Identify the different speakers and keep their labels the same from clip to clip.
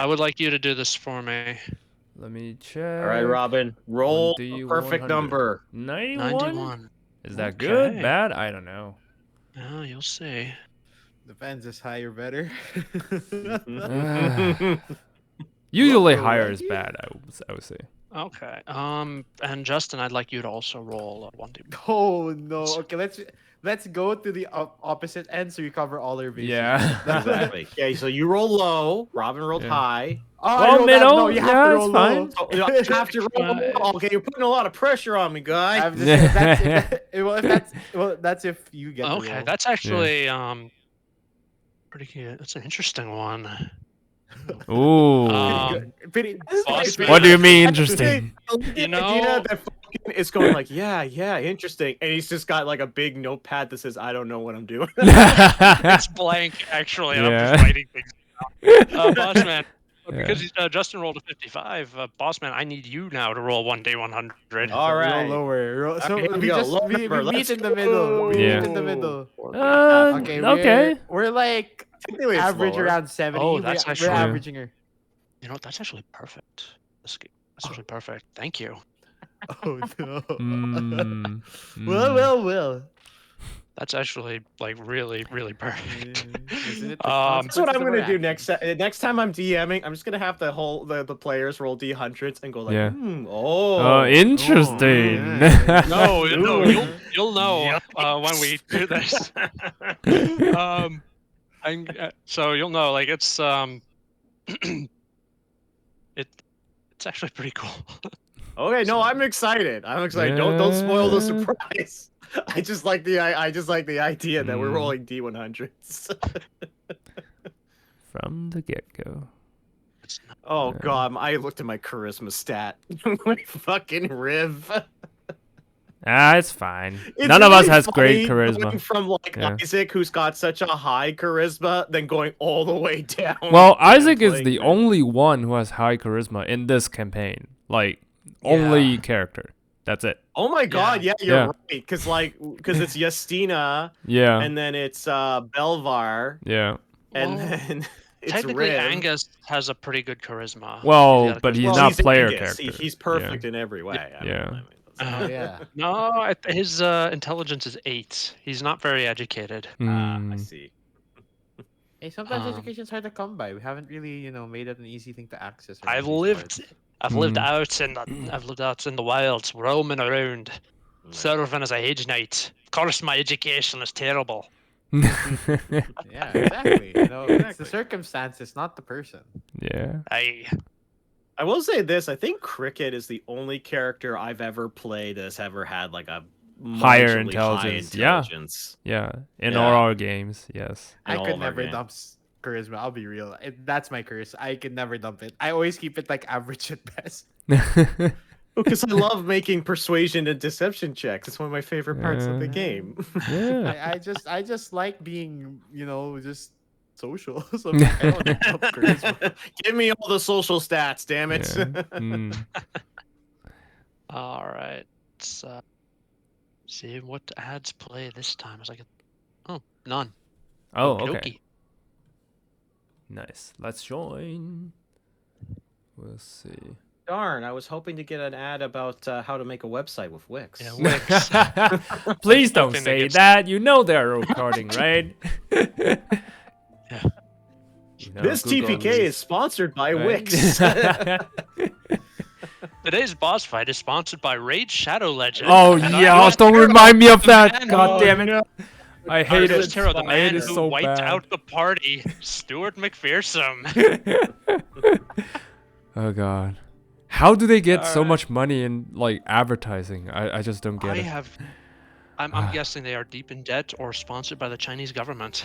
Speaker 1: I would like you to do this for me.
Speaker 2: Let me check.
Speaker 3: All right, Robin, roll a
Speaker 2: 1D
Speaker 3: perfect
Speaker 2: 100.
Speaker 3: number.
Speaker 2: 91?
Speaker 1: 91.
Speaker 2: Is that good?
Speaker 1: Okay.
Speaker 2: Bad? I don't know.
Speaker 1: Oh, you'll see.
Speaker 4: Depends, is higher better?
Speaker 2: Usually
Speaker 4: Whoa,
Speaker 2: higher
Speaker 4: right
Speaker 2: is
Speaker 4: here?
Speaker 2: bad, I would say.
Speaker 1: Okay. And Justin, I'd like you to also roll 1d.
Speaker 4: Oh no. Okay, let's go to the opposite end so you cover all our bases.
Speaker 2: Yeah.
Speaker 3: Exactly. Okay, so you roll low. Robin rolled
Speaker 2: Yeah.
Speaker 3: high.
Speaker 4: Oh, I
Speaker 2: Well,
Speaker 4: rolled that-
Speaker 2: middle,
Speaker 4: No, you have
Speaker 2: yeah,
Speaker 4: to
Speaker 2: it's
Speaker 4: roll low.
Speaker 2: fine.
Speaker 3: Oh, you have to roll low. Okay, you're putting a lot of pressure on me, guy.
Speaker 4: I'm just saying, that's if you get the
Speaker 1: Okay,
Speaker 4: roll.
Speaker 1: that's actually pretty good. That's an interesting one.
Speaker 2: Ooh.
Speaker 4: Pretty,
Speaker 1: Boss
Speaker 4: pretty-
Speaker 2: What do you mean
Speaker 3: I think
Speaker 2: interesting?
Speaker 3: I like the
Speaker 1: You know-
Speaker 3: idea that fucking it's going like, yeah, interesting, and he's just got like a big notepad that says, "I don't know what I'm doing."
Speaker 1: It's blank, actually. And I'm
Speaker 2: Yeah.
Speaker 1: just writing things down. Bossman, because Justin rolled a 55, Bossman, I need you now to roll 1d 100.
Speaker 3: All right.
Speaker 4: Roll lower. So
Speaker 3: Okay, here we
Speaker 4: we
Speaker 3: go.
Speaker 4: just
Speaker 3: Low
Speaker 4: we
Speaker 3: number,
Speaker 4: meet
Speaker 3: let's
Speaker 4: in the middle. We
Speaker 2: Yeah.
Speaker 4: meet in the middle.
Speaker 2: Okay.
Speaker 4: Okay, we're like
Speaker 3: Technically, it's
Speaker 4: average
Speaker 3: lower.
Speaker 4: around 70.
Speaker 1: Oh, that's
Speaker 4: we're
Speaker 1: actually-
Speaker 4: averaging her.
Speaker 1: You know what? That's actually perfect. That's actually perfect. Thank you.
Speaker 4: Oh no.
Speaker 2: Mm,
Speaker 4: Well.
Speaker 1: That's actually like really, really perfect.
Speaker 4: Isn't it the
Speaker 3: That's what I'm
Speaker 4: consequences of our
Speaker 3: gonna do
Speaker 4: actions?
Speaker 3: next time I'm DMing. I'm just gonna have the players roll D100s and go like,
Speaker 2: Yeah.
Speaker 3: oh,
Speaker 2: interesting.
Speaker 4: yeah.
Speaker 1: No,
Speaker 3: Ooh.
Speaker 1: you'll know when we do this. So you'll know, like it's it's actually pretty cool.
Speaker 3: Okay, no, I'm excited. Don't spoil the
Speaker 2: Yeah.
Speaker 3: surprise. I just like the idea that we're
Speaker 2: Mm.
Speaker 3: rolling D100s.
Speaker 2: From the get-go.
Speaker 3: Oh
Speaker 2: Yeah.
Speaker 3: god, I looked at my charisma stat. My fucking Riv.
Speaker 2: It's fine.
Speaker 3: It's
Speaker 2: None of us
Speaker 3: really
Speaker 2: has great
Speaker 3: funny going
Speaker 2: charisma.
Speaker 3: from like
Speaker 2: Yeah.
Speaker 3: Isaac, who's got such a high charisma, then going all the way down.
Speaker 2: Well,
Speaker 3: and
Speaker 2: Isaac is
Speaker 3: playing
Speaker 2: the
Speaker 3: Riv.
Speaker 2: only one who has high charisma in this campaign. Like, only character. That's it.
Speaker 3: Oh my god, yeah, you're
Speaker 2: Yeah.
Speaker 3: right. Because it's Justina,
Speaker 2: Yeah.
Speaker 3: and then it's Belvar,
Speaker 2: Yeah.
Speaker 3: and
Speaker 1: Well,
Speaker 3: then it's
Speaker 1: Technically,
Speaker 3: Riv.
Speaker 1: Angus has a pretty good charisma.
Speaker 2: Well,
Speaker 1: got a
Speaker 2: but
Speaker 1: good-
Speaker 2: he's
Speaker 3: Well,
Speaker 2: not player
Speaker 3: Angus.
Speaker 2: character.
Speaker 3: He's perfect in every way. I mean,
Speaker 2: Yeah.
Speaker 4: Oh yeah.
Speaker 1: No, his intelligence is 8. He's not very educated.
Speaker 3: I
Speaker 2: Mm,
Speaker 3: see.
Speaker 4: Hey, sometimes
Speaker 1: Um,
Speaker 4: education's hard to come by. We haven't really, made it an easy thing to access. around
Speaker 1: I've
Speaker 4: these
Speaker 1: lived
Speaker 4: parts.
Speaker 1: I've lived out in the wilds, roaming around, serving as a hedge knight. Of course, my education is terrible.
Speaker 4: Yeah, exactly. It's the
Speaker 3: Exactly.
Speaker 4: circumstances, not the person.
Speaker 2: yeah.
Speaker 3: I will say this: I think Cricket is the only character I've ever played that's ever had like a
Speaker 2: Higher
Speaker 3: marginally
Speaker 2: intelligence,
Speaker 3: High
Speaker 2: yeah.
Speaker 3: intelligence.
Speaker 2: Yeah. In
Speaker 3: Yeah.
Speaker 2: all our games, yes.
Speaker 3: In
Speaker 4: I
Speaker 3: all
Speaker 4: could
Speaker 3: of our
Speaker 4: never
Speaker 3: games.
Speaker 4: dump charisma. I'll be real. That's my curse. I could never dump it. I always keep it like average at best.
Speaker 3: Because I love making persuasion and deception checks. It's one of my favorite parts of the
Speaker 2: Yeah.
Speaker 3: game.
Speaker 2: Yeah.
Speaker 4: I just like being, just social. So I'm like, I don't need dump charisma.
Speaker 3: Give me all the social stats, damn it.
Speaker 2: Yeah. Mm.
Speaker 1: All right. Let's see what ads play this time. Is like, oh, none.
Speaker 2: Oh,
Speaker 1: Okey
Speaker 2: okay.
Speaker 1: dokey.
Speaker 2: Nice. Let's join. We'll see.
Speaker 3: Darn, I was hoping to get an ad about how to make a website with Wix.
Speaker 1: Yeah, Wix.
Speaker 2: Please don't
Speaker 1: Hoping that
Speaker 2: say
Speaker 1: gets-
Speaker 2: that. You know they're recording, right?
Speaker 1: Yeah.
Speaker 2: You know,
Speaker 3: This
Speaker 2: Google
Speaker 3: TPK
Speaker 2: News,
Speaker 3: is sponsored by
Speaker 2: right?
Speaker 3: Wix.
Speaker 1: Today's boss fight is sponsored by Raid Shadow Legend.
Speaker 2: Oh
Speaker 1: And I'm
Speaker 2: yeah,
Speaker 1: Lost
Speaker 2: don't
Speaker 1: Hero,
Speaker 2: remind me of
Speaker 1: the
Speaker 2: that.
Speaker 1: man
Speaker 2: God
Speaker 1: who-
Speaker 2: damn it. I hate
Speaker 1: Lost
Speaker 2: it.
Speaker 1: Hero, the
Speaker 2: I hate
Speaker 1: man
Speaker 2: it
Speaker 1: who
Speaker 2: so
Speaker 1: wiped
Speaker 2: bad.
Speaker 1: out the party, Stuart McPherson.
Speaker 2: Oh god. How do they get so
Speaker 1: Alright.
Speaker 2: much money in like advertising? I just don't get it.
Speaker 1: I'm guessing they are deep in debt or sponsored by the Chinese government.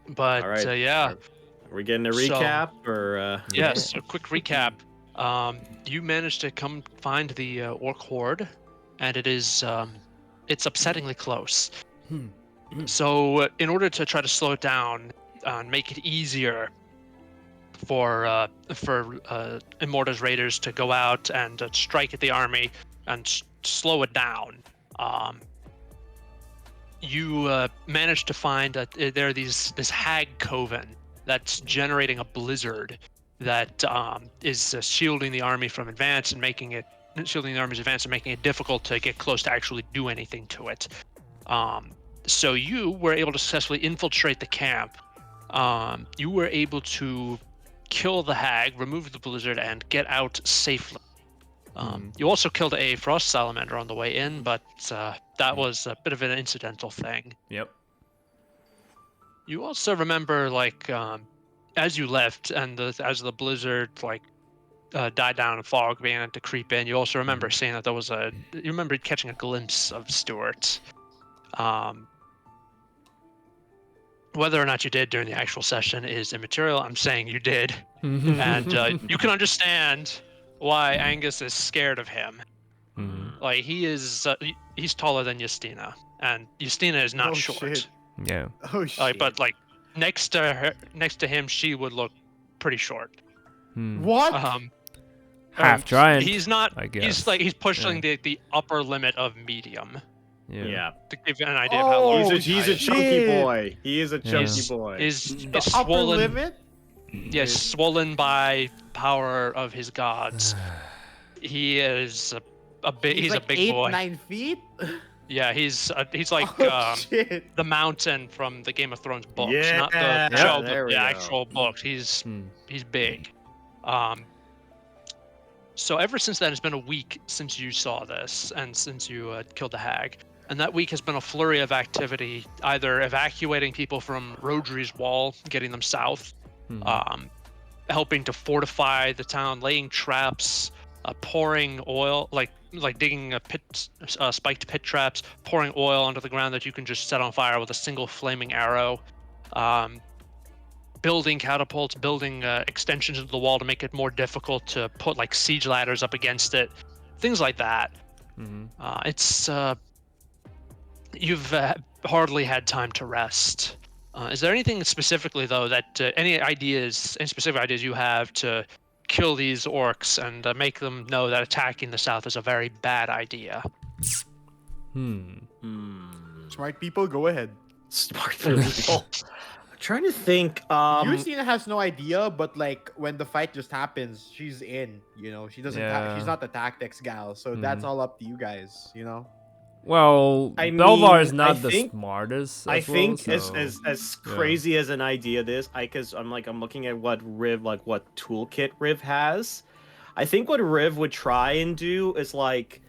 Speaker 1: But
Speaker 3: All right.
Speaker 1: yeah,
Speaker 3: Are we getting a
Speaker 1: So-
Speaker 3: recap or?
Speaker 1: yes. A quick recap. You managed to come find the orc horde, and it is it's upsettingly close. So in order to try to slow it down and make it easier for Immorta's raiders to go out and strike at the army and slow it down, you managed to find that there are this hag coven that's generating a blizzard that is shielding the army from advance and shielding the army's advance and making it difficult to get close to actually do anything to it. So you were able to successfully infiltrate the camp. You were able to kill the hag, remove the blizzard, and get out safely. You also killed a frost salamander on the way in, but that was a bit of an incidental thing.
Speaker 2: Yep.
Speaker 1: You also remember, like, as you left and as the blizzard died down and fog began to creep in, you also remember seeing that you remember catching a glimpse of Stuart. Whether or not you did during the actual session is immaterial. I'm saying you did, and you can understand why Angus is scared of him. Like, he's taller than Justina, and Justina is not short.
Speaker 4: Shit.
Speaker 2: Yeah.
Speaker 4: Oh shit.
Speaker 1: But like next to him, she would look pretty short.
Speaker 4: What?
Speaker 2: Half giant.
Speaker 1: He's not.
Speaker 2: I guess.
Speaker 1: He's pushing the upper limit of medium.
Speaker 3: Yeah.
Speaker 1: To give you an idea of how long
Speaker 3: He's a chunky
Speaker 4: shit.
Speaker 3: boy. He is a chunky boy.
Speaker 1: is
Speaker 4: The upper
Speaker 1: swollen.
Speaker 4: limit?
Speaker 1: Yes, swollen by power of his gods. He is a big. He's
Speaker 4: like
Speaker 1: a big
Speaker 4: 8,
Speaker 1: boy.
Speaker 4: 9 feet?
Speaker 1: Yeah, he's like
Speaker 4: Oh, shit.
Speaker 1: the mountain from the Game of Thrones books,
Speaker 3: Yeah,
Speaker 1: not the
Speaker 3: yeah,
Speaker 1: show,
Speaker 3: there
Speaker 1: but
Speaker 3: we
Speaker 1: the
Speaker 3: go.
Speaker 1: actual books. He's big. So ever since then, it's been a week since you saw this and since you killed the hag. And that week has been a flurry of activity, either evacuating people from Rodri's wall, getting them south, helping to fortify the town, laying traps, pouring oil, like digging spiked pit traps, pouring oil onto the ground that you can just set on fire with a single flaming arrow, building catapults, building extensions of the wall to make it more difficult to put like siege ladders up against it, things like that. It's you've hardly had time to rest. Is there anything specifically though that any specific ideas you have to kill these orcs and make them know that attacking the south is a very bad idea?
Speaker 4: Smart people, go ahead.
Speaker 3: Smart people. I'm trying to think.
Speaker 4: Justina has no idea, but like when the fight just happens, she's in. You know, she doesn't. She's not the tactics gal, so that's all up to you guys. You know.
Speaker 2: Well,
Speaker 3: I
Speaker 2: Belvar is
Speaker 3: mean,
Speaker 2: not
Speaker 3: I
Speaker 2: the
Speaker 3: think-
Speaker 2: smartest.
Speaker 3: I
Speaker 2: as well,
Speaker 3: think
Speaker 2: so-
Speaker 3: as crazy as an idea this, I'm looking at what what toolkit Riv has. I think what Riv would try and do is like,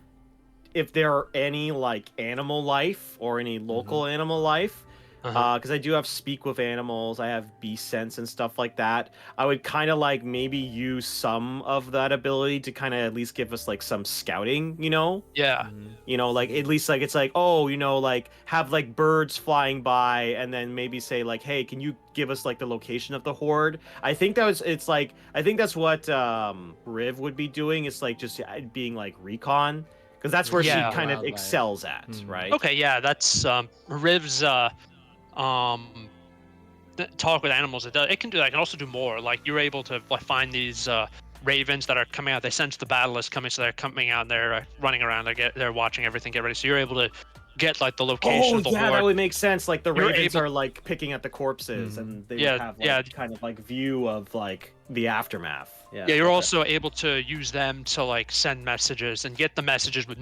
Speaker 3: if there are any like animal life or any local animal life, because I do have speak with animals, I have beast sense and stuff like that. I would kind of like maybe use some of that ability to kind of at least give us like some scouting, you know?
Speaker 1: Yeah.
Speaker 3: You know, like at least like it's like, oh, you know, like have like birds flying by and then maybe say like, hey, can you give us like the location of the horde? I think that's what Riv would be doing. It's like just being like recon, because that's where
Speaker 1: Yeah.
Speaker 3: she kind of
Speaker 4: Wildlife.
Speaker 3: excels at, right?
Speaker 1: Okay, yeah, that's Riv's talk with animals. It can do that. It can also do more. Like you're able to like find these ravens that are coming out. They sense the battle is coming, so they're coming out and they're running around. They're watching everything, get ready. So you're able to get like the location
Speaker 3: Oh
Speaker 1: of the
Speaker 3: yeah,
Speaker 1: horde.
Speaker 3: that would make sense. Like the
Speaker 1: You're
Speaker 3: ravens
Speaker 1: able-
Speaker 3: are like picking at the corpses, and they would have like kind of like view of like the aftermath.
Speaker 1: Yeah, you're also able to use them to like send messages and get the messages with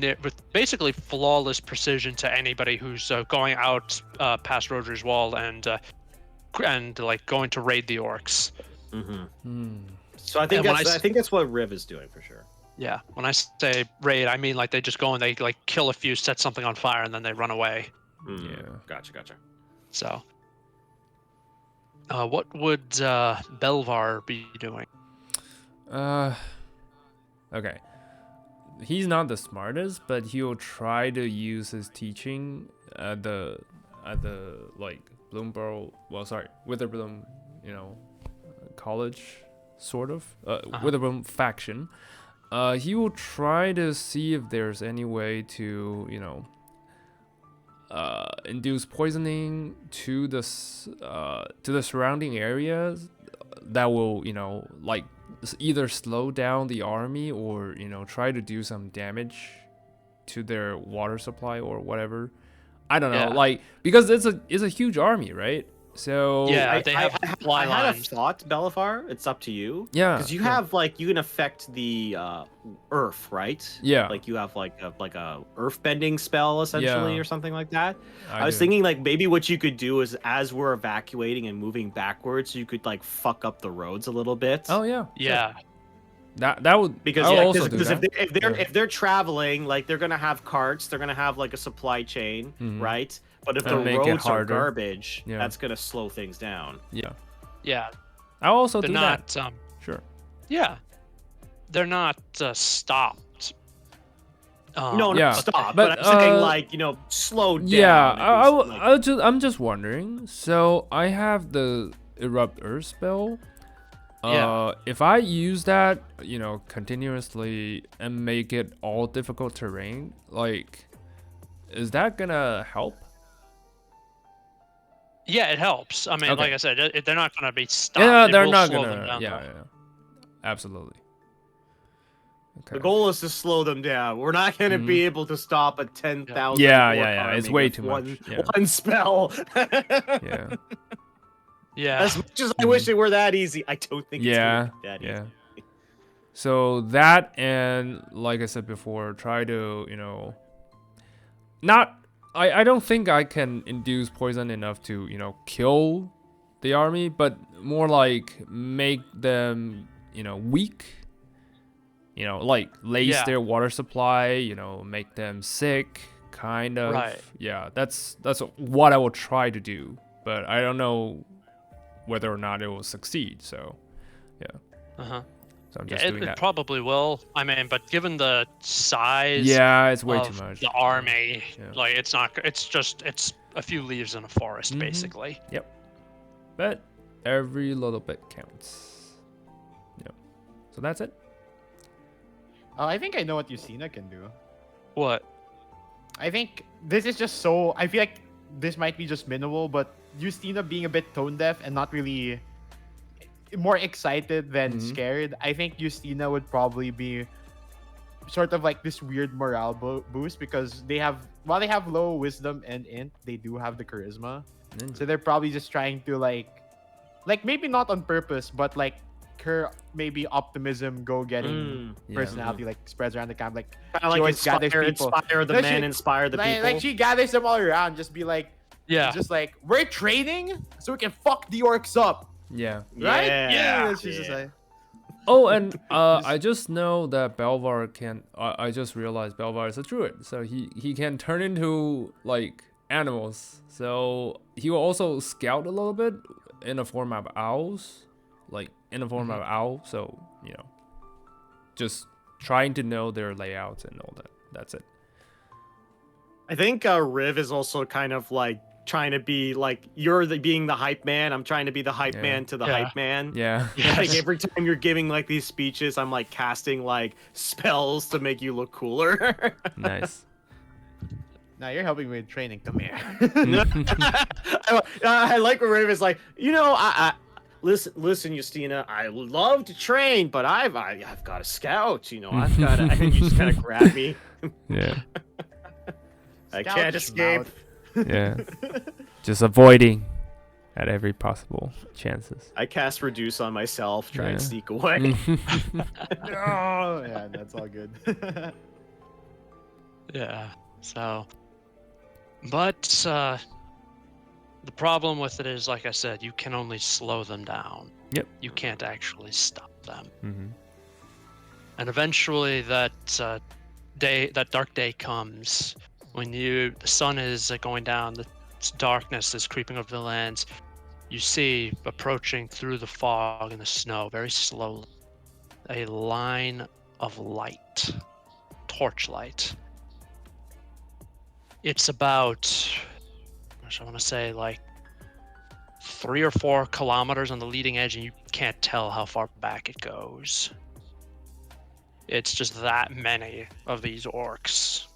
Speaker 1: basically flawless precision to anybody who's going out past Rodri's wall and like going to raid the orcs.
Speaker 3: So I think
Speaker 1: And when
Speaker 3: I think that's what Riv is doing for sure.
Speaker 1: Yeah, when I say raid, I mean like they just go and they like kill a few, set something on fire, and then they run away.
Speaker 2: Yeah.
Speaker 3: Gotcha.
Speaker 1: So, what would Belvar be doing?
Speaker 2: Okay. He's not the smartest, but he'll try to use his teaching at the like Witherbloom, college, sort of. Witherbloom faction. He will try to see if there's any way to, induce poisoning to the surrounding areas that will, like either slow down the army or try to do some damage to their water supply or whatever. I don't know,
Speaker 1: Yeah.
Speaker 2: like because it's a huge army, right? So
Speaker 1: Yeah. They have fly
Speaker 3: I had a
Speaker 1: lines.
Speaker 3: thought, Belifar. It's up to you.
Speaker 2: Yeah,
Speaker 3: Because you
Speaker 2: sure.
Speaker 3: have like you can affect the earth, right?
Speaker 2: Yeah.
Speaker 3: Like you have like a earth bending spell essentially
Speaker 2: Yeah.
Speaker 3: or something like that. I was
Speaker 2: do.
Speaker 3: thinking like maybe what you could do is as we're evacuating and moving backwards, you could like fuck up the roads a little bit.
Speaker 2: Oh yeah. sure.
Speaker 1: Yeah.
Speaker 2: That would
Speaker 3: Because
Speaker 2: I'll
Speaker 3: yeah,
Speaker 2: also do
Speaker 3: because
Speaker 2: that.
Speaker 3: if they're traveling, like they're gonna have carts, they're gonna have like a supply chain,
Speaker 2: Mhm.
Speaker 3: right? But if
Speaker 2: And
Speaker 3: the
Speaker 2: make it
Speaker 3: roads are
Speaker 2: harder.
Speaker 3: garbage,
Speaker 2: Yeah.
Speaker 3: that's gonna slow things down.
Speaker 2: Yeah.
Speaker 1: Yeah.
Speaker 2: I'll also
Speaker 1: They're
Speaker 2: do
Speaker 1: not.
Speaker 2: that. Sure.
Speaker 1: Yeah. They're not stopped.
Speaker 3: No,
Speaker 2: Yeah,
Speaker 3: not stop.
Speaker 2: but,
Speaker 3: But I'm saying
Speaker 2: uh,
Speaker 3: like slow down.
Speaker 2: Yeah,
Speaker 3: at least, like-
Speaker 2: I'm just wondering. So I have the erupt earth spell.
Speaker 1: Yeah.
Speaker 2: If I use that, continuously and make it all difficult terrain, like, is that gonna help?
Speaker 1: Yeah, it helps. I mean,
Speaker 2: Okay.
Speaker 1: like I said, they're not going to be stopped.
Speaker 2: Yeah,
Speaker 1: It
Speaker 2: they're
Speaker 1: will
Speaker 2: not
Speaker 1: slow
Speaker 2: gonna.
Speaker 1: them down,
Speaker 2: Yeah,
Speaker 1: though.
Speaker 2: yeah, absolutely. Okay.
Speaker 3: The goal is to slow them down. We're not going to
Speaker 2: Mhm.
Speaker 3: be able to stop a 10,000.
Speaker 2: Yeah,
Speaker 3: orc
Speaker 2: yeah, yeah, it's
Speaker 3: army
Speaker 2: way
Speaker 3: with
Speaker 2: too
Speaker 3: one,
Speaker 2: much, yeah.
Speaker 3: One spell.
Speaker 2: Yeah.
Speaker 1: Yeah.
Speaker 3: As much as I wish it were that easy, I don't think
Speaker 2: Yeah.
Speaker 3: it's gonna be that
Speaker 2: Yeah.
Speaker 3: easy.
Speaker 2: So that, and like I said before, try to not. I don't think I can induce poison enough to kill the army, but more like make them weak. Like lace
Speaker 1: Yeah.
Speaker 2: their water supply. Make them sick, kind of.
Speaker 1: Right.
Speaker 2: Yeah, that's what I will try to do, but I don't know whether or not it will succeed. So
Speaker 1: Uh-huh.
Speaker 2: so I'm
Speaker 1: Yeah,
Speaker 2: just
Speaker 1: it,
Speaker 2: doing
Speaker 1: it
Speaker 2: that.
Speaker 1: probably will. I mean, but given the size
Speaker 2: Yeah, it's way too
Speaker 1: of
Speaker 2: much.
Speaker 1: the army,
Speaker 2: Yeah.
Speaker 1: like it's not. It's a few leaves in a forest,
Speaker 2: Mhm.
Speaker 1: basically.
Speaker 2: But every little bit counts. Yeah. So that's it.
Speaker 4: I think I know what Justina can do.
Speaker 1: What?
Speaker 4: I think this is just so. I feel like this might be just minimal, but Justina being a bit tone deaf and not really more excited than
Speaker 2: Mhm.
Speaker 4: scared, I think Justina would probably be sort of like this weird morale boost because while they have low wisdom and int, they do have the charisma. So they're probably just trying to like maybe not on purpose, but like her maybe optimism, go getting
Speaker 2: Yeah.
Speaker 4: personality like spreads around the camp. Like
Speaker 3: Kind of like
Speaker 4: always gathers people.
Speaker 3: inspire the
Speaker 4: No,
Speaker 3: men,
Speaker 4: she-
Speaker 3: inspire the people.
Speaker 4: like she gathers them all around, just be like,
Speaker 1: Yeah.
Speaker 4: just like we're training so we can fuck the orcs up,
Speaker 2: Yeah.
Speaker 4: right?
Speaker 3: Yeah.
Speaker 4: She's just like,
Speaker 2: Oh, and I just know that Belvar can. I just realized Belvar is a druid, so he can turn into like animals. So he will also scout a little bit in the form of owls, like in the form of owl. So just trying to know their layouts and all that. That's it.
Speaker 3: I think Riv is also kind of like trying to be like being the hype man. I'm trying to be the hype
Speaker 2: Yeah.
Speaker 3: man to the
Speaker 1: Yeah.
Speaker 3: hype man.
Speaker 2: Yeah.
Speaker 3: Like
Speaker 1: Yes.
Speaker 3: every time you're giving like these speeches, I'm like casting like spells to make you look cooler.
Speaker 2: Nice.
Speaker 4: now you're helping me with training. Come here.
Speaker 3: I like when Riv is like, I listen, Justina. I love to train, but I've got a scout. I've got. And you just kind of grab me.
Speaker 2: Yeah.
Speaker 3: I
Speaker 4: Scout
Speaker 3: can't escape.
Speaker 4: mouth.
Speaker 2: Yeah. Just avoiding at every possible chances.
Speaker 3: I cast reduce on myself, try and
Speaker 2: Yeah.
Speaker 3: sneak away.
Speaker 4: No, yeah, that's all good.
Speaker 1: Yeah. So, but the problem with it is, like I said, you can only slow them down.
Speaker 2: Yep.
Speaker 1: You can't actually stop them.
Speaker 2: Mhm.
Speaker 1: And eventually, that dark day comes when the sun is going down. The darkness is creeping over the lands. You see approaching through the fog and the snow very slowly a line of light, torchlight. It's about, I want to say, like 3 or 4 kilometers on the leading edge, and you can't tell how far back it goes. It's just that many of these orcs.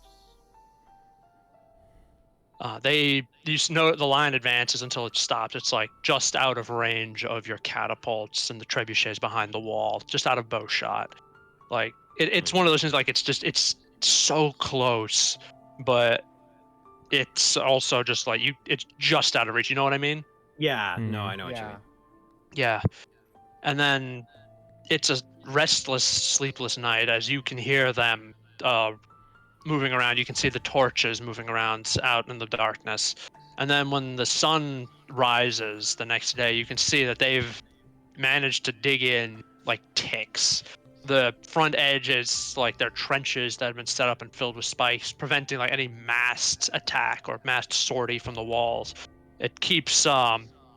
Speaker 1: You know the line advances until it stops. It's like just out of range of your catapults and the trebuchets behind the wall, just out of bow shot. Like it's one of those things. Like it's so close, but it's also just like it's just out of reach. You know what I mean?
Speaker 3: Yeah, no,
Speaker 2: Mhm.
Speaker 3: I know what you
Speaker 4: Yeah.
Speaker 3: mean.
Speaker 1: Yeah. And then it's a restless, sleepless night as you can hear them moving around. You can see the torches moving around out in the darkness. And then when the sun rises the next day, you can see that they've managed to dig in like ticks. The front edge is like their trenches that have been set up and filled with spikes, preventing like any massed attack or massed sortie from the walls. It keeps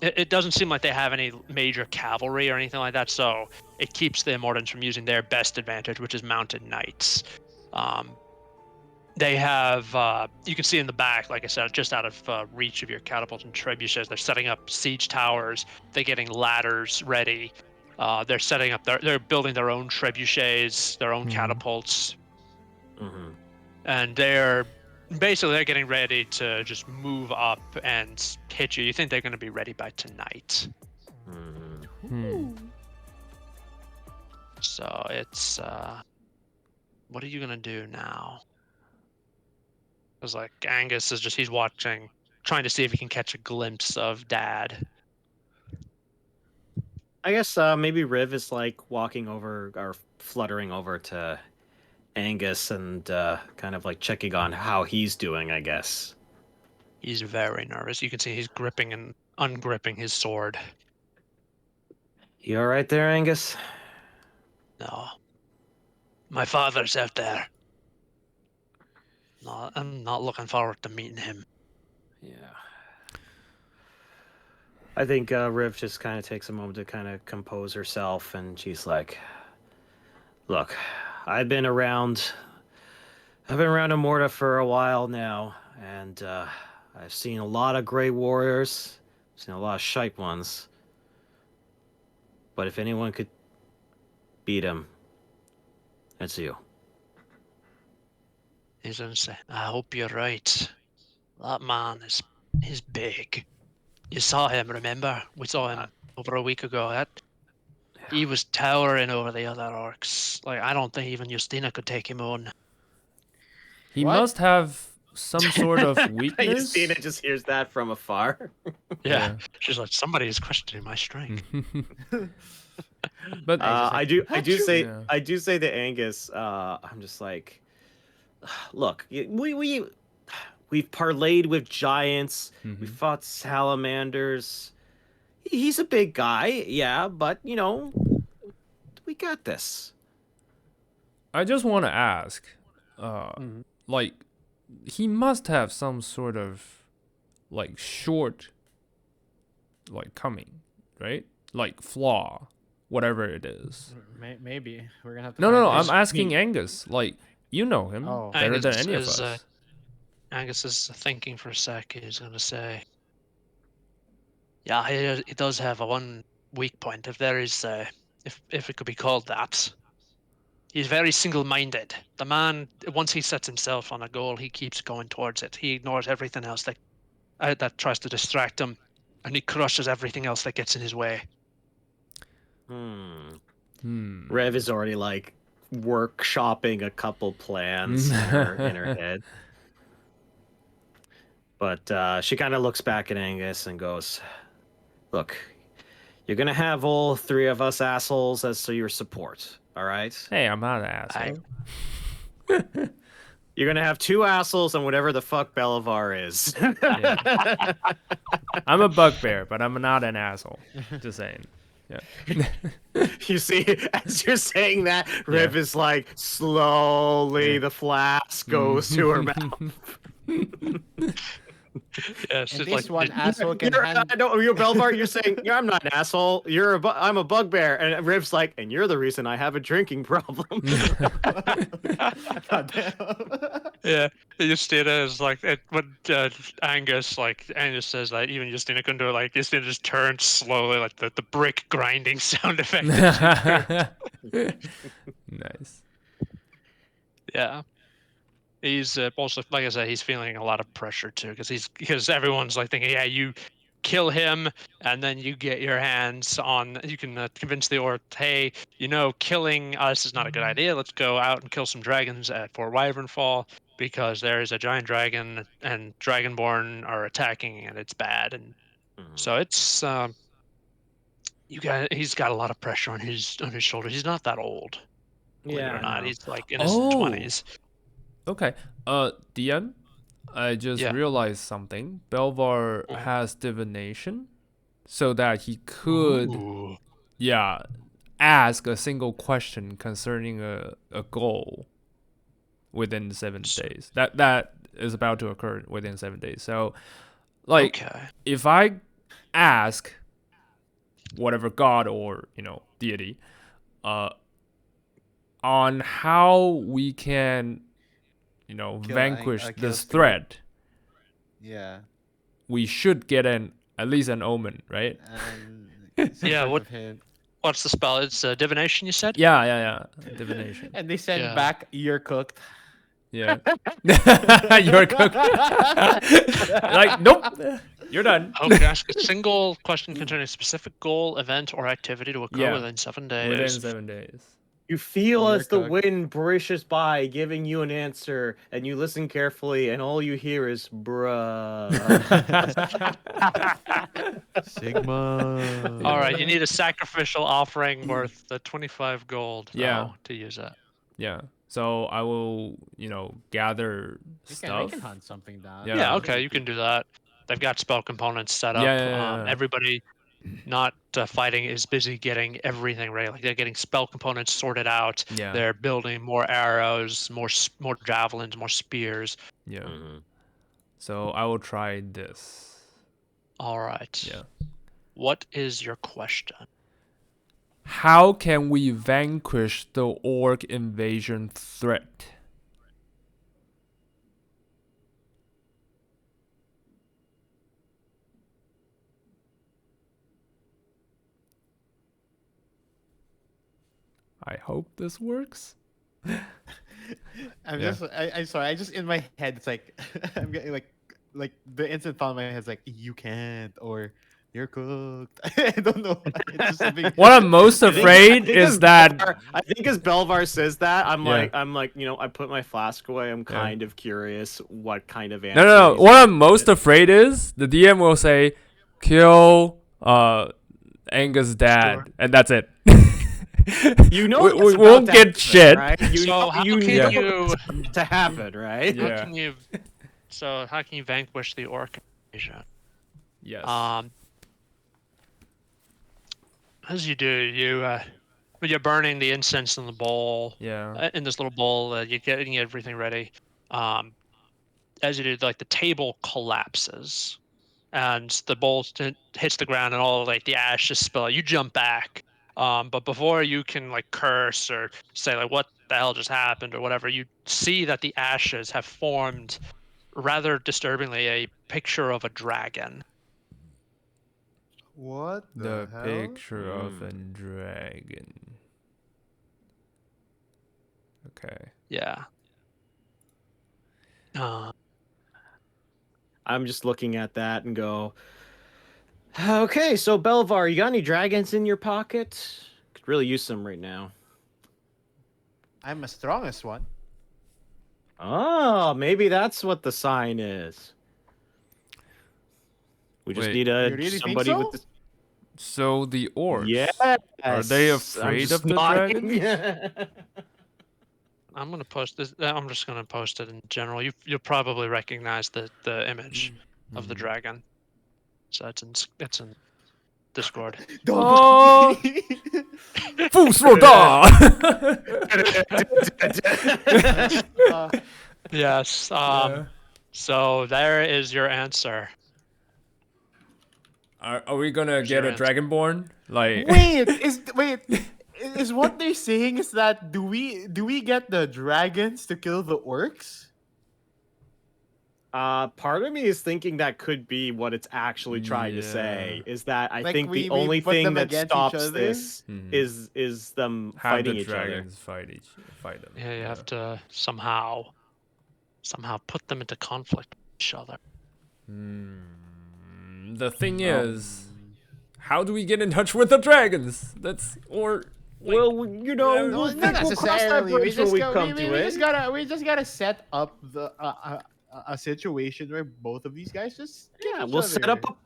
Speaker 1: it doesn't seem like they have any major cavalry or anything like that, so it keeps the Immortans from using their best advantage, which is mounted knights. Um, they have you can see in the back, like I said, just out of reach of your catapults and trebuchets, they're setting up siege towers. They're getting ladders ready. They're setting up they're building their own trebuchets, their own
Speaker 2: Mhm.
Speaker 1: catapults,
Speaker 3: Hmm.
Speaker 1: and they're getting ready to just move up and hit you. You think they're going to be ready by tonight?
Speaker 3: Hmm.
Speaker 2: Hmm.
Speaker 1: So it's what are you going to do now? Because like Angus is he's watching, trying to see if he can catch a glimpse of Dad.
Speaker 3: I guess maybe Riv is like walking over or fluttering over to Angus and kind of like checking on how he's doing, I guess.
Speaker 1: He's very nervous. You can see he's gripping and ungripping his sword.
Speaker 3: You all right there, Angus?
Speaker 1: No, my father's out there. No, I'm not looking forward to meeting him.
Speaker 3: Yeah. I think Riv just kind of takes a moment to kind of compose herself, and she's like, "Look, I've been around. I've been around Immorta for a while now, and I've seen a lot of great warriors, seen a lot of shite ones. But if anyone could beat him, it's you."
Speaker 1: He's gonna say, "I hope you're right. That man is big. You saw him, remember? We saw him over a week ago. He was towering over the other orcs. Like I don't think even Justina could take him on."
Speaker 2: He
Speaker 4: What?
Speaker 2: must have some sort of weakness.
Speaker 3: Justina just hears that from afar.
Speaker 1: Yeah. She's like, somebody is questioning my strength.
Speaker 2: But
Speaker 3: I do say
Speaker 2: Yeah.
Speaker 3: I do say to Angus, I'm just like, look, we've parlayed with giants, we
Speaker 2: Mhm.
Speaker 3: fought salamanders. He's a big guy, yeah, but you know, we got this.
Speaker 2: I just want to ask,
Speaker 4: Mhm.
Speaker 2: like, he must have some sort of, like, short, like, coming, right? Like, flaw, whatever it is.
Speaker 4: Maybe we're gonna have to.
Speaker 2: No, no,
Speaker 4: find
Speaker 2: no.
Speaker 4: out.
Speaker 2: I'm asking Angus. Like, you know him
Speaker 4: Oh.
Speaker 2: better than
Speaker 1: Angus
Speaker 2: any of
Speaker 1: is,
Speaker 2: us.
Speaker 1: Angus is thinking for a sec. He's going to say, yeah, he does have a one weak point, if there is, if it could be called that. He's very single-minded. The man, once he sets himself on a goal, he keeps going towards it. He ignores everything else that tries to distract him, and he crushes everything else that gets in his way.
Speaker 2: Hmm.
Speaker 3: Rev is already like workshopping a couple plans in her head. But she kind of looks back at Angus and goes, "Look, you're gonna have all three of us assholes as to your support, all right?
Speaker 2: Hey, I'm not an asshole.
Speaker 3: You're gonna have two assholes and whatever the fuck Belivar is."
Speaker 2: I'm a bugbear, but I'm not an asshole. Just saying. Yeah.
Speaker 3: You see, as you're saying that, Riv is like slowly the flask goes to her mouth.
Speaker 1: Yeah, it's
Speaker 4: And
Speaker 1: just
Speaker 4: this
Speaker 1: like
Speaker 4: one asshole can hand.
Speaker 3: You're Belvar. You're saying, yeah, I'm not an asshole. I'm a bugbear. And Riv's like, and you're the reason I have a drinking problem.
Speaker 1: yeah, Justina is like when Angus says that even Justina couldn't do it. Like Justina just turns slowly, like the brick grinding sound effect.
Speaker 2: Nice.
Speaker 1: Yeah. He's also, like I said, he's feeling a lot of pressure too, because everyone's like thinking, yeah, you kill him, and then you get your hands on. You can convince the Orc, hey, killing us is not a good idea. Let's go out and kill some dragons at Fort Wyvernfall. because there is a giant dragon and Dragonborn are attacking and it's bad, and so it's he's got a lot of pressure on his shoulders. He's not that old, believe it
Speaker 3: Yeah,
Speaker 1: or
Speaker 3: I
Speaker 1: not.
Speaker 3: know.
Speaker 1: He's like in his
Speaker 2: Oh.
Speaker 1: 20s.
Speaker 2: Okay. DM, I just
Speaker 1: Yeah.
Speaker 2: realized something. Belvar has divination, so that he could,
Speaker 1: Ooh.
Speaker 2: yeah, ask a single question concerning a goal within 7 days. That is about to occur within 7 days. So, like,
Speaker 1: Okay.
Speaker 2: if I ask whatever god or deity, on how we can, vanquish
Speaker 5: kill
Speaker 2: this
Speaker 5: spirit.
Speaker 2: threat,
Speaker 5: Yeah.
Speaker 2: we should get at least an omen, right?
Speaker 5: And some
Speaker 1: Yeah,
Speaker 5: sort
Speaker 1: what-
Speaker 5: of hint.
Speaker 1: What's the spell? It's divination, you said?
Speaker 2: Yeah. Divination.
Speaker 4: And they send
Speaker 1: Yeah.
Speaker 4: back, "You're cooked."
Speaker 2: Yeah. You're cooked. Like, nope. You're done.
Speaker 1: Okay, ask a single question concerning a specific goal, event, or activity to occur
Speaker 2: Yeah.
Speaker 1: within 7 days.
Speaker 2: Within 7 days.
Speaker 3: You feel
Speaker 4: You're
Speaker 3: as the
Speaker 4: cooked.
Speaker 3: wind brushes by, giving you an answer, and you listen carefully, and all you hear is "bruh."
Speaker 5: Sigma.
Speaker 1: All right, you need a sacrificial offering worth 25 gold.
Speaker 2: Yeah.
Speaker 1: though, to use that.
Speaker 2: Yeah. So I will, gather
Speaker 4: We
Speaker 2: stuff.
Speaker 4: can hunt something down.
Speaker 2: Yeah.
Speaker 1: Yeah, okay, you can do that. They've got spell components set up.
Speaker 2: Yeah.
Speaker 1: Everybody not fighting is busy getting everything ready. Like they're getting spell components sorted out.
Speaker 2: Yeah.
Speaker 1: They're building more arrows, more javelins, more spears.
Speaker 2: Yeah.
Speaker 3: Mhm.
Speaker 2: So I will try this.
Speaker 1: All right.
Speaker 2: Yeah.
Speaker 1: What is your question?
Speaker 2: How can we vanquish the orc invasion threat? I hope this works.
Speaker 4: I'm
Speaker 2: Yeah.
Speaker 4: I'm sorry. I just in my head it's like I'm getting like the instant thought in my head is like, "You can't," or "You're cooked." I don't know. It's just a big...
Speaker 2: What I'm most
Speaker 3: I think
Speaker 2: afraid
Speaker 3: as
Speaker 2: is that
Speaker 3: I think as Belvar says that, I'm
Speaker 2: Yeah.
Speaker 3: like, I put my flask away. I'm kind of curious what kind of answer.
Speaker 2: no.
Speaker 3: he's
Speaker 2: What I'm
Speaker 3: gonna
Speaker 2: most
Speaker 3: get.
Speaker 2: afraid is the DM will say, "Kill Angus' dad,"
Speaker 1: Sure.
Speaker 2: and that's it.
Speaker 3: You know,
Speaker 2: we
Speaker 3: it's about
Speaker 2: won't
Speaker 3: to
Speaker 2: get
Speaker 3: happen,
Speaker 2: shit.
Speaker 3: right? You
Speaker 1: So
Speaker 3: know,
Speaker 1: how
Speaker 3: you
Speaker 1: can
Speaker 3: know
Speaker 1: you?
Speaker 3: it's to happen, right?
Speaker 2: Yeah.
Speaker 1: How can you? So how can you vanquish the orc invasion?
Speaker 2: Yes.
Speaker 1: As you do, you're burning the incense in the bowl.
Speaker 2: Yeah.
Speaker 1: In this little bowl, you're getting everything ready. As you do, like the table collapses, and the bowl hits the ground, and all like the ashes spill out. You jump back, but before you can like curse or say like what the hell just happened or whatever, you see that the ashes have formed, rather disturbingly, a picture of a dragon.
Speaker 5: What
Speaker 2: The
Speaker 5: hell?
Speaker 2: picture of a dragon. Okay.
Speaker 1: Yeah.
Speaker 3: I'm just looking at that and go, okay, so Belvar, you got any dragons in your pocket? Could really use some right now.
Speaker 4: I'm the strongest one.
Speaker 3: Oh, maybe that's what the sign is. We just
Speaker 2: Wait,
Speaker 3: need
Speaker 4: you really think
Speaker 3: somebody
Speaker 4: so?
Speaker 3: with the...
Speaker 2: So the orcs.
Speaker 3: Yes.
Speaker 2: Are they
Speaker 3: I'm
Speaker 2: afraid
Speaker 3: just
Speaker 2: of the
Speaker 3: nodding.
Speaker 1: I'm gonna post this. I'm just gonna post it in general. You'll probably recognize the image of the dragon. So it's in Discord.
Speaker 2: Oh, Fusroda!
Speaker 1: Yes. So there is your answer.
Speaker 2: Are we gonna
Speaker 1: Here's
Speaker 2: get
Speaker 1: your
Speaker 2: a
Speaker 1: answer.
Speaker 2: dragonborn? Like,
Speaker 4: Wait, is what they're saying is that do we get the dragons to kill the orcs?
Speaker 3: Part of me is thinking that could be what it's actually trying to say.
Speaker 2: Yeah.
Speaker 3: Is that I
Speaker 4: Like,
Speaker 3: think
Speaker 4: we
Speaker 3: the only
Speaker 4: put
Speaker 3: thing
Speaker 4: them
Speaker 3: that
Speaker 4: against each
Speaker 3: stops
Speaker 4: other?
Speaker 3: this
Speaker 2: Mhm.
Speaker 3: is them
Speaker 2: have
Speaker 3: fighting
Speaker 2: the
Speaker 3: each other.
Speaker 2: dragons fight them.
Speaker 1: Yeah, you have to somehow put them into conflict with each other.
Speaker 2: The thing is, how do we get in touch with the dragons?
Speaker 3: Well, you know,
Speaker 4: No,
Speaker 3: we'll
Speaker 4: not
Speaker 3: cross that
Speaker 4: necessarily.
Speaker 3: bridge when we come to it.
Speaker 4: We just gotta set up the a situation where both of these guys just kill
Speaker 3: Yeah,
Speaker 4: each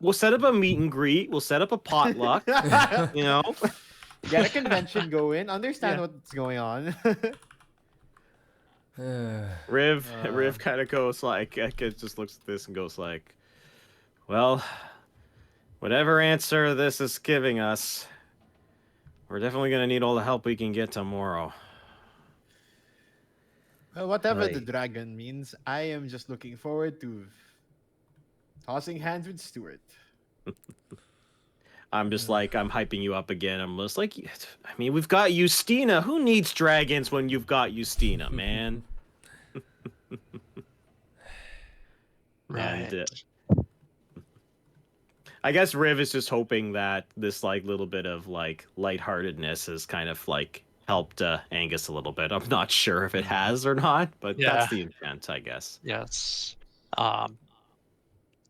Speaker 3: we'll set up a meet and greet. We'll set up a potluck.
Speaker 4: other.
Speaker 3: You know,
Speaker 4: Get a convention going. Understand
Speaker 3: Yeah.
Speaker 4: what's going on.
Speaker 3: Riv kind of goes like, just looks at this and goes like, well, whatever answer this is giving us, we're definitely gonna need all the help we can get tomorrow.
Speaker 4: Well, whatever the
Speaker 3: Right.
Speaker 4: dragon means, I am just looking forward to tossing hands with Stuart.
Speaker 3: I'm just like, I'm hyping you up again. I'm just like, I mean, we've got Justina. Who needs dragons when you've got Justina, man?
Speaker 1: Right.
Speaker 3: And, I guess Riv is just hoping that this like little bit of like lightheartedness has kind of like helped Angus a little bit. I'm not sure if it has or not, but
Speaker 1: Yeah.
Speaker 3: that's the intent, I guess.
Speaker 1: Yes.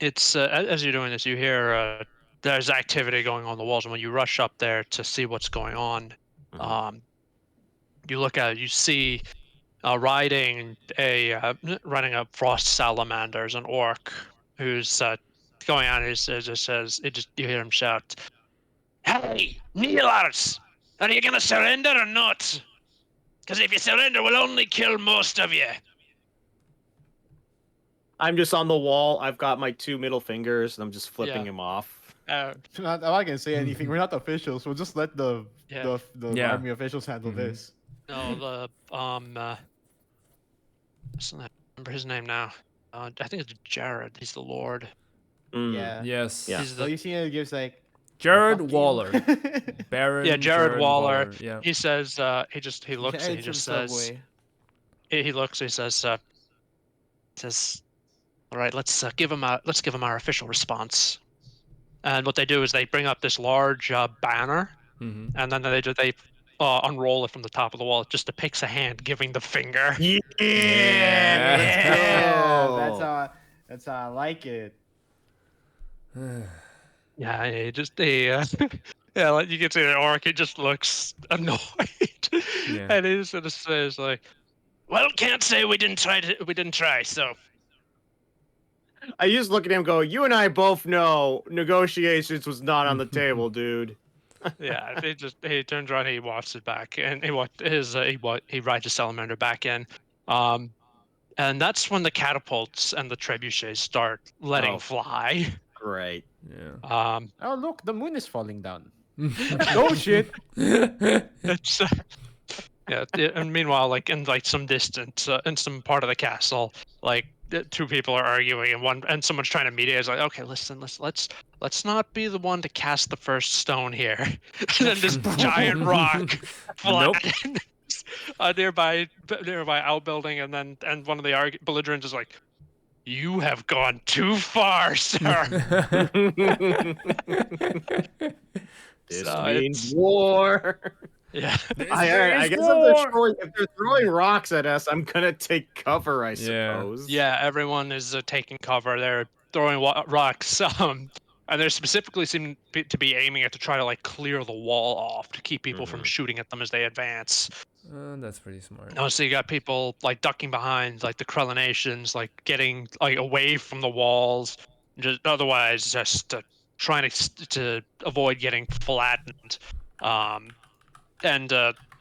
Speaker 1: It's as you're doing this, you hear there's activity going on the walls, and when you rush up there to see what's going on,
Speaker 3: Mhm.
Speaker 1: you look at it, you see riding a frost salamanders, an orc who's going on. He just says, you hear him shout, "Hey, Neilars, are you gonna surrender or not? Because if you surrender, we'll only kill most of you."
Speaker 3: I'm just on the wall. I've got my two middle fingers, and I'm just flipping
Speaker 1: Yeah.
Speaker 3: him off.
Speaker 4: I'm not gonna say anything. We're not officials. We'll just let the
Speaker 1: Yeah.
Speaker 2: Yeah.
Speaker 4: army officials handle
Speaker 2: Mhm.
Speaker 4: this.
Speaker 1: No, the I remember his name now. I think it's Jared. He's the Lord.
Speaker 3: Mm.
Speaker 4: Yeah.
Speaker 2: Yes.
Speaker 3: Yeah.
Speaker 1: He's
Speaker 4: So
Speaker 1: the
Speaker 4: you see, it gives like
Speaker 2: Jared
Speaker 4: fuck you.
Speaker 2: Waller. Baron.
Speaker 1: Yeah, Jared Waller.
Speaker 2: Yeah.
Speaker 1: He says he looks and he just says he looks. He says all right, let's give him our official response. And what they do is they bring up this large banner,
Speaker 2: hmm
Speaker 1: and then they unroll it from the top of the wall. It just depicts a hand giving the finger.
Speaker 3: Yeah.
Speaker 2: Yeah.
Speaker 4: Yeah, that's how I like it.
Speaker 1: Yeah, yeah, like you can see the orc. He just looks annoyed,
Speaker 2: Yeah.
Speaker 1: and he sort of says like, "Well, can't say we didn't try. So
Speaker 3: I just look at him and go, you and I both know negotiations was not on the table, dude.
Speaker 1: yeah." He turns around, he walks it back, and he rides a salamander back in, and that's when the catapults and the trebuchets start letting
Speaker 3: Oh.
Speaker 1: fly.
Speaker 3: Great.
Speaker 2: Yeah.
Speaker 4: Oh look, the moon is falling down.
Speaker 2: oh
Speaker 4: shit.
Speaker 1: It's and meanwhile, like in like some distance, in some part of the castle, like two people are arguing, and someone's trying to mediate. It's like, okay, listen, let's not be the one to cast the first stone here. And then this giant rock
Speaker 2: Nope.
Speaker 1: flattens a nearby outbuilding, and one of the belligerents is like, "You have gone too far, sir."
Speaker 3: This
Speaker 1: So
Speaker 3: means
Speaker 1: it's-
Speaker 3: war.
Speaker 1: Yeah.
Speaker 3: I guess if they're throwing rocks at us, I'm gonna take cover, I
Speaker 2: Yeah.
Speaker 3: suppose.
Speaker 1: Yeah, everyone is taking cover. They're throwing rocks, and they're specifically seem to be aiming at to try to like clear the wall off to keep people from
Speaker 3: Mhm.
Speaker 1: shooting at them as they advance.
Speaker 2: That's pretty smart.
Speaker 1: Oh, so you got people like ducking behind like the Krellinations, like getting like away from the walls, just trying to avoid getting flattened. And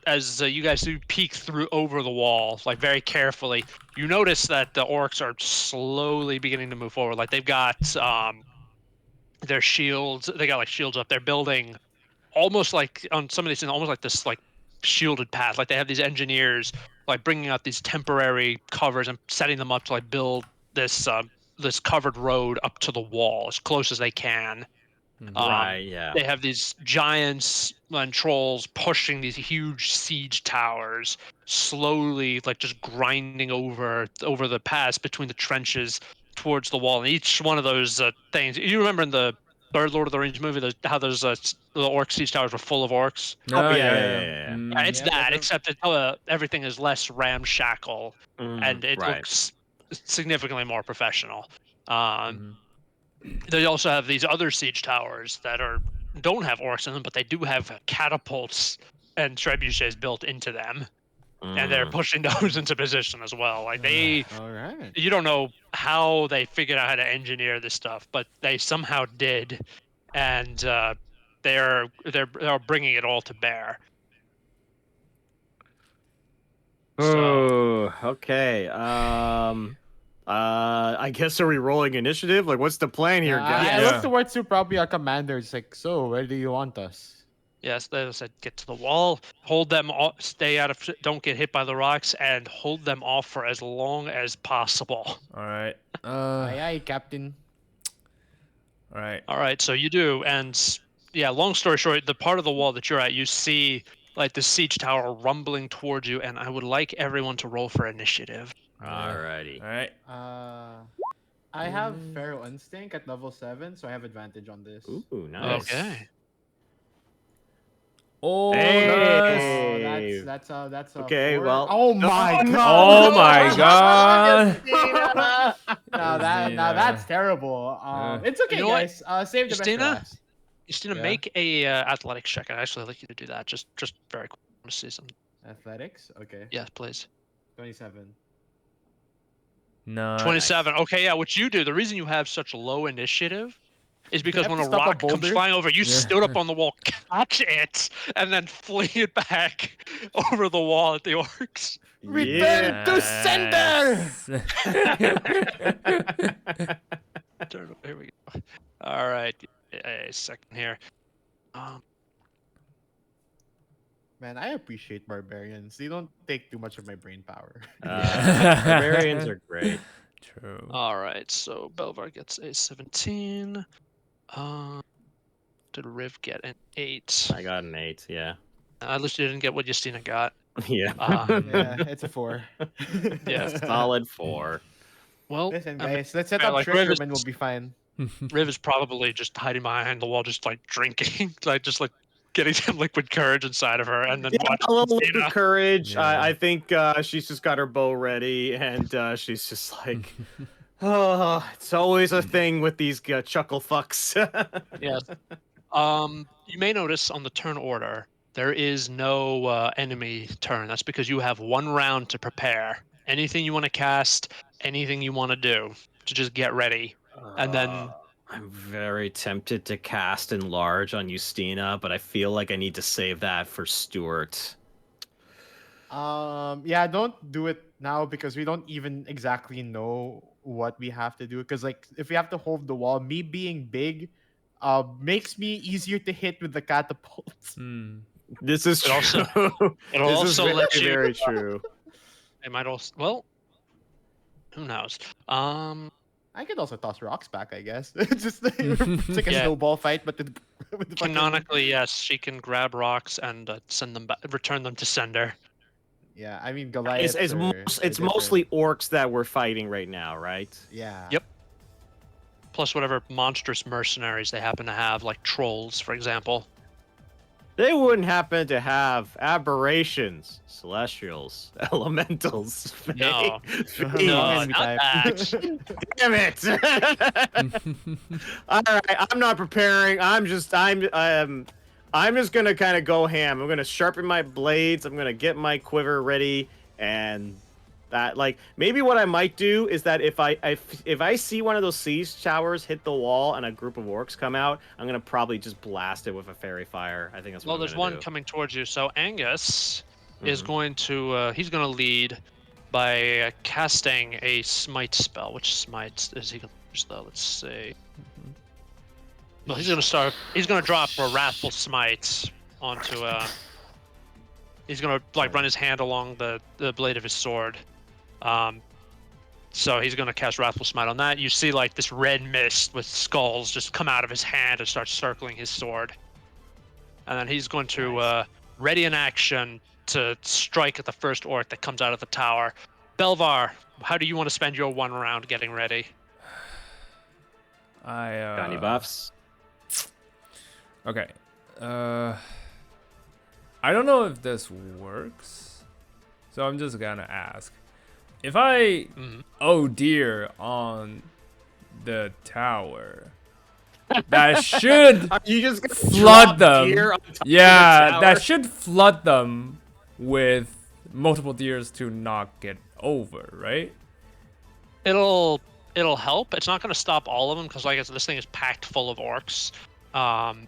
Speaker 1: as you guys do peek through over the wall, like very carefully, you notice that the orcs are slowly beginning to move forward. Like they've got their shields. They got like shields up. They're building almost like on some of these things, almost like this like shielded path. Like they have these engineers like bringing out these temporary covers and setting them up to like build this this covered road up to the wall as close as they can.
Speaker 2: Mhm.
Speaker 3: Right, yeah.
Speaker 1: They have these giants and trolls pushing these huge siege towers, slowly like just grinding over the pass between the trenches towards the wall. And each one of those things, you remember in the third Lord of the Rings movie, how those the orc siege towers were full of orcs.
Speaker 3: Oh, yeah.
Speaker 1: Yeah, it's
Speaker 4: Yeah,
Speaker 1: that,
Speaker 4: those are-
Speaker 1: except everything is less ramshackle and it
Speaker 3: right.
Speaker 1: looks significantly more professional.
Speaker 2: Mhm.
Speaker 1: They also have these other siege towers that don't have orcs in them, but they do have catapults and trebuchets built into them, and they're pushing those into position as well. Like
Speaker 4: All right.
Speaker 1: you don't know how they figured out how to engineer this stuff, but they somehow did, and they're bringing it all to bear.
Speaker 3: Oh, okay. I guess are we rolling initiative? Like, what's the plan here,
Speaker 4: Yeah,
Speaker 3: guys?
Speaker 4: I
Speaker 2: Yeah.
Speaker 4: look towards you, probably our commander. It's like, so where do you want us?
Speaker 1: Yes, they said get to the wall, hold them off, stay out of, don't get hit by the rocks, and hold them off for as long as possible.
Speaker 2: All right.
Speaker 4: Aye, aye, Captain.
Speaker 2: All right.
Speaker 1: All right, so you do, and yeah, long story short, the part of the wall that you're at, you see like the siege tower rumbling towards you, and I would like everyone to roll for initiative.
Speaker 3: Alrighty.
Speaker 2: All right.
Speaker 4: I have Feral Instinct at level 7, so I have advantage on this.
Speaker 3: Ooh, nice.
Speaker 1: Okay.
Speaker 2: Oh,
Speaker 3: Hey!
Speaker 2: nice.
Speaker 4: Oh, that's
Speaker 3: Okay,
Speaker 4: 4.
Speaker 3: well-
Speaker 4: Oh my
Speaker 3: no,
Speaker 4: god!
Speaker 2: Oh my god.
Speaker 4: Now that's terrible. It's okay,
Speaker 1: You know what?
Speaker 4: guys. Save the best for
Speaker 1: Justina?
Speaker 4: last.
Speaker 1: Justina,
Speaker 4: Yeah.
Speaker 1: make a athletics check. I'd actually like you to do that. Just very quick. I want to see some.
Speaker 4: Athletics. Okay.
Speaker 1: Yes, please.
Speaker 4: 27.
Speaker 2: No.
Speaker 1: 27. Okay, yeah. What you do? The reason you have such low initiative is because
Speaker 4: have
Speaker 1: when
Speaker 4: to
Speaker 1: a
Speaker 4: stop a
Speaker 1: rock comes
Speaker 4: boulder?
Speaker 1: flying over, you
Speaker 2: Yeah.
Speaker 1: stood up on the wall, catch it, and then fling it back over the wall at the orcs.
Speaker 4: Return to sender.
Speaker 1: Here we go. All right. A second here.
Speaker 4: Man, I appreciate barbarians. They don't take too much of my brain power.
Speaker 3: Barbarians are great.
Speaker 2: True.
Speaker 1: All right. So Belvar gets a 17. Did Riv get an 8?
Speaker 3: I got an 8, yeah.
Speaker 1: At least you didn't get what Justina got.
Speaker 3: Yeah.
Speaker 4: Yeah, it's a 4.
Speaker 1: Yeah.
Speaker 3: Solid 4.
Speaker 1: Well,
Speaker 4: Listen,
Speaker 1: I mean,
Speaker 4: guys, let's set
Speaker 1: yeah,
Speaker 4: up
Speaker 1: like,
Speaker 4: treasure
Speaker 1: Riv
Speaker 4: and
Speaker 1: is-
Speaker 4: we'll be fine.
Speaker 1: Riv is probably just hiding behind the wall, just like drinking, like getting some liquid courage inside of her, and then
Speaker 3: Yeah,
Speaker 1: watching
Speaker 3: a little
Speaker 1: Justina.
Speaker 3: liquid courage.
Speaker 2: Yeah.
Speaker 3: I think she's just got her bow ready, and she's just like, oh, it's always a thing with these chuckle fucks.
Speaker 1: Yes. You may notice on the turn order there is no enemy turn. That's because you have 1 round to prepare. Anything you want to cast, anything you want to do, to just get ready, and then.
Speaker 3: I'm very tempted to cast Enlarge on Justina, but I feel like I need to save that for Stuart.
Speaker 4: Yeah, don't do it now because we don't even exactly know what we have to do. Because like, if we have to hold the wall, me being big, makes me easier to hit with the catapults.
Speaker 2: Hmm.
Speaker 3: This is
Speaker 1: It also-
Speaker 3: true.
Speaker 1: It'll
Speaker 3: This is
Speaker 1: also
Speaker 3: very,
Speaker 1: let you.
Speaker 3: very true.
Speaker 1: It might also. Well, who knows?
Speaker 4: I could also toss rocks back, I guess. It's like a
Speaker 1: Yeah.
Speaker 4: snowball fight, but with fucking-
Speaker 1: Canonically, yes, she can grab rocks and send them back, return them to sender.
Speaker 4: Yeah, I mean Goliath.
Speaker 3: It's mostly orcs that we're fighting right now, right?
Speaker 4: Yeah.
Speaker 1: Yep. Plus whatever monstrous mercenaries they happen to have, like trolls, for example.
Speaker 3: They wouldn't happen to have aberrations, celestials, elementals.
Speaker 1: No.
Speaker 3: fey-
Speaker 1: No,
Speaker 4: enemy
Speaker 1: not
Speaker 4: type.
Speaker 1: that.
Speaker 3: Damn it! All right, I'm not preparing. I'm just gonna kind of go ham. I'm gonna sharpen my blades. I'm gonna get my quiver ready, and that like maybe what I might do is that if I see one of those siege towers hit the wall and a group of orcs come out, I'm gonna probably just blast it with a fairy fire. I think that's what
Speaker 1: Well,
Speaker 3: I'm
Speaker 1: there's
Speaker 3: gonna
Speaker 1: one
Speaker 3: do.
Speaker 1: coming towards you. So Angus is
Speaker 3: Mhm.
Speaker 1: going to he's going to lead by casting a smite spell. Which smite is he going to use though? Let's see. Well, he's going to start. He's going to drop a wrathful smite onto. He's going to like run his hand along the blade of his sword. So he's going to cast wrathful smite on that. You see like this red mist with skulls just come out of his hand and start circling his sword. And then he's going to ready an action to strike at the first orc that comes out of the tower. Belvar, how do you want to spend your 1 round getting ready?
Speaker 2: I
Speaker 3: Got any buffs?
Speaker 2: Okay. I don't know if this works, so I'm just gonna ask. If I
Speaker 1: Mhm.
Speaker 2: oh dear on the tower, that should
Speaker 3: Are you just gonna
Speaker 2: flood
Speaker 3: drop deer
Speaker 2: them.
Speaker 3: on top of the
Speaker 2: Yeah,
Speaker 3: tower?
Speaker 2: that should flood them with multiple deers to not get over, right?
Speaker 1: It'll help. It's not going to stop all of them because, like I said, this thing is packed full of orcs. And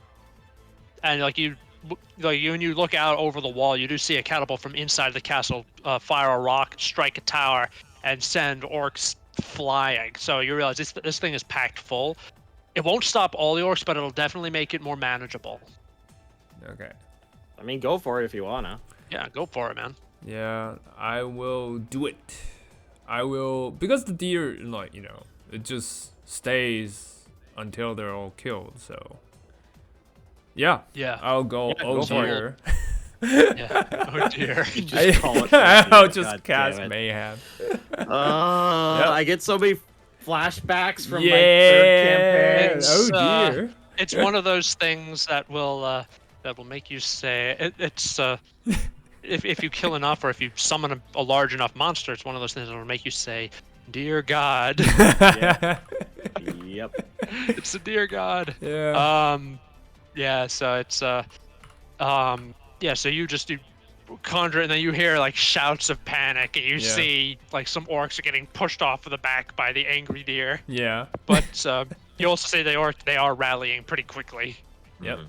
Speaker 1: when you look out over the wall, you do see a catapult from inside the castle fire a rock, strike a tower, and send orcs flying. So you realize this thing is packed full. It won't stop all the orcs, but it'll definitely make it more manageable.
Speaker 2: Okay.
Speaker 3: I mean, go for it if you wanna.
Speaker 1: Yeah, go for it, man.
Speaker 2: Yeah, I will do it. I will, because the deer, like, it just stays until they're all killed. So, yeah,
Speaker 1: Yeah.
Speaker 2: I'll go.
Speaker 3: Yeah,
Speaker 2: Oh
Speaker 3: go for it.
Speaker 2: dear.
Speaker 1: Yeah. Oh dear.
Speaker 3: You just call it.
Speaker 2: I'll just
Speaker 3: God
Speaker 2: cast
Speaker 3: damn it.
Speaker 2: mayhem.
Speaker 3: I get so many flashbacks from my
Speaker 2: Yeah.
Speaker 3: third campaign.
Speaker 2: Oh
Speaker 1: It's,
Speaker 2: dear.
Speaker 1: It's one of those things that will make you say it's if you kill enough or if you summon a large enough monster, it's one of those things that will make you say, "Dear God."
Speaker 3: Yep.
Speaker 1: It's a dear God.
Speaker 2: Yeah.
Speaker 1: Yeah. So it's yeah. So you conjure, and then you hear like shouts of panic, and you
Speaker 2: Yeah.
Speaker 1: see like some orcs are getting pushed off of the back by the angry deer.
Speaker 2: Yeah.
Speaker 1: But you also say they are rallying pretty quickly.
Speaker 2: Yep.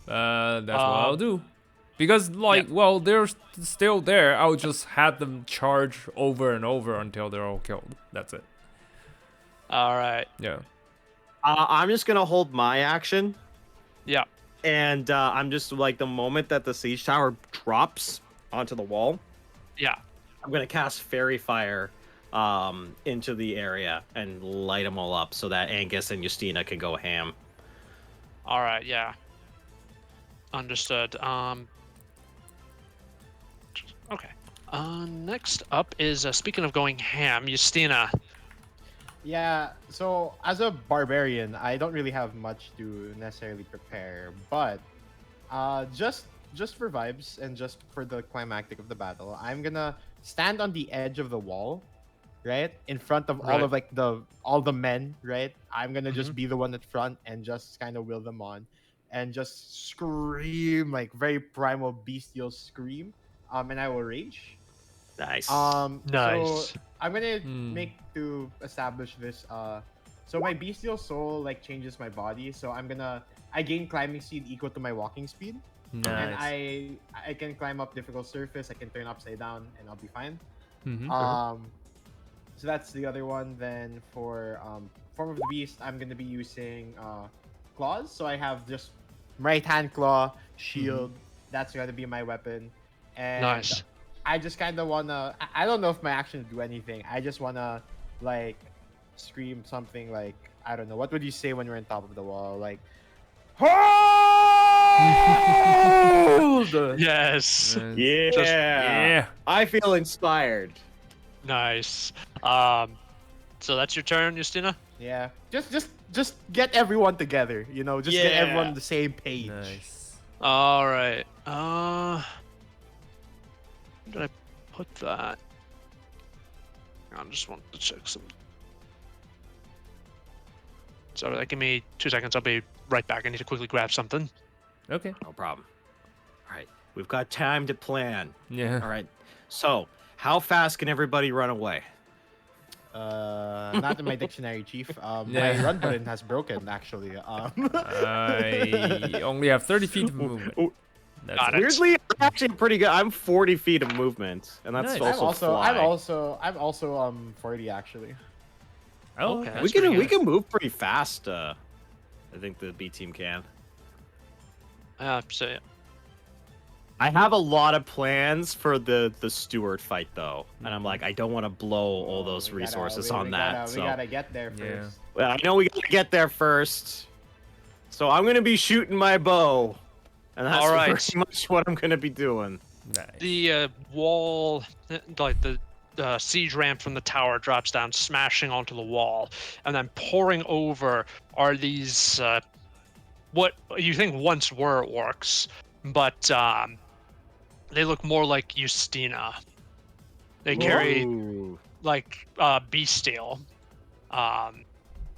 Speaker 2: That's what I'll
Speaker 1: Um,
Speaker 2: do. Because, like, well, they're still there. I'll just have them charge over and over until they're all killed. That's it.
Speaker 1: All right.
Speaker 2: Yeah.
Speaker 3: I'm just gonna hold my action,
Speaker 1: Yeah.
Speaker 3: and I'm just like the moment that the siege tower drops onto the wall,
Speaker 1: Yeah.
Speaker 3: I'm gonna cast fairy fire into the area and light them all up so that Angus and Justina can go ham.
Speaker 1: All right. Yeah. Understood. Okay. Next up is speaking of going ham, Justina.
Speaker 4: Yeah, so as a barbarian, I don't really have much to necessarily prepare, but just for vibes and just for the climactic of the battle, I'm gonna stand on the edge of the wall, right, in front of all
Speaker 1: Right.
Speaker 4: of like all the men, right. I'm gonna just
Speaker 1: Mhm.
Speaker 4: be the one at front and just kind of will them on, and just scream like very primal bestial scream, and I will rage.
Speaker 3: Nice.
Speaker 1: Nice.
Speaker 4: So I'm gonna
Speaker 2: Hmm.
Speaker 4: make to establish this. So my bestial soul like changes my body. So I gain climbing speed equal to my walking speed, and
Speaker 2: Nice.
Speaker 4: I can climb up difficult surface. I can turn upside down, and I'll be fine.
Speaker 2: Mhm.
Speaker 4: So that's the other one. Then for form of the beast, I'm gonna be using claws. So I have just right hand claw, shield. That's gonna be my weapon. And
Speaker 1: Nice.
Speaker 4: I just kind of wanna. I don't know if my action will do anything. I just wanna like scream something like, I don't know. What would you say when you're on top of the wall? Like, hold!
Speaker 1: Yes.
Speaker 2: Nice.
Speaker 3: yeah.
Speaker 2: Yeah.
Speaker 3: I feel inspired.
Speaker 1: Nice. So that's your turn, Justina.
Speaker 4: Yeah. Just get everyone together. You know, just get everyone
Speaker 3: Yeah.
Speaker 4: on the same page.
Speaker 2: Nice.
Speaker 1: All right. Where did I put that? I just want to check some. So give me 2 seconds. I'll be right back. I need to quickly grab something.
Speaker 2: Okay.
Speaker 3: No problem. All right. We've got time to plan.
Speaker 2: Yeah.
Speaker 3: All right. So, how fast can everybody run away?
Speaker 4: Not in my dictionary, Chief. My
Speaker 2: Yeah.
Speaker 4: run button has broken, actually.
Speaker 2: I only have 30 feet of movement. That's
Speaker 1: Got
Speaker 2: it.
Speaker 1: it.
Speaker 3: Weirdly, I'm actually pretty good. I'm 40 feet of movement, and that's
Speaker 2: Nice.
Speaker 3: also
Speaker 4: I'm
Speaker 3: fly.
Speaker 4: also 40 actually.
Speaker 2: Oh,
Speaker 1: Okay.
Speaker 2: okay.
Speaker 3: we
Speaker 1: That's pretty
Speaker 3: can we
Speaker 1: good.
Speaker 3: can move pretty fast. I think the B team can.
Speaker 1: So yeah.
Speaker 3: I have a lot of plans for the Stewart fight though, and I'm like, I don't want to blow all those
Speaker 4: We gotta-
Speaker 3: resources
Speaker 4: we
Speaker 3: on that.
Speaker 4: We gotta get there
Speaker 2: Yeah.
Speaker 4: first.
Speaker 3: Well, I know we gotta get there first. So I'm gonna be shooting my bow, and that's
Speaker 1: All right.
Speaker 3: pretty much what I'm gonna be doing.
Speaker 2: Nice.
Speaker 1: The wall, like the siege ramp from the tower, drops down, smashing onto the wall, and then pouring over are these what you think once were orcs, but they look more like Justina. They carry
Speaker 3: Ooh.
Speaker 1: like bestial,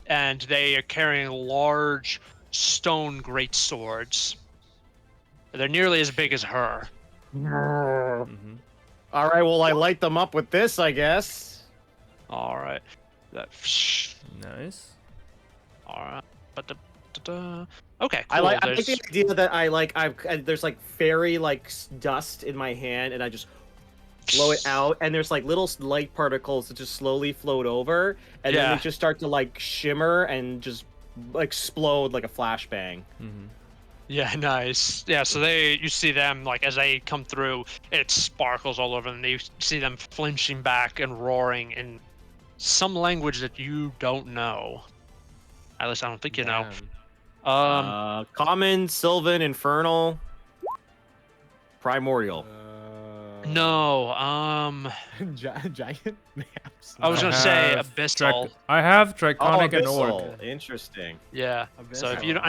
Speaker 1: and they are carrying large stone great swords. They're nearly as big as her.
Speaker 2: Mm-hmm.
Speaker 3: All right, well, I light them up with this, I guess.
Speaker 1: All right. That.
Speaker 2: Nice.
Speaker 1: All right. Okay. Cool.
Speaker 3: I like the
Speaker 1: There's-
Speaker 3: idea that there's like fairy dust in my hand, and I just blow it out, and there's like little light particles that just slowly float over, and then
Speaker 1: Yeah.
Speaker 3: they just start to like shimmer and just explode like a flashbang.
Speaker 2: Mm-hmm.
Speaker 1: Yeah, nice. Yeah, so you see them like as they come through, it sparkles all over them. You see them flinching back and roaring in some language that you don't know. At least I don't think you know.
Speaker 3: Common, Sylvan, Infernal, Primordial.
Speaker 1: No.
Speaker 4: Giant maps.
Speaker 1: I was
Speaker 2: I
Speaker 1: gonna say
Speaker 2: have
Speaker 1: Abyssal.
Speaker 2: I have Draconic and Orc.
Speaker 3: Abyssal. Interesting.
Speaker 1: Yeah. So if you don't,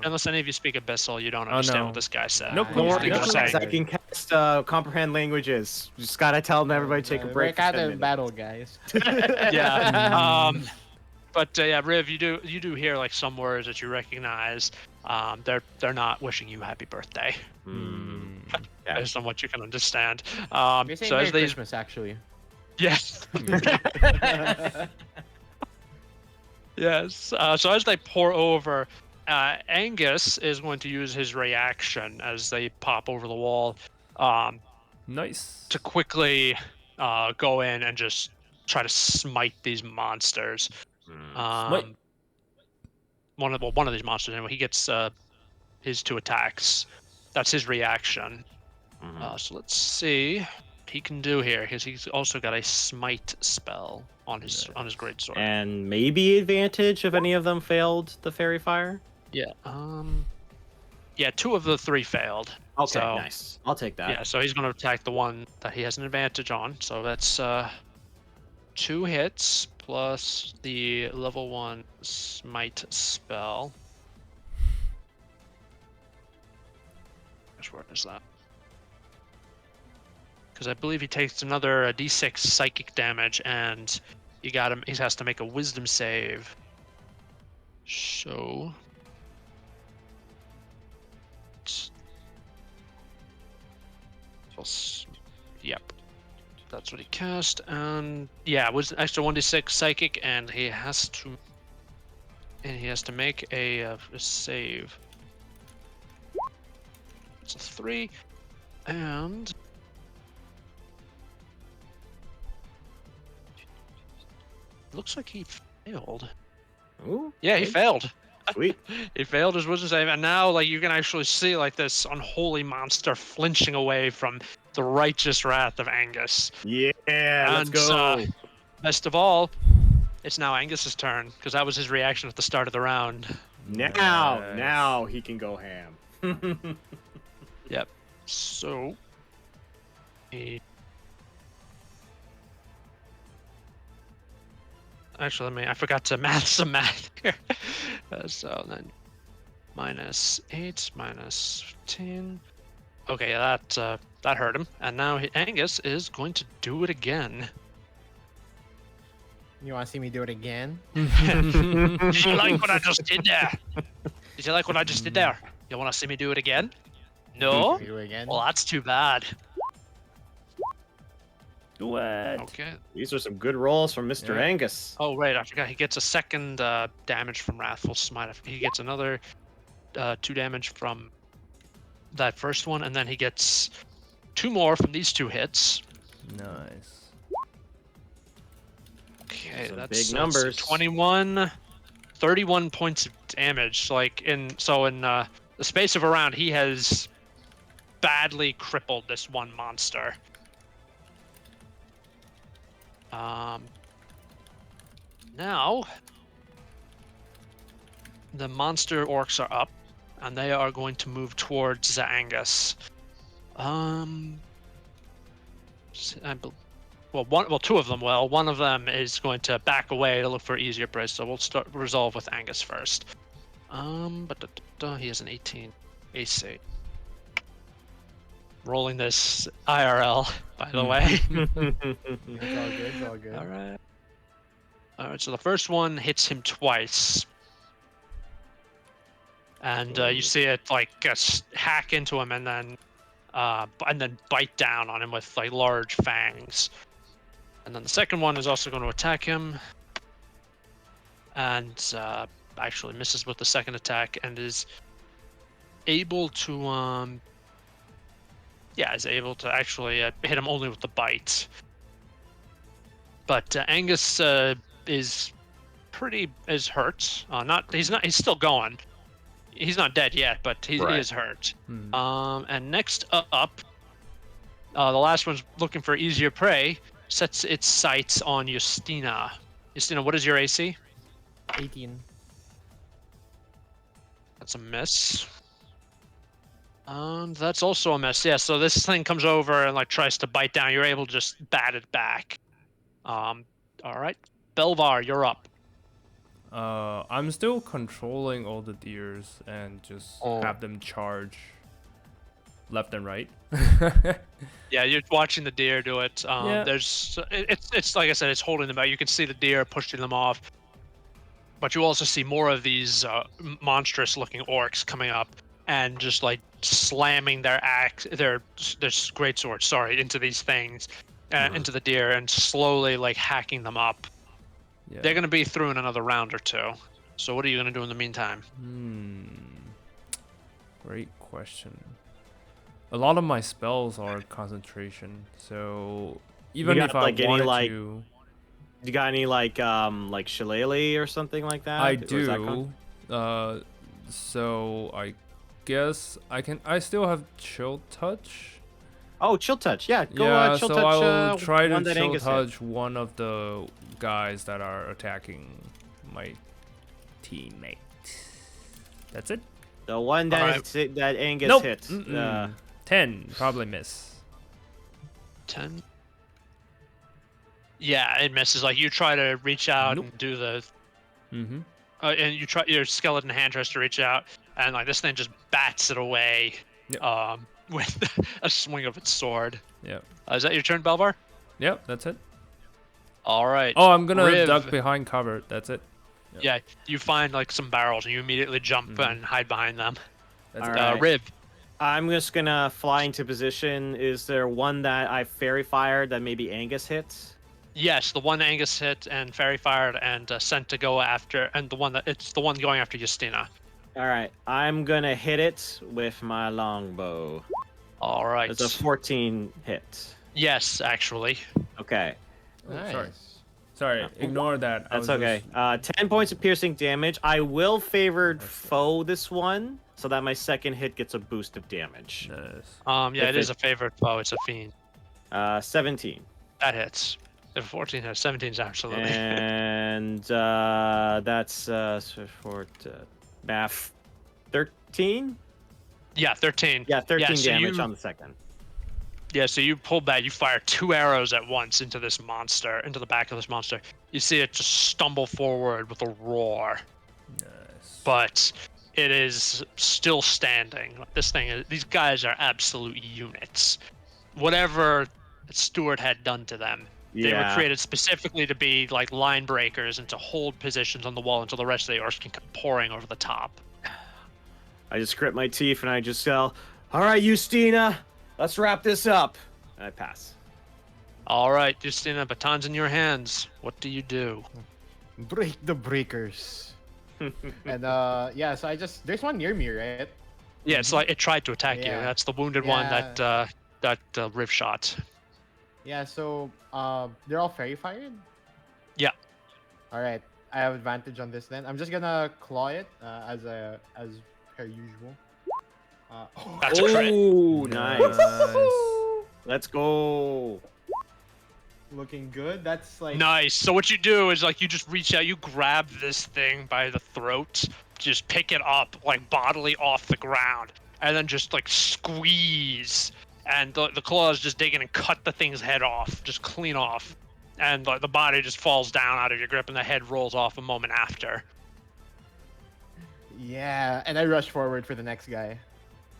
Speaker 1: unless any of you speak Abyssal, you don't understand
Speaker 2: no.
Speaker 1: what this guy said.
Speaker 2: No
Speaker 1: What
Speaker 2: clue.
Speaker 1: you
Speaker 2: Don't
Speaker 1: think
Speaker 2: worry,
Speaker 1: he's
Speaker 2: don't
Speaker 1: saying.
Speaker 3: I can cast comprehend languages. Just gotta tell them everybody take a break.
Speaker 4: Break out
Speaker 3: for 10
Speaker 4: of
Speaker 3: minutes.
Speaker 4: battle, guys.
Speaker 1: Yeah. But yeah, Riv, you do hear like some words that you recognize. They're not wishing you happy birthday,
Speaker 2: Mm.
Speaker 3: Yeah.
Speaker 1: based on what you can understand.
Speaker 4: They're saying
Speaker 1: So
Speaker 4: Merry
Speaker 1: as they
Speaker 4: Christmas, actually.
Speaker 1: yes. Yes. So as they pour over, Angus is going to use his reaction as they pop over the wall
Speaker 2: Nice.
Speaker 1: to quickly go in and just try to smite these monsters.
Speaker 2: Smite.
Speaker 1: One of these monsters. Anyway, he gets his 2 attacks. That's his reaction. So let's see what he can do here, because he's also got a smite spell on his greatsword.
Speaker 3: And maybe advantage if any of them failed the fairy fire.
Speaker 1: Yeah. Yeah, 2 of the 3 failed.
Speaker 3: Okay,
Speaker 1: So-
Speaker 3: nice. I'll take that.
Speaker 1: Yeah, so he's going to attack the one that he has an advantage on. So that's 2 hits plus the level 1 smite spell. Which word is that? Because I believe he takes another d6 psychic damage, and you got him. He has to make a wisdom save. So. Yep. That's what he cast, and yeah, it was an extra 1d6 psychic, and he has to make a save. It's a 3, and looks like he failed.
Speaker 3: Ooh,
Speaker 1: Yeah, he
Speaker 3: okay.
Speaker 1: failed.
Speaker 3: Sweet.
Speaker 1: He failed his wisdom save, and now like you can actually see like this unholy monster flinching away from the righteous wrath of Angus.
Speaker 3: Yeah, let's
Speaker 1: And,
Speaker 3: go.
Speaker 1: Best of all, it's now Angus's turn, because that was his reaction at the start of the round.
Speaker 3: Now he can go ham.
Speaker 1: Yep. So he actually I forgot to math some math here. So then -8 -10. Okay, that hurt him, and now Angus is going to do it again.
Speaker 4: You want to see me do it again?
Speaker 1: Did you like what I just did there? Did you like what I just did there? You want to see me do it again? No?
Speaker 4: Do it again?
Speaker 1: Well, that's too bad.
Speaker 3: Do it.
Speaker 1: Okay.
Speaker 3: These are some good rolls from Mr.
Speaker 2: Yeah.
Speaker 3: Angus.
Speaker 1: Oh, right, I forgot. He gets a second damage from Wrathful Smite. He gets another 2 damage from that first one, and then he gets 2 more from these 2 hits.
Speaker 2: Nice.
Speaker 1: Okay,
Speaker 3: Some
Speaker 1: that's
Speaker 3: big numbers.
Speaker 1: 21, 31 points of damage. Like in the space of a round, he has badly crippled this one monster. Now the monster orcs are up, and they are going to move towards Angus. Well, 2 of them will. One of them is going to back away to look for easier prey, so we'll resolve with Angus first. He has an 18 AC. Rolling this IRL, by the way.
Speaker 4: It's all good. It's all good.
Speaker 1: All right. All right, so the first one hits him twice, and you see it like hack into him, and then bite down on him with like large fangs. And then the second one is also going to attack him, and actually misses with the second attack, and is able to is able to actually hit him only with the bite. But Angus is hurt. He's still going. He's not dead yet, but he is hurt. And next up, the last one's looking for easier prey. Sets its sights on Justina. Justina, what is your AC?
Speaker 4: 18.
Speaker 1: That's a miss. That's also a miss. Yeah, so this thing comes over and like tries to bite down. You're able to just bat it back. All right, Belvar, you're up.
Speaker 2: I'm still controlling all the deers and just have them charge left and right.
Speaker 1: Yeah, you're watching the deer do it.
Speaker 2: Yeah.
Speaker 1: It's like I said, it's holding them out. You can see the deer pushing them off, but you also see more of these monstrous-looking orcs coming up and just like slamming their great swords, into these things, into the deer, and slowly like hacking them up.
Speaker 2: Yeah.
Speaker 1: They're gonna be through in another round or two. So what are you gonna do in the meantime?
Speaker 2: Great question. A lot of my spells are concentration, so even if I wanted to,
Speaker 3: you got any like shillelagh or something like that?
Speaker 2: I
Speaker 3: Or is that
Speaker 2: do. So I guess I still have chill touch.
Speaker 3: Oh, chill touch. Yeah, go
Speaker 2: Yeah,
Speaker 3: chill
Speaker 2: so
Speaker 3: touch.
Speaker 2: I will try to
Speaker 3: one that
Speaker 2: chill
Speaker 3: Angus hit.
Speaker 2: touch one of the guys that are attacking my teammate. That's it.
Speaker 3: The one that
Speaker 1: Alright.
Speaker 3: that Angus
Speaker 2: Nope.
Speaker 3: hit.
Speaker 2: 10, probably miss.
Speaker 1: 10. Yeah, it misses. Like you try to reach out
Speaker 2: Nope.
Speaker 1: and do the,
Speaker 2: Mm-hmm.
Speaker 1: and you try your skeleton hand tries to reach out, and like this thing just bats it away,
Speaker 2: Yep.
Speaker 1: with a swing of its sword.
Speaker 2: Yep.
Speaker 1: Is that your turn, Belvar?
Speaker 2: Yep, that's it.
Speaker 1: All right.
Speaker 2: Oh, I'm gonna
Speaker 1: Riv.
Speaker 2: duck behind cover. That's it.
Speaker 1: Yeah, you find like some barrels, and you immediately jump and hide behind them.
Speaker 2: That's
Speaker 3: All
Speaker 2: it.
Speaker 3: right.
Speaker 1: Riv.
Speaker 3: I'm just gonna fly into position. Is there one that I fairy fired that maybe Angus hits?
Speaker 1: Yes, the one Angus hit and fairy fired and sent to go after, and it's the one going after Justina.
Speaker 3: All right, I'm gonna hit it with my longbow.
Speaker 1: All right.
Speaker 3: It's a 14 hit.
Speaker 1: Yes, actually.
Speaker 3: Okay,
Speaker 2: Oh,
Speaker 4: Nice.
Speaker 2: sorry, ignore that. I
Speaker 3: that's
Speaker 2: was
Speaker 3: okay.
Speaker 2: just-
Speaker 3: 10 points of piercing damage. I will favored foe this one, so that my second hit gets a boost of damage.
Speaker 2: Nice.
Speaker 1: Yeah,
Speaker 3: If
Speaker 1: it is
Speaker 3: it-
Speaker 1: a favorite foe. It's a fiend.
Speaker 3: 17.
Speaker 1: That hits. If 14 hits, 17 is absolutely.
Speaker 3: And that's math 13.
Speaker 1: Yeah, 13.
Speaker 3: Yeah, 13
Speaker 1: so
Speaker 3: damage
Speaker 1: you-
Speaker 3: on the second.
Speaker 1: Yeah, so you pull back, you fire 2 arrows at once into this monster, into the back of this monster. You see it just stumble forward with a roar,
Speaker 2: Nice.
Speaker 1: but it is still standing. These guys are absolute units. Whatever Stuart had done to them, they were created specifically to be like line breakers and to hold positions on the wall until the rest of the orcs can come pouring over the top.
Speaker 3: I just grit my teeth and I just yell, "All right, Justina, let's wrap this up." And I pass.
Speaker 1: All right, Justina, baton's in your hands. What do you do?
Speaker 4: Break the breakers. And yeah, so there's one near me, right?
Speaker 1: Yeah, it's like it tried to attack you.
Speaker 4: Yeah.
Speaker 1: That's the wounded one
Speaker 4: Yeah.
Speaker 1: that Riv shot.
Speaker 4: Yeah, so they're all fairy fired?
Speaker 1: Yeah.
Speaker 4: All right. I have advantage on this then. I'm just gonna claw it as per usual.
Speaker 1: That's a crit.
Speaker 3: Oh, nice.
Speaker 2: Nice.
Speaker 3: Let's go.
Speaker 4: Looking good. That's like
Speaker 1: Nice. So what you do is like you just reach out, you grab this thing by the throat, just pick it up like bodily off the ground, and then just like squeeze, and the claws just dig in and cut the thing's head off, just clean off, and the body just falls down out of your grip, and the head rolls off a moment after.
Speaker 4: Yeah, and I rush forward for the next guy.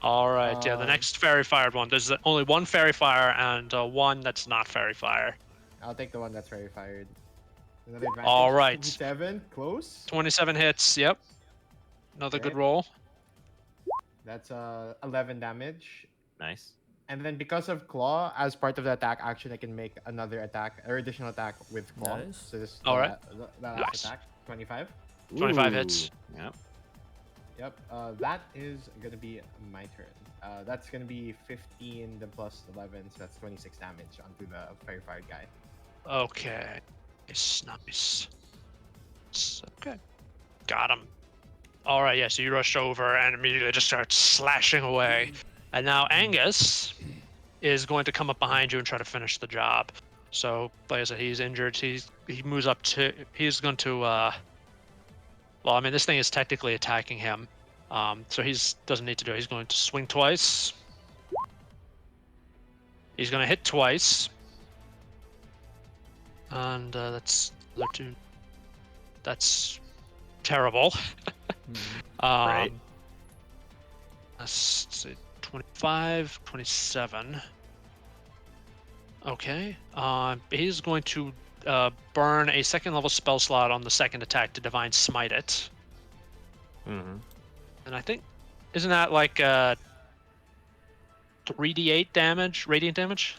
Speaker 1: All right. Yeah, the
Speaker 4: Um,
Speaker 1: next fairy fired one. There's only one fairy fire and one that's not fairy fire.
Speaker 4: I'll take the one that's fairy fired. Another advantage.
Speaker 1: All right.
Speaker 4: 27, close.
Speaker 1: 27 hits. Yep. Another good
Speaker 4: Okay.
Speaker 1: roll.
Speaker 4: That's 11 damage.
Speaker 3: Nice.
Speaker 4: And then because of claw, as part of the attack action, I can make another attack or additional attack with claw.
Speaker 2: Nice.
Speaker 4: So this
Speaker 1: All right.
Speaker 4: that last
Speaker 1: Nice.
Speaker 4: attack, 25.
Speaker 1: 25 hits.
Speaker 3: Yep.
Speaker 4: Yep. That is gonna be my turn. That's gonna be 15 then plus 11, so that's 26 damage onto the firefired guy.
Speaker 1: Okay. Nice. Okay. Got him. All right. Yeah. So you rush over and immediately just start slashing away. And now Angus is going to come up behind you and try to finish the job. So, like I said, he's injured. He moves up to. He's going to. Well, I mean, this thing is technically attacking him. So doesn't need to do it. He's going to swing twice. He's going to hit twice. And that's other two. That's terrible.
Speaker 3: Right.
Speaker 1: Let's see, 25, 27. Okay. He's going to burn a second level spell slot on the second attack to Divine Smite it.
Speaker 3: Mm-hmm.
Speaker 1: And I think, isn't that like 3d8 damage, radiant damage?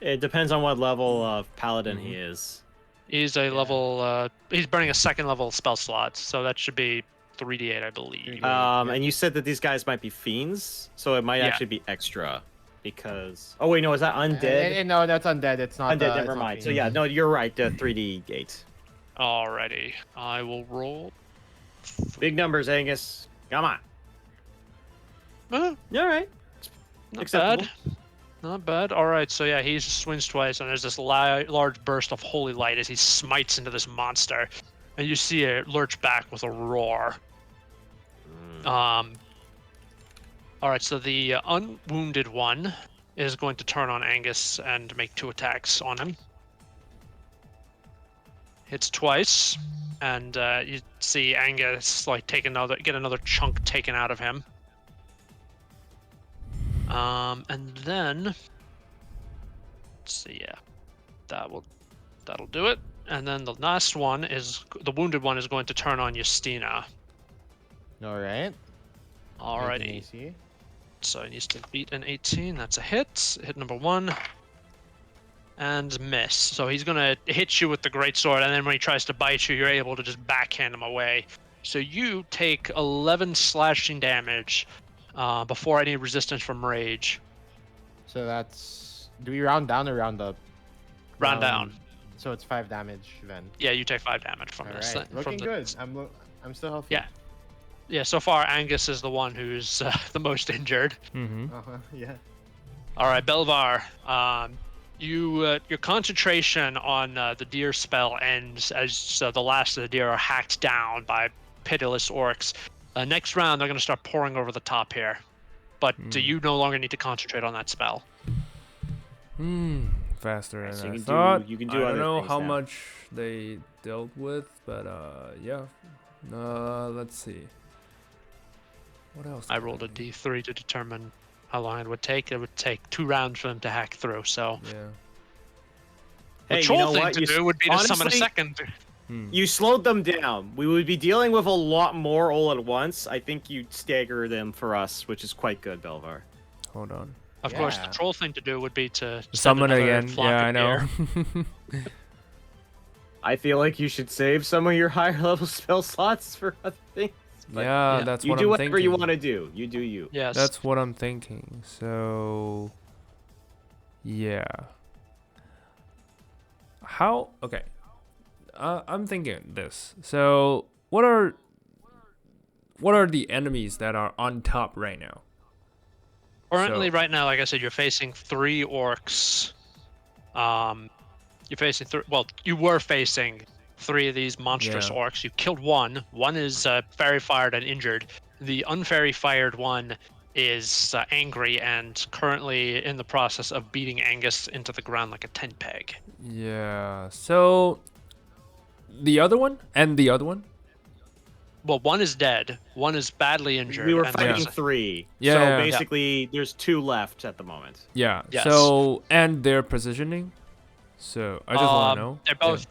Speaker 3: It depends on what level of paladin he is.
Speaker 1: He's a level, he's burning a second level spell slot, so that should be 3d8, I believe.
Speaker 3: And you said that these guys might be fiends, so it might
Speaker 1: Yeah.
Speaker 3: actually be extra. Because oh wait, no, is that undead?
Speaker 4: No, that's undead. It's not
Speaker 3: Undead,
Speaker 4: it's
Speaker 3: never
Speaker 4: not
Speaker 3: mind. So
Speaker 4: fiend.
Speaker 3: yeah, no, you're right. 3d8.
Speaker 1: Alrighty, I will roll.
Speaker 3: Big numbers, Angus. Come on.
Speaker 1: Uh,
Speaker 3: All right.
Speaker 1: Not
Speaker 3: Acceptable.
Speaker 1: bad. Not bad. All right, so yeah, he swings twice, and there's this large burst of holy light as he smites into this monster, and you see it lurch back with a roar. All right, so the unwounded one is going to turn on Angus and make 2 attacks on him. Hits twice, and you see Angus like get another chunk taken out of him. And then let's see, yeah, that'll do it. And then the last one is the wounded one is going to turn on Justina.
Speaker 4: All right.
Speaker 1: Alrighty.
Speaker 4: AC.
Speaker 1: So he needs to beat an 18. That's a hit. Hit number 1. And miss. So he's gonna hit you with the greatsword, and then when he tries to bite you, you're able to just backhand him away. So you take 11 slashing damage before any resistance from rage.
Speaker 4: So that's. Do we round down or round up?
Speaker 1: Round down.
Speaker 4: So it's 5 damage then.
Speaker 1: Yeah, you take 5 damage from
Speaker 4: All
Speaker 1: this.
Speaker 4: right.
Speaker 1: From
Speaker 4: Looking
Speaker 1: the-
Speaker 4: good. I'm still healthy.
Speaker 1: Yeah. Yeah, so far Angus is the one who's the most injured.
Speaker 2: Mm-hmm.
Speaker 4: Yeah.
Speaker 1: All right, Belvar. Your concentration on the deer spell ends as the last of the deer are hacked down by pitiless orcs. Next round, they're going to start pouring over the top here, but you no longer need to concentrate on that spell.
Speaker 2: Faster than
Speaker 3: So
Speaker 2: I
Speaker 3: you can
Speaker 2: thought.
Speaker 3: you can do
Speaker 2: I don't
Speaker 3: other
Speaker 2: know
Speaker 3: things
Speaker 2: how
Speaker 3: now.
Speaker 2: much they dealt with, but yeah. Let's see. What else?
Speaker 1: I
Speaker 2: can
Speaker 1: rolled a
Speaker 2: do?
Speaker 1: d3 to determine how long it would take. It would take 2 rounds for them to hack through. So
Speaker 2: Yeah.
Speaker 1: the
Speaker 3: Hey, you
Speaker 1: troll
Speaker 3: know
Speaker 1: thing
Speaker 3: what?
Speaker 1: to
Speaker 3: You
Speaker 1: do would be to summon a
Speaker 3: honestly-
Speaker 1: second.
Speaker 3: You slowed them down. We would be dealing with a lot more all at once. I think you stagger them for us, which is quite good, Belvar.
Speaker 2: Hold on.
Speaker 1: Of course,
Speaker 4: Yeah.
Speaker 1: the troll thing to do would be to send
Speaker 2: Summon
Speaker 1: another
Speaker 2: again.
Speaker 1: flock
Speaker 2: Yeah,
Speaker 1: of
Speaker 2: I know.
Speaker 1: deer.
Speaker 3: I feel like you should save some of your higher level spell slots for other things. But
Speaker 2: yeah,
Speaker 1: yeah.
Speaker 2: that's
Speaker 3: you
Speaker 2: what
Speaker 3: do
Speaker 2: I'm
Speaker 3: whatever
Speaker 2: thinking.
Speaker 3: you want to do. You do you.
Speaker 1: Yes.
Speaker 2: That's what I'm thinking. So, yeah. How? Okay. I'm thinking this. So, what are the enemies that are on top right now?
Speaker 1: Currently,
Speaker 2: So-
Speaker 1: right now, like I said, you're facing 3 orcs. You're facing well, you were facing 3 of these monstrous
Speaker 2: Yeah.
Speaker 1: orcs. You killed one. One is fairy fired and injured. The unfairy fired one is angry and currently in the process of beating Angus into the ground like a tent peg.
Speaker 2: Yeah. So, the other one and the other one.
Speaker 1: Well, one is dead. One is badly injured.
Speaker 3: We were
Speaker 1: and
Speaker 3: fighting
Speaker 1: there's-
Speaker 3: 3.
Speaker 2: Yeah,
Speaker 3: So
Speaker 2: yeah, yeah.
Speaker 3: basically, there's 2 left at the moment.
Speaker 2: Yeah.
Speaker 1: Yes.
Speaker 2: So, and their positioning. So, I just want to know.
Speaker 1: They're both.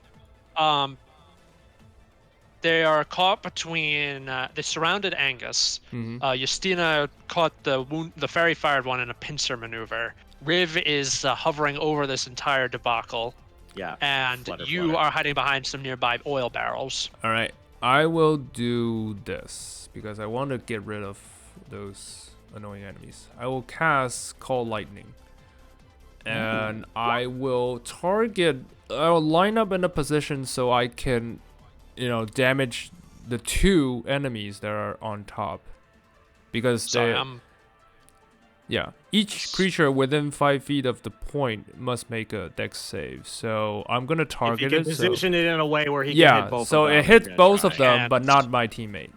Speaker 1: they are caught between. They surrounded Angus. Justina caught the fairy fired one in a pincer maneuver. Riv is hovering over this entire debacle,
Speaker 3: Yeah.
Speaker 1: and
Speaker 3: Flutter,
Speaker 1: you
Speaker 3: flutter.
Speaker 1: are hiding behind some nearby oil barrels.
Speaker 2: All right, I will do this because I want to get rid of those annoying enemies. I will cast Call Lightning, and I will target. I'll line up in a position so I can, damage the 2 enemies that are on top, because
Speaker 1: Sorry,
Speaker 2: each creature within 5 feet of the point must make a dex save. So I'm gonna
Speaker 3: If you
Speaker 2: target
Speaker 3: can
Speaker 2: it.
Speaker 3: position it in a way where he can
Speaker 2: Yeah,
Speaker 3: hit both
Speaker 2: so
Speaker 3: of them.
Speaker 2: it hits
Speaker 3: you're gonna
Speaker 2: both
Speaker 3: try.
Speaker 2: of them, but
Speaker 1: And-
Speaker 2: not my teammate.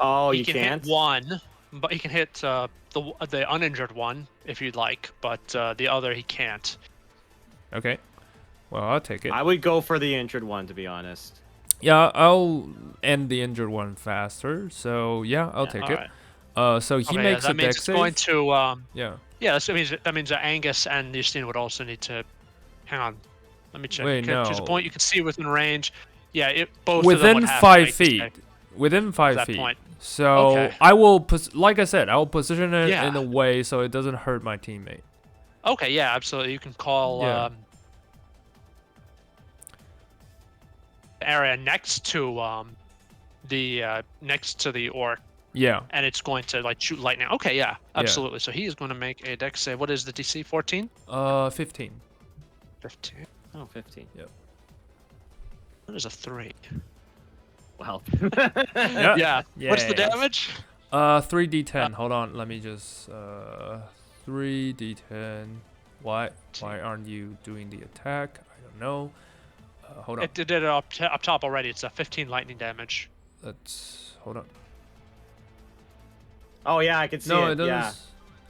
Speaker 3: Oh,
Speaker 1: he
Speaker 3: you
Speaker 1: can
Speaker 3: can't?
Speaker 1: hit one, but he can hit the uninjured one if you'd like, but the other he can't.
Speaker 2: Okay. Well, I'll take it.
Speaker 3: I would go for the injured one, to be honest.
Speaker 2: Yeah, I'll end the injured one faster. So yeah, I'll take it.
Speaker 1: Alright.
Speaker 2: So he
Speaker 1: Okay,
Speaker 2: makes
Speaker 1: that
Speaker 2: a
Speaker 1: means
Speaker 2: dex
Speaker 1: it's
Speaker 2: save.
Speaker 1: going to
Speaker 2: Yeah.
Speaker 1: yeah, that means that Angus and Justina would also need to. Hang on, let me check.
Speaker 2: Wait,
Speaker 1: There's a
Speaker 2: no.
Speaker 1: point you can see within range. Yeah, both of them
Speaker 2: Within
Speaker 1: would have
Speaker 2: 5
Speaker 1: to make this
Speaker 2: feet.
Speaker 1: check.
Speaker 2: Within 5
Speaker 1: that
Speaker 2: feet.
Speaker 1: point.
Speaker 2: So
Speaker 1: Okay.
Speaker 2: I will, like I said, I will position it
Speaker 1: Yeah.
Speaker 2: in a way so it doesn't hurt my teammate.
Speaker 1: Okay, yeah, absolutely. You can call
Speaker 2: Yeah.
Speaker 1: the area next to the orc,
Speaker 2: Yeah.
Speaker 1: and it's going to like shoot lightning. Okay, yeah, absolutely. So he is going to make a dex save. What is the DC? 14?
Speaker 2: 15.
Speaker 1: 15.
Speaker 3: Oh, 15.
Speaker 1: That is a 3.
Speaker 3: Well.
Speaker 2: Yeah.
Speaker 1: Yeah. What's the
Speaker 2: Yes.
Speaker 1: damage?
Speaker 2: 3d10. Hold on, let me just 3d10. Why aren't you doing the attack? I don't know. Hold on.
Speaker 1: It did it up top already. It's a 15 lightning damage.
Speaker 2: Hold on.
Speaker 3: Oh, yeah, I can see
Speaker 2: No, it
Speaker 3: it.
Speaker 2: doesn't.
Speaker 3: Yeah.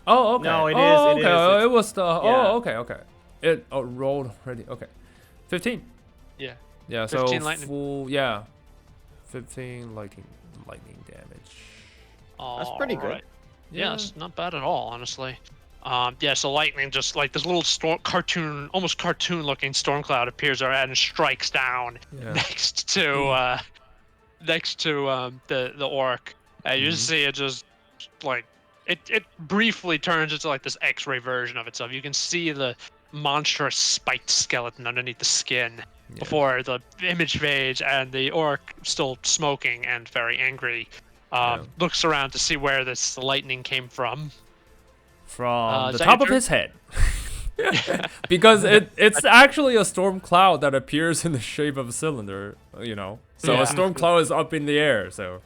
Speaker 2: Oh, okay.
Speaker 3: No, it
Speaker 2: oh,
Speaker 3: is, it
Speaker 2: okay.
Speaker 3: is. It's-
Speaker 2: It was the.
Speaker 3: yeah.
Speaker 2: Oh, okay. It rolled already. Okay. 15.
Speaker 1: Yeah.
Speaker 2: Yeah.
Speaker 1: 15
Speaker 2: so
Speaker 1: lightning.
Speaker 2: full. Yeah. 15 lightning damage.
Speaker 3: That's pretty good.
Speaker 1: Alright. Yeah, it's not bad at all, honestly. Yeah, so lightning just like this little almost cartoon-looking storm cloud appears and strikes down
Speaker 2: Yeah.
Speaker 1: next to the orc. And you see it just like it briefly turns into like this X-ray version of itself. You can see the monstrous spiked skeleton underneath the skin before the image fades, and the orc, still smoking and very angry, looks around to see where this lightning came from.
Speaker 2: From
Speaker 1: is
Speaker 2: the
Speaker 1: that
Speaker 2: top
Speaker 1: your
Speaker 2: of his head. Because it's actually a storm cloud that appears in the shape of a cylinder, So
Speaker 1: Yeah.
Speaker 2: a storm cloud is up in the air, so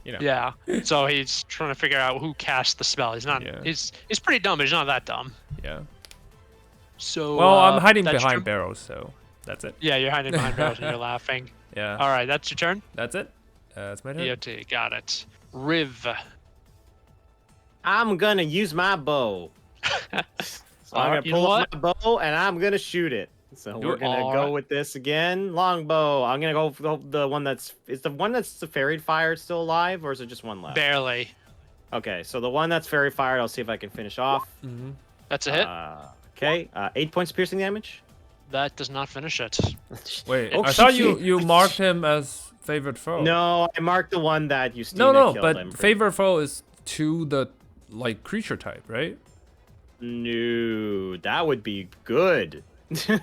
Speaker 1: Yeah. So he's trying to figure out who cast the spell. He's not.
Speaker 2: Yeah.
Speaker 1: He's pretty dumb, but he's not that dumb.
Speaker 2: yeah.
Speaker 1: So.
Speaker 2: Well, I'm hiding
Speaker 1: that's
Speaker 2: behind
Speaker 1: your-
Speaker 2: barrels, so that's it.
Speaker 1: Yeah, you're hiding behind barrels and you're laughing.
Speaker 2: Yeah.
Speaker 1: All right, that's your turn.
Speaker 2: That's it. That's my turn.
Speaker 1: EOT, got it. Riv.
Speaker 3: I'm gonna use my bow. So I'm
Speaker 1: Alright,
Speaker 3: gonna
Speaker 1: you know
Speaker 3: pull
Speaker 1: what?
Speaker 3: up my bow and I'm gonna shoot it. So
Speaker 2: Do
Speaker 3: we're
Speaker 2: it.
Speaker 3: gonna go
Speaker 1: Alright.
Speaker 3: with this again. Longbow. I'm gonna go for the one that's the one that's the fairy fired still alive, or is it just one left?
Speaker 1: Barely.
Speaker 3: Okay, so the one that's fairy fired, I'll see if I can finish off.
Speaker 2: Mm-hmm.
Speaker 1: That's a hit.
Speaker 3: Okay, 8 points of piercing damage.
Speaker 1: That does not finish it.
Speaker 2: Wait,
Speaker 3: Oh,
Speaker 2: I thought
Speaker 3: shit.
Speaker 2: you marked him as favorite foe.
Speaker 3: No, I marked the one that you
Speaker 2: No,
Speaker 3: killed
Speaker 2: but
Speaker 3: him for-
Speaker 2: favorite foe is to the creature type, right?
Speaker 3: No, that would be good.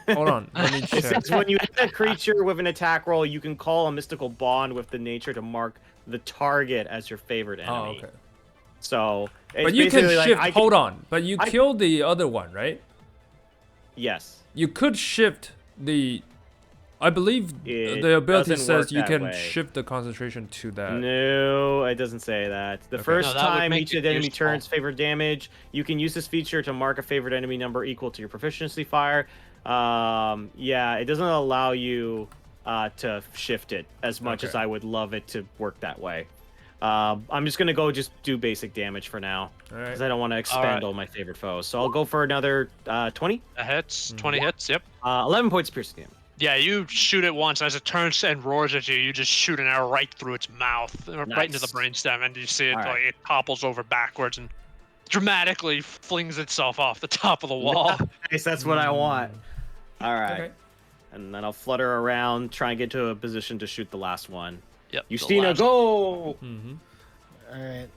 Speaker 2: Hold on, let me
Speaker 3: It
Speaker 2: check.
Speaker 3: says when you hit a creature with an attack roll, you can call a mystical bond with the nature to mark the target as your favorite
Speaker 2: Oh,
Speaker 3: enemy.
Speaker 2: okay.
Speaker 3: So, it's
Speaker 2: But you can
Speaker 3: basically like,
Speaker 2: shift.
Speaker 3: I can-
Speaker 2: Hold on, but you
Speaker 3: I-
Speaker 2: killed the other one, right?
Speaker 3: Yes.
Speaker 2: You could shift the. I believe
Speaker 3: It
Speaker 2: the ability
Speaker 3: doesn't work
Speaker 2: says you
Speaker 3: that
Speaker 2: can
Speaker 3: way.
Speaker 2: shift the concentration to that.
Speaker 3: No, it doesn't say that. The
Speaker 2: Okay.
Speaker 3: first
Speaker 1: No, that would
Speaker 3: time
Speaker 1: make
Speaker 3: each
Speaker 1: it
Speaker 3: of the enemy
Speaker 1: useful.
Speaker 3: turns favorite damage, you can use this feature to mark a favorite enemy number equal to your proficiency fire. Yeah, it doesn't allow you to shift it as much as
Speaker 2: Okay.
Speaker 3: I would love it to work that way. I'm just gonna go just do basic damage for now
Speaker 2: All right.
Speaker 3: because I don't want to expand
Speaker 1: Alright.
Speaker 3: all my favorite foes. So I'll go for another 20,
Speaker 1: That hits. 20 hits. Yep.
Speaker 3: 11 points of piercing damage.
Speaker 1: Yeah, you shoot it once. As it turns and roars at you, you just shoot an arrow right through its mouth, right into the
Speaker 3: Nice.
Speaker 1: brainstem, and you see it
Speaker 3: Alright.
Speaker 1: like it topples over backwards and dramatically flings itself off the top of the wall.
Speaker 3: Nice, that's what I want. All right.
Speaker 2: Okay.
Speaker 3: and then I'll flutter around, try and get to a position to shoot the last one.
Speaker 1: Yep. the
Speaker 3: Justina,
Speaker 1: last-
Speaker 3: go!
Speaker 2: Mm-hmm.
Speaker 4: All right.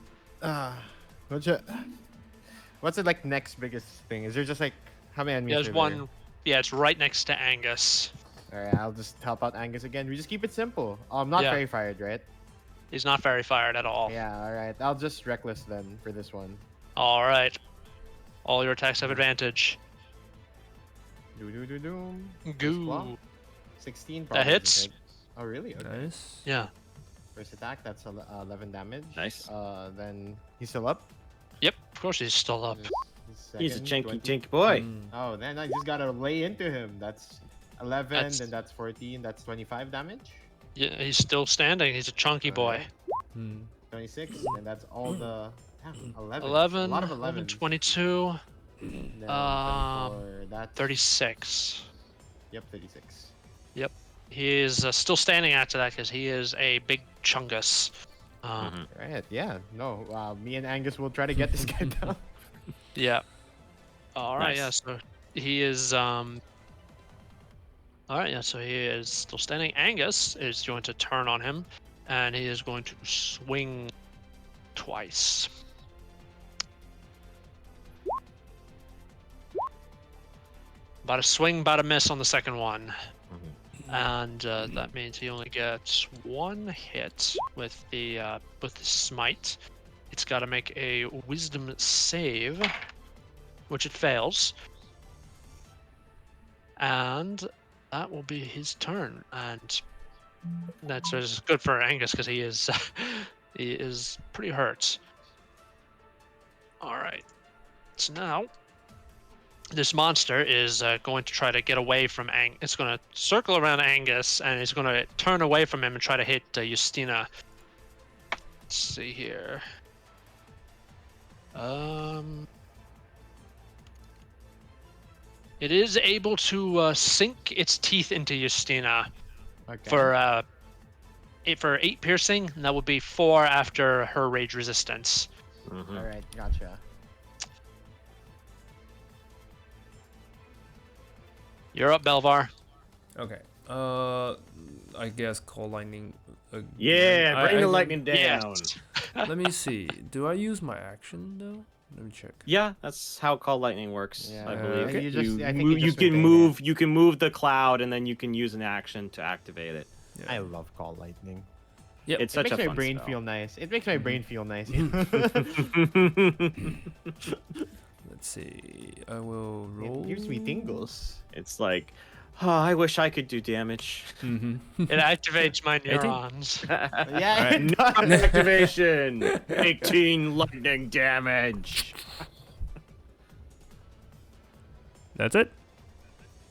Speaker 4: What's the like next biggest thing? Is there just like how many enemies?
Speaker 1: There's
Speaker 4: are there?
Speaker 1: one. Yeah, it's right next to Angus.
Speaker 4: All right, I'll just help out Angus again. We just keep it simple. Not
Speaker 1: Yeah.
Speaker 4: very fired, right?
Speaker 1: He's not very fired at all.
Speaker 4: Yeah. All right. I'll just reckless then for this one.
Speaker 1: All right. All your attacks have advantage.
Speaker 4: Do.
Speaker 1: Goo.
Speaker 4: 16.
Speaker 1: That
Speaker 4: probably
Speaker 1: hits.
Speaker 4: doesn't take- Oh really? Okay.
Speaker 2: Nice.
Speaker 1: Yeah.
Speaker 4: First attack. That's 11 damage.
Speaker 3: Nice.
Speaker 4: Then he's still up.
Speaker 1: Yep. Of course he's still up.
Speaker 3: He's a
Speaker 4: Second,
Speaker 3: chinky
Speaker 4: 20.
Speaker 3: tinky boy.
Speaker 2: Mm.
Speaker 4: Oh, then I just gotta lay into him. That's 11.
Speaker 1: That's-
Speaker 4: Then that's 14. That's 25 damage.
Speaker 1: Yeah, he's still standing. He's a chunky boy.
Speaker 4: Alright.
Speaker 2: Mm.
Speaker 4: 26. And that's all the. Damn, 11.
Speaker 1: 11,
Speaker 4: A lot of
Speaker 1: 11,
Speaker 4: 11.
Speaker 1: 22,
Speaker 4: Then
Speaker 1: um,
Speaker 4: 24, that's
Speaker 1: 36.
Speaker 4: Yep, 36.
Speaker 1: He is still standing after that because he is a big chungus.
Speaker 3: Mhm.
Speaker 4: Right. Yeah. No. Me and Angus will try to get this guy down.
Speaker 1: Yeah. All right.
Speaker 3: Nice.
Speaker 1: Yeah. So he is. All right. Yeah. So he is still standing. Angus is going to turn on him, and he is going to swing twice. About a swing, about a miss on the second one. And that means he only gets one hit with the smite. It's got to make a wisdom save, which it fails. And that will be his turn. And that's just good for Angus because he is he is pretty hurt. All right. So now this monster is going to try to get away from It's going to circle around Angus, and it's going to turn away from him and try to hit Justina. Let's see here. It is able to sink its teeth into Justina
Speaker 4: Okay.
Speaker 1: for 8 piercing. And that would be 4 after her rage resistance.
Speaker 3: Mhm.
Speaker 4: All right. Gotcha.
Speaker 1: You're up, Belvar.
Speaker 2: Okay. I guess call lightning. Again.
Speaker 3: Yeah, bring the
Speaker 2: can-
Speaker 3: lightning down.
Speaker 1: Yes.
Speaker 2: Let me see. Do I use my action though? Let me check.
Speaker 3: Yeah, that's how call lightning works.
Speaker 4: Yeah,
Speaker 3: I believe.
Speaker 2: okay.
Speaker 4: You just- I think
Speaker 3: mo-
Speaker 4: you
Speaker 3: you
Speaker 4: just
Speaker 3: can
Speaker 4: maintain
Speaker 3: move. You can move the cloud, and then you can use an action to activate it.
Speaker 2: Yeah.
Speaker 4: I love call lightning.
Speaker 2: Yep.
Speaker 3: It's
Speaker 4: It
Speaker 3: such
Speaker 4: makes
Speaker 3: a
Speaker 4: my
Speaker 3: fun
Speaker 4: brain
Speaker 3: spell.
Speaker 4: feel nice. It makes my brain feel nice.
Speaker 2: Let's see. I will roll.
Speaker 4: It gives me tingles.
Speaker 3: It's like, oh, I wish I could do damage.
Speaker 2: Mm-hmm.
Speaker 1: It activates my
Speaker 2: 18.
Speaker 1: neurons.
Speaker 4: Yeah.
Speaker 3: Not activation. 18 lightning damage.
Speaker 2: That's it.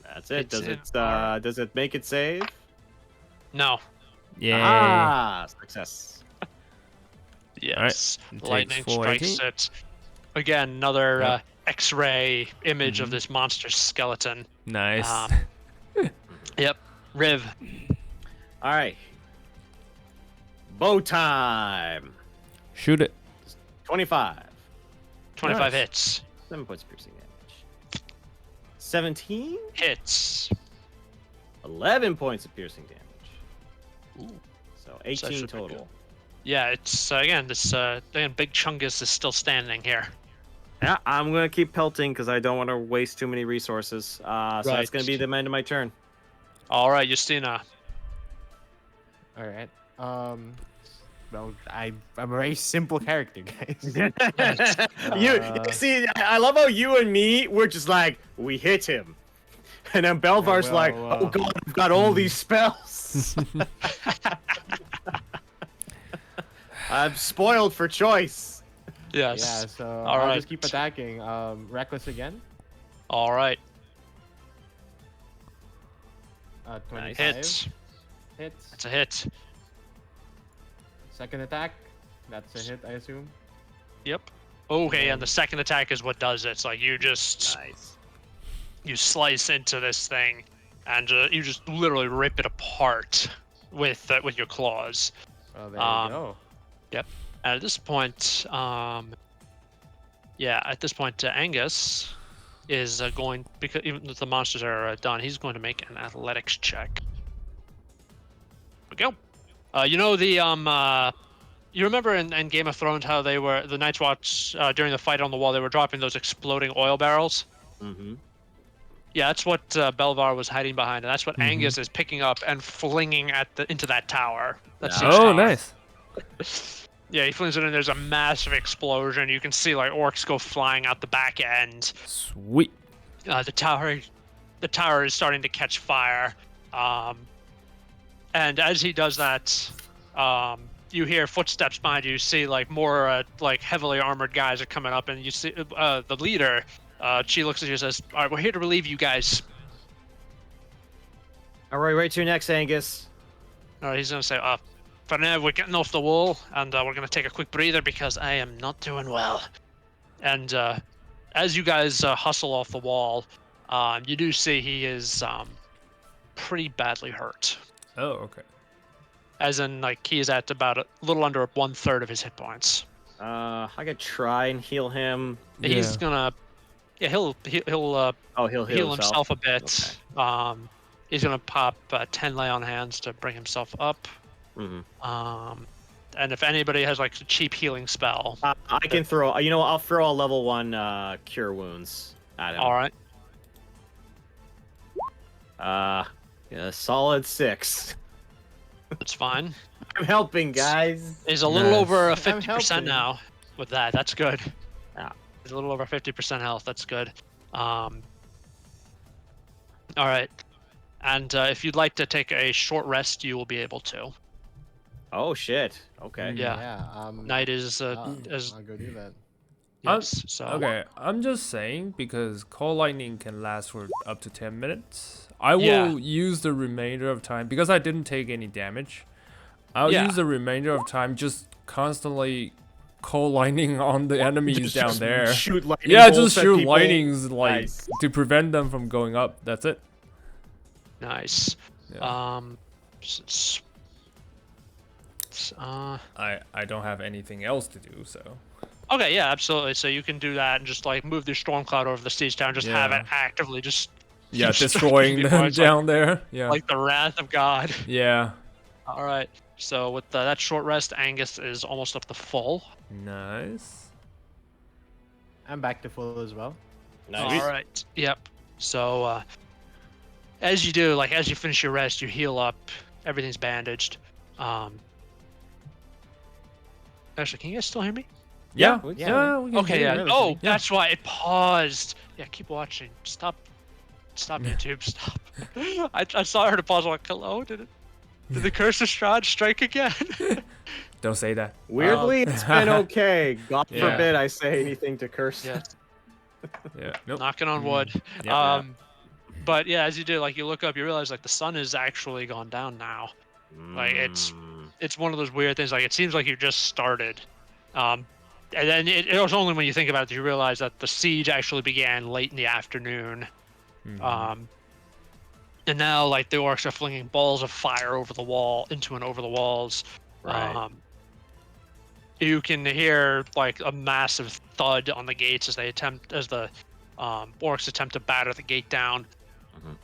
Speaker 3: That's it.
Speaker 1: It's
Speaker 3: Does it make it save?
Speaker 1: No.
Speaker 2: Yeah.
Speaker 3: Ah, success.
Speaker 1: Yes.
Speaker 2: It takes
Speaker 1: Lightning
Speaker 2: 418.
Speaker 1: strikes it. Again, another
Speaker 2: Yep.
Speaker 1: X-ray image of
Speaker 2: Mhm.
Speaker 1: this monster skeleton.
Speaker 2: Nice.
Speaker 1: Yep. Riv.
Speaker 3: All right. Bow time.
Speaker 2: Shoot it.
Speaker 3: 25.
Speaker 1: 25
Speaker 2: Nice.
Speaker 1: hits.
Speaker 3: 7 points of piercing damage. 17.
Speaker 1: Hits.
Speaker 3: 11 points of piercing damage.
Speaker 1: Ooh.
Speaker 3: So
Speaker 1: That's
Speaker 3: 18
Speaker 1: actually pretty
Speaker 3: total.
Speaker 1: Yeah, it's again Big Chungus is still standing here.
Speaker 3: Yeah, I'm gonna keep pelting because I don't want to waste too many resources. So that's
Speaker 1: Right.
Speaker 3: gonna be the end of my turn.
Speaker 1: All right, Justina.
Speaker 4: All right. Well, I'm a very simple character, guys.
Speaker 3: you
Speaker 4: Uh,
Speaker 3: see, I love how you and me we're just like we hit him, and then Belvar's
Speaker 4: well,
Speaker 3: like, oh god, I've got all these spells. I'm spoiled for choice.
Speaker 1: Yes.
Speaker 4: Yeah. So
Speaker 1: All
Speaker 4: I'll
Speaker 1: right.
Speaker 4: just keep attacking. Reckless again.
Speaker 1: All right.
Speaker 4: 25
Speaker 1: Hits.
Speaker 4: hits.
Speaker 1: It's a hit.
Speaker 4: Second attack. That's a hit, I assume.
Speaker 1: Yep. Okay, and the second attack is what does it. It's like you just
Speaker 3: Nice.
Speaker 1: you slice into this thing, and you just literally rip it apart with your claws.
Speaker 4: Oh, there
Speaker 1: Um,
Speaker 4: you go.
Speaker 1: And at this point, Angus is going, because even if the monsters are done, he's going to make an athletics check. There we go. You know you remember in Game of Thrones how they were the Night's Watch during the fight on the wall, they were dropping those exploding oil barrels.
Speaker 3: Mm-hmm.
Speaker 1: Yeah, that's what Belvar was hiding behind, and that's what
Speaker 2: Mhm.
Speaker 1: Angus is picking up and flinging into that tower. That siege
Speaker 2: Oh,
Speaker 1: tower.
Speaker 2: nice.
Speaker 1: Yeah, he flings it in. There's a massive explosion. You can see like orcs go flying out the back end.
Speaker 2: Sweet.
Speaker 1: The tower is starting to catch fire. And as he does that, you hear footsteps behind you. You see like more like heavily armored guys are coming up, and you see the leader. She looks at you and says, "All right, we're here to relieve you guys."
Speaker 3: All right, right to your next, Angus.
Speaker 1: All right, he's gonna say, for now we're getting off the wall, and we're gonna take a quick breather because I am not doing well." And as you guys hustle off the wall, you do see he is pretty badly hurt.
Speaker 2: Oh, okay.
Speaker 1: As in, like, he is at about a little under 1/3 of his hit points.
Speaker 3: I could try and heal him.
Speaker 1: He's
Speaker 2: Yeah.
Speaker 1: gonna, yeah, he'll
Speaker 3: Oh, he'll
Speaker 1: heal himself a bit.
Speaker 3: Okay.
Speaker 1: He's gonna pop 10 lay on hands to bring himself up.
Speaker 3: Mm-hmm.
Speaker 1: And if anybody has like a cheap healing spell,
Speaker 3: I can throw. You know, I'll throw a level 1 cure wounds at him.
Speaker 1: all right.
Speaker 3: Yeah, solid 6.
Speaker 1: That's fine.
Speaker 3: I'm helping, guys.
Speaker 1: He's a little
Speaker 2: Nice.
Speaker 1: over
Speaker 4: I'm
Speaker 1: 50%
Speaker 4: helping.
Speaker 1: now with that. That's good.
Speaker 3: Yeah.
Speaker 1: He's a little over 50% health. That's good. All right. And if you'd like to take a short rest, you will be able to.
Speaker 3: Oh shit. Okay.
Speaker 1: Yeah.
Speaker 5: Yeah.
Speaker 1: Night is
Speaker 5: I'll go do that.
Speaker 1: yes. So
Speaker 2: Okay, I'm just saying because cold lightning can last for up to 10 minutes. I will
Speaker 1: Yeah.
Speaker 2: use the remainder of time because I didn't take any damage. I'll
Speaker 1: Yeah.
Speaker 2: use the remainder of time just constantly cold lightning on the enemies down there.
Speaker 3: Shoot lightning
Speaker 2: Yeah,
Speaker 3: bolts
Speaker 2: just
Speaker 3: at
Speaker 2: shoot
Speaker 3: people.
Speaker 2: lightnings like
Speaker 3: Nice.
Speaker 2: to prevent them from going up. That's it.
Speaker 1: nice.
Speaker 2: Yeah. I don't have anything else to do, so.
Speaker 1: Okay, yeah, absolutely. So you can do that and just like move the storm cloud over the siege town, just have
Speaker 2: Yeah.
Speaker 1: it actively just
Speaker 2: Yeah,
Speaker 1: keep
Speaker 2: destroying
Speaker 1: striking
Speaker 2: them
Speaker 1: people. It's like-
Speaker 2: down there. Yeah.
Speaker 1: like the wrath of God.
Speaker 2: Yeah.
Speaker 1: All right. So with that short rest, Angus is almost up to full.
Speaker 2: Nice.
Speaker 4: I'm back to full as well.
Speaker 3: Nice.
Speaker 1: All right. Yep. So as you do, like as you finish your rest, you heal up. Everything's bandaged. Actually, can you guys still hear me?
Speaker 2: Yeah.
Speaker 3: we
Speaker 2: Yeah.
Speaker 3: can.
Speaker 2: we can
Speaker 1: Okay.
Speaker 2: hear
Speaker 1: Yeah.
Speaker 2: you.
Speaker 4: really
Speaker 1: Oh,
Speaker 4: listening.
Speaker 1: that's why it paused. Yeah. Keep watching. Stop. Stop YouTube. Stop. I saw her to pause. I'm like, hello. Did the curse of Strahd strike again?
Speaker 2: Don't say that.
Speaker 3: Weirdly, it's been okay. God
Speaker 2: Yeah.
Speaker 3: forbid I say anything to curse.
Speaker 1: Yeah.
Speaker 2: Yeah. Nope.
Speaker 1: Knocking on wood.
Speaker 2: Yeah.
Speaker 1: But yeah, as you do, like you look up, you realize like the sun has actually gone down now. Like, it's one of those weird things. Like it seems like you just started, and then it was only when you think about it that you realize that the siege actually began late in the afternoon.
Speaker 2: Mhm.
Speaker 1: And now like the orcs are flinging balls of fire over the wall over the walls.
Speaker 3: Right.
Speaker 1: You can hear like a massive thud on the gates as the orcs attempt to batter the gate down.
Speaker 3: Mhm.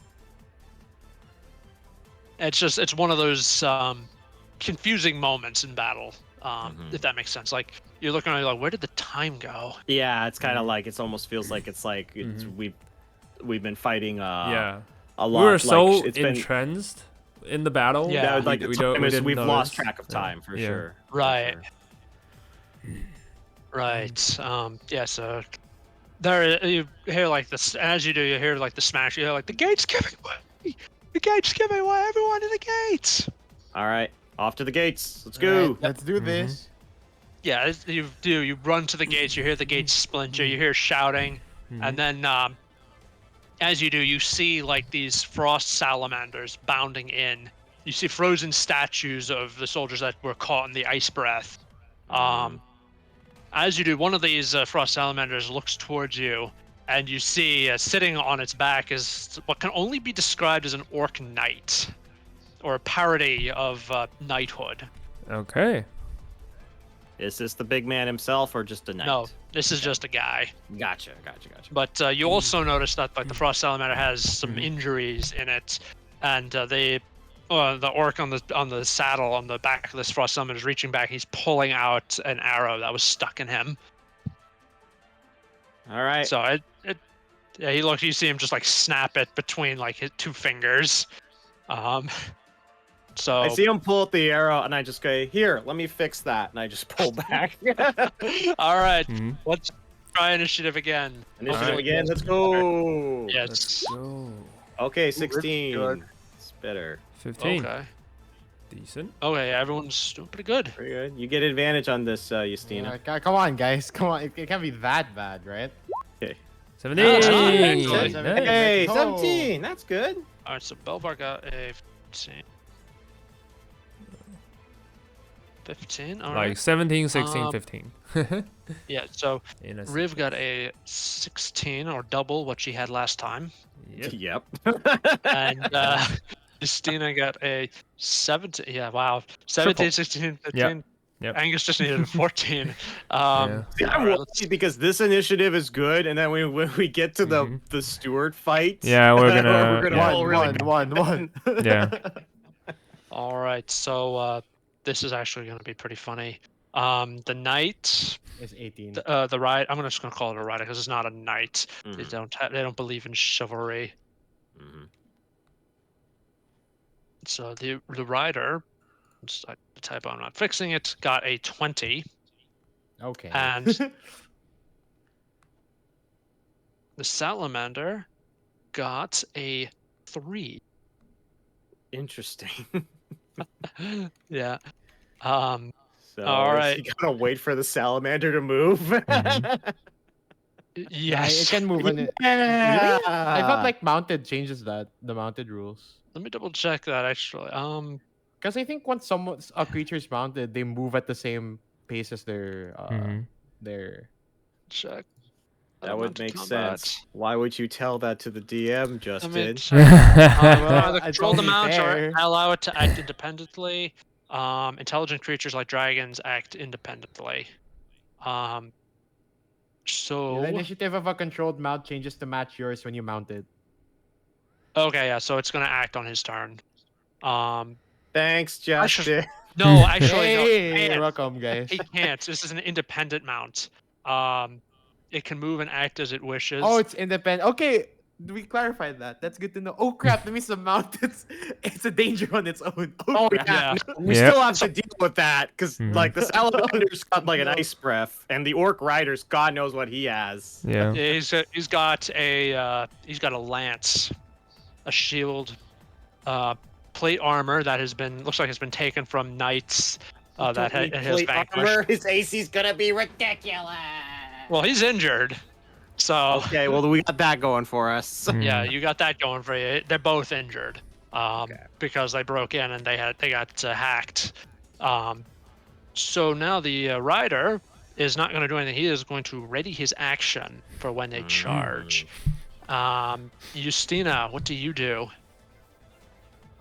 Speaker 1: It's one of those confusing moments in battle,
Speaker 3: Mhm.
Speaker 1: if that makes sense. Like you're looking around, you're like, where did the time go?
Speaker 3: Yeah, it's kind of like it almost feels like it's
Speaker 2: Mhm.
Speaker 3: we've been fighting
Speaker 2: Yeah.
Speaker 3: a
Speaker 2: We
Speaker 3: lot.
Speaker 2: were
Speaker 3: like,
Speaker 2: so
Speaker 3: it's been
Speaker 2: entranced in the battle.
Speaker 1: Yeah.
Speaker 3: that,
Speaker 2: we-
Speaker 3: like
Speaker 2: we
Speaker 3: the
Speaker 2: don't-
Speaker 3: time
Speaker 2: we
Speaker 3: is
Speaker 2: didn't
Speaker 3: we've lost
Speaker 2: notice.
Speaker 3: track of
Speaker 2: Yeah.
Speaker 3: time for
Speaker 2: Yeah.
Speaker 3: sure. for
Speaker 1: Right.
Speaker 3: sure.
Speaker 1: Right. Yeah. So there you hear like this, as you do, you hear like the smash. You hear like the gates giving way. The gates giving way. Everyone in the gates.
Speaker 3: All right, off to the gates. Let's
Speaker 4: All
Speaker 3: go.
Speaker 4: right, let's do this.
Speaker 1: Yeah, you do. You run to the gates. You hear the gates splinter. You hear shouting, and then as you do, you see like these frost salamanders bounding in. You see frozen statues of the soldiers that were caught in the ice breath. As you do, one of these frost salamanders looks towards you, and you see sitting on its back is what can only be described as an orc knight, or a parody of knighthood.
Speaker 2: Okay.
Speaker 3: Is this the big man himself or just a knight?
Speaker 1: No, this is just a guy.
Speaker 3: Gotcha.
Speaker 1: But you also notice that like the frost salamander has some injuries in it, and the orc on the saddle on the back of this frost salamander is reaching back. He's pulling out an arrow that was stuck in him.
Speaker 3: All right.
Speaker 1: So yeah, he looks. You see him just like snap it between like his two fingers. So
Speaker 3: I see him pull out the arrow, and I just go, "Here, let me fix that," and I just pull back.
Speaker 1: All right,
Speaker 2: Mhm.
Speaker 1: let's try initiative again.
Speaker 3: Initiative
Speaker 2: Alright.
Speaker 3: again. Let's go.
Speaker 1: Yes.
Speaker 2: Let's go.
Speaker 3: Okay, 16.
Speaker 4: good.
Speaker 3: It's better.
Speaker 2: 15.
Speaker 1: Okay.
Speaker 2: Decent.
Speaker 1: Okay, everyone's doing pretty good.
Speaker 3: Pretty good. You get advantage on this, Justina.
Speaker 4: Come on, guys. Come on. It can't be that bad, right?
Speaker 2: 17.
Speaker 1: Nice.
Speaker 2: Nice.
Speaker 3: Hey,
Speaker 4: Oh.
Speaker 3: 17. That's good.
Speaker 1: All right, so Belvar got a 15. 15. All right.
Speaker 2: Like 17, 16,
Speaker 1: Um,
Speaker 2: 15.
Speaker 1: Yeah. So
Speaker 2: In a
Speaker 1: Riv got a 16 or double what she had last time,
Speaker 2: Yep.
Speaker 3: Yep.
Speaker 1: and Justina got a 17. Yeah. Wow. 17, 16, 15.
Speaker 2: Yep.
Speaker 1: Angus just needed a 14.
Speaker 2: Yeah.
Speaker 3: See, I'm
Speaker 1: Alright,
Speaker 3: worried
Speaker 1: let's-
Speaker 3: because this initiative is good, and then when we get to
Speaker 2: Mhm.
Speaker 3: the steward fight,
Speaker 2: Yeah, we're gonna- yeah.
Speaker 3: roll really
Speaker 4: One.
Speaker 2: Yeah.
Speaker 1: All right. So this is actually going to be pretty funny. The knight,
Speaker 4: It's 18.
Speaker 1: the ride. I'm just going to call it a rider because it's not a knight. They
Speaker 3: Mhm.
Speaker 1: they don't believe in chivalry.
Speaker 3: Mhm.
Speaker 1: So the rider, just like the typo, I'm not fixing it, got a 20,
Speaker 4: Okay.
Speaker 1: and the salamander got a 3.
Speaker 3: Interesting.
Speaker 1: Yeah.
Speaker 3: So
Speaker 1: Alright.
Speaker 3: you gotta wait for the salamander to move.
Speaker 2: Mhm.
Speaker 4: Yeah, it
Speaker 1: Yes.
Speaker 4: can move on it.
Speaker 3: Yeah.
Speaker 4: I felt like mounted changes that, the mounted rules.
Speaker 1: Let me double check that actually.
Speaker 4: Because I think once a creature's mounted, they move at the same pace as their
Speaker 2: Mhm.
Speaker 4: their.
Speaker 1: Check.
Speaker 3: That would
Speaker 1: Elemental
Speaker 3: make
Speaker 1: combat.
Speaker 3: sense. Why would you tell that to the DM,
Speaker 1: Let me
Speaker 3: Justin?
Speaker 1: check. Either
Speaker 4: Well, it's
Speaker 1: control the
Speaker 4: only
Speaker 1: mount or
Speaker 4: fair.
Speaker 1: allow it to act independently. Intelligent creatures like dragons act independently. So
Speaker 4: The initiative of a controlled mount changes to match yours when you mount it.
Speaker 1: okay, yeah. So it's gonna act on his turn.
Speaker 3: Thanks,
Speaker 1: I should-
Speaker 3: Justin.
Speaker 1: No, actually,
Speaker 4: Hey,
Speaker 1: no. He can't.
Speaker 4: welcome, guys.
Speaker 1: He can't. This is an independent mount. It can move and act as it wishes.
Speaker 4: Oh, it's independent. Okay, we clarified that. That's good to know. Oh crap! That means the mount it's a danger on its own.
Speaker 3: Oh
Speaker 4: crap.
Speaker 3: yeah,
Speaker 1: Yeah.
Speaker 3: no, we
Speaker 2: Yep.
Speaker 3: still have to deal with that because
Speaker 2: Mhm.
Speaker 3: like the salamander's got like an ice breath, and the orc rider's God knows what he has.
Speaker 2: Yeah.
Speaker 1: Yeah, he's got a lance, a shield, plate armor that looks like it's been taken from knights that
Speaker 3: Totally
Speaker 1: has
Speaker 3: plate
Speaker 1: vanquished.
Speaker 3: armor, his AC's gonna be ridiculous.
Speaker 1: Well, he's injured, so
Speaker 3: Okay, well we got that going for us.
Speaker 1: yeah,
Speaker 2: Mhm.
Speaker 1: you got that going for you. They're both injured because they broke in and they got hacked. So now the rider is not going to do anything. He is going to ready his action for when they charge. Justina, what do you do?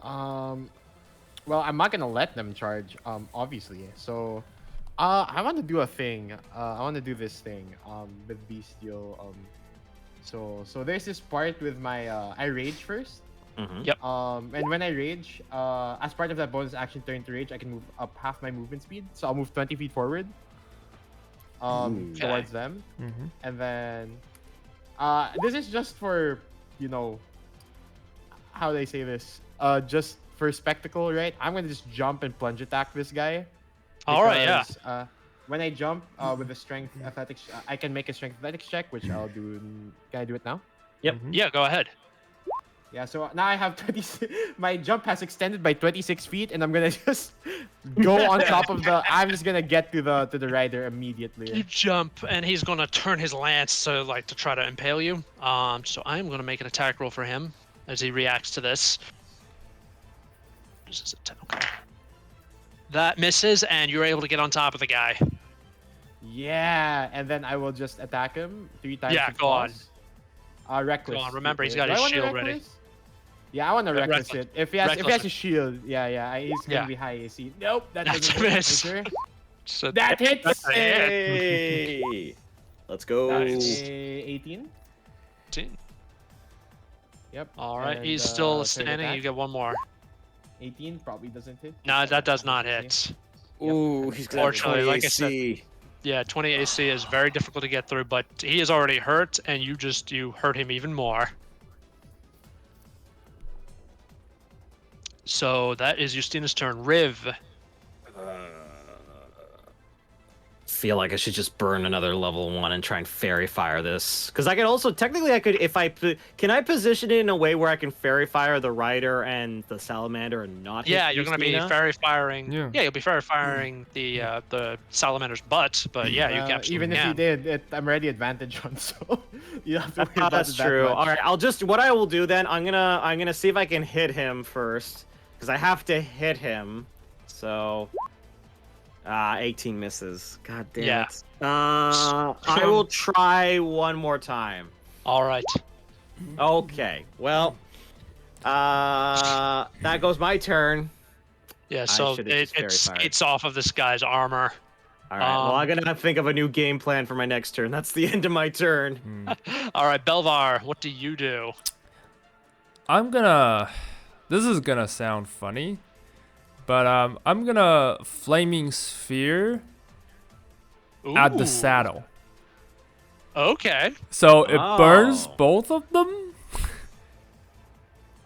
Speaker 4: Well, I'm not gonna let them charge. Obviously. So, I want to do a thing. I want to do this thing. With bestial. So there's this part with my. I rage first.
Speaker 3: Mhm.
Speaker 1: Yep.
Speaker 4: And when I rage, as part of that bonus action turn to rage, I can move up half my movement speed. So I'll move 20 feet forward.
Speaker 3: Ooh.
Speaker 4: Towards them,
Speaker 2: Mhm.
Speaker 4: and then, this is just for, how they say this. Just for spectacle, right? I'm gonna just jump and plunge attack this guy.
Speaker 1: All right, yeah.
Speaker 4: because, when I jump with a strength athletics, I can make a strength athletics check, which I'll do. Can I do it now?
Speaker 2: Mhm.
Speaker 1: Yeah, go ahead.
Speaker 4: Yeah, so now I have 20. My jump has extended by 26 feet, and I'm gonna just go on top of the. I'm just gonna get to the rider
Speaker 1: You
Speaker 4: immediately.
Speaker 1: jump, and he's gonna turn his lance to try to impale you. So I'm gonna make an attack roll for him as he reacts to this. This is okay. That misses, and you're able to get on top of the guy.
Speaker 4: Yeah, and then I will just attack him 3 times.
Speaker 1: Yeah,
Speaker 4: with
Speaker 1: go on.
Speaker 4: claws. Reckless.
Speaker 1: Go on, remember, he's
Speaker 4: Okay.
Speaker 1: got
Speaker 4: Do
Speaker 1: his
Speaker 4: I want a
Speaker 1: shield ready.
Speaker 4: reckless? Yeah, I want to reckless
Speaker 1: reckless.
Speaker 4: it. If he has
Speaker 1: Reckless
Speaker 4: a shield, yeah, he's gonna
Speaker 1: Yeah.
Speaker 4: be high AC. Nope, that
Speaker 1: That's
Speaker 4: doesn't
Speaker 1: a
Speaker 4: work.
Speaker 1: miss.
Speaker 4: Are you sure?
Speaker 1: So
Speaker 4: That hits.
Speaker 1: that's a hit.
Speaker 3: Hey, let's go.
Speaker 1: Nice.
Speaker 4: 18.
Speaker 1: 18.
Speaker 4: Yep.
Speaker 1: All right,
Speaker 4: and,
Speaker 1: he's still
Speaker 4: third
Speaker 1: standing.
Speaker 4: attack.
Speaker 1: You get one more.
Speaker 4: 18 probably doesn't hit.
Speaker 1: No, that does not
Speaker 4: Unfortunately.
Speaker 1: hit.
Speaker 3: Ooh, he's got
Speaker 1: Fortunately,
Speaker 3: 20
Speaker 1: like I said,
Speaker 3: AC.
Speaker 1: Yeah, 20 AC is very difficult to get through, but he is already hurt, and you hurt him even more. So that is Justina's turn. Riv.
Speaker 3: Feel like I should just burn another level 1 and try and fairy fire this. Because I could also technically if can I position it in a way where I can fairy fire the rider and the salamander and not hit
Speaker 1: Yeah, you're gonna be
Speaker 3: Justina?
Speaker 1: fairy firing.
Speaker 2: Yeah.
Speaker 1: Yeah, you'll be fairy firing the salamander's butt, but yeah, you absolutely
Speaker 4: Even if
Speaker 1: can.
Speaker 4: you did, I'm already advantage on, so you don't have to worry about
Speaker 3: That's
Speaker 4: it that
Speaker 3: true.
Speaker 4: much.
Speaker 3: All right, what I will do then, I'm gonna see if I can hit him first, because I have to hit him. So, 18 misses. God damn
Speaker 1: Yeah.
Speaker 3: it. I will try one more time.
Speaker 1: All right.
Speaker 3: Okay. Well, that goes my turn.
Speaker 1: Yeah, so
Speaker 3: should've just fairy
Speaker 1: it
Speaker 3: fired.
Speaker 1: skates off of this guy's armor.
Speaker 3: All right. Well, I'm
Speaker 1: Um,
Speaker 3: gonna think of a new game plan for my next turn. That's the end of my turn.
Speaker 1: All right, Belvar, what do you do?
Speaker 2: I'm gonna. This is gonna sound funny, but I'm gonna flaming sphere at the
Speaker 1: Ooh,
Speaker 2: saddle.
Speaker 1: Okay.
Speaker 2: So it burns
Speaker 3: Oh.
Speaker 2: both of them,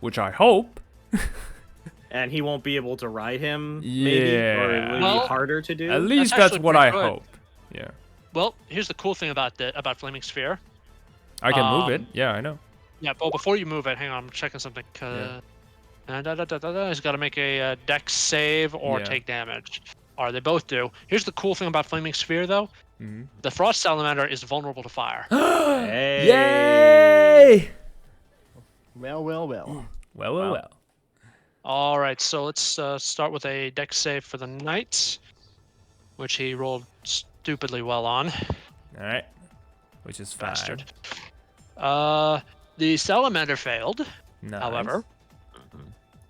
Speaker 2: which I hope.
Speaker 3: And he won't be able to ride him, maybe, or it would
Speaker 1: Well,
Speaker 3: be harder to do.
Speaker 2: At least
Speaker 1: That's
Speaker 2: that's
Speaker 1: actually
Speaker 2: what I
Speaker 1: pretty good.
Speaker 2: hope. Yeah,
Speaker 1: Well, here's the cool thing about Flaming Sphere.
Speaker 2: I can move it.
Speaker 1: Um,
Speaker 2: Yeah, I know.
Speaker 1: Yeah, but before you move it, hang on, I'm checking something. He's got to make a dex save or
Speaker 2: Yeah.
Speaker 1: take damage. Or they both do. Here's the cool thing about Flaming Sphere, though.
Speaker 2: Mhm.
Speaker 1: The Frost Salamander is vulnerable to fire.
Speaker 3: Hey.
Speaker 2: Yay!
Speaker 4: Well.
Speaker 2: Well.
Speaker 3: Wow.
Speaker 1: All right, so let's start with a dex save for the knight, which he rolled stupidly well on.
Speaker 2: All right, which is fine.
Speaker 1: Bastard. The salamander failed,
Speaker 2: Nice.
Speaker 1: however.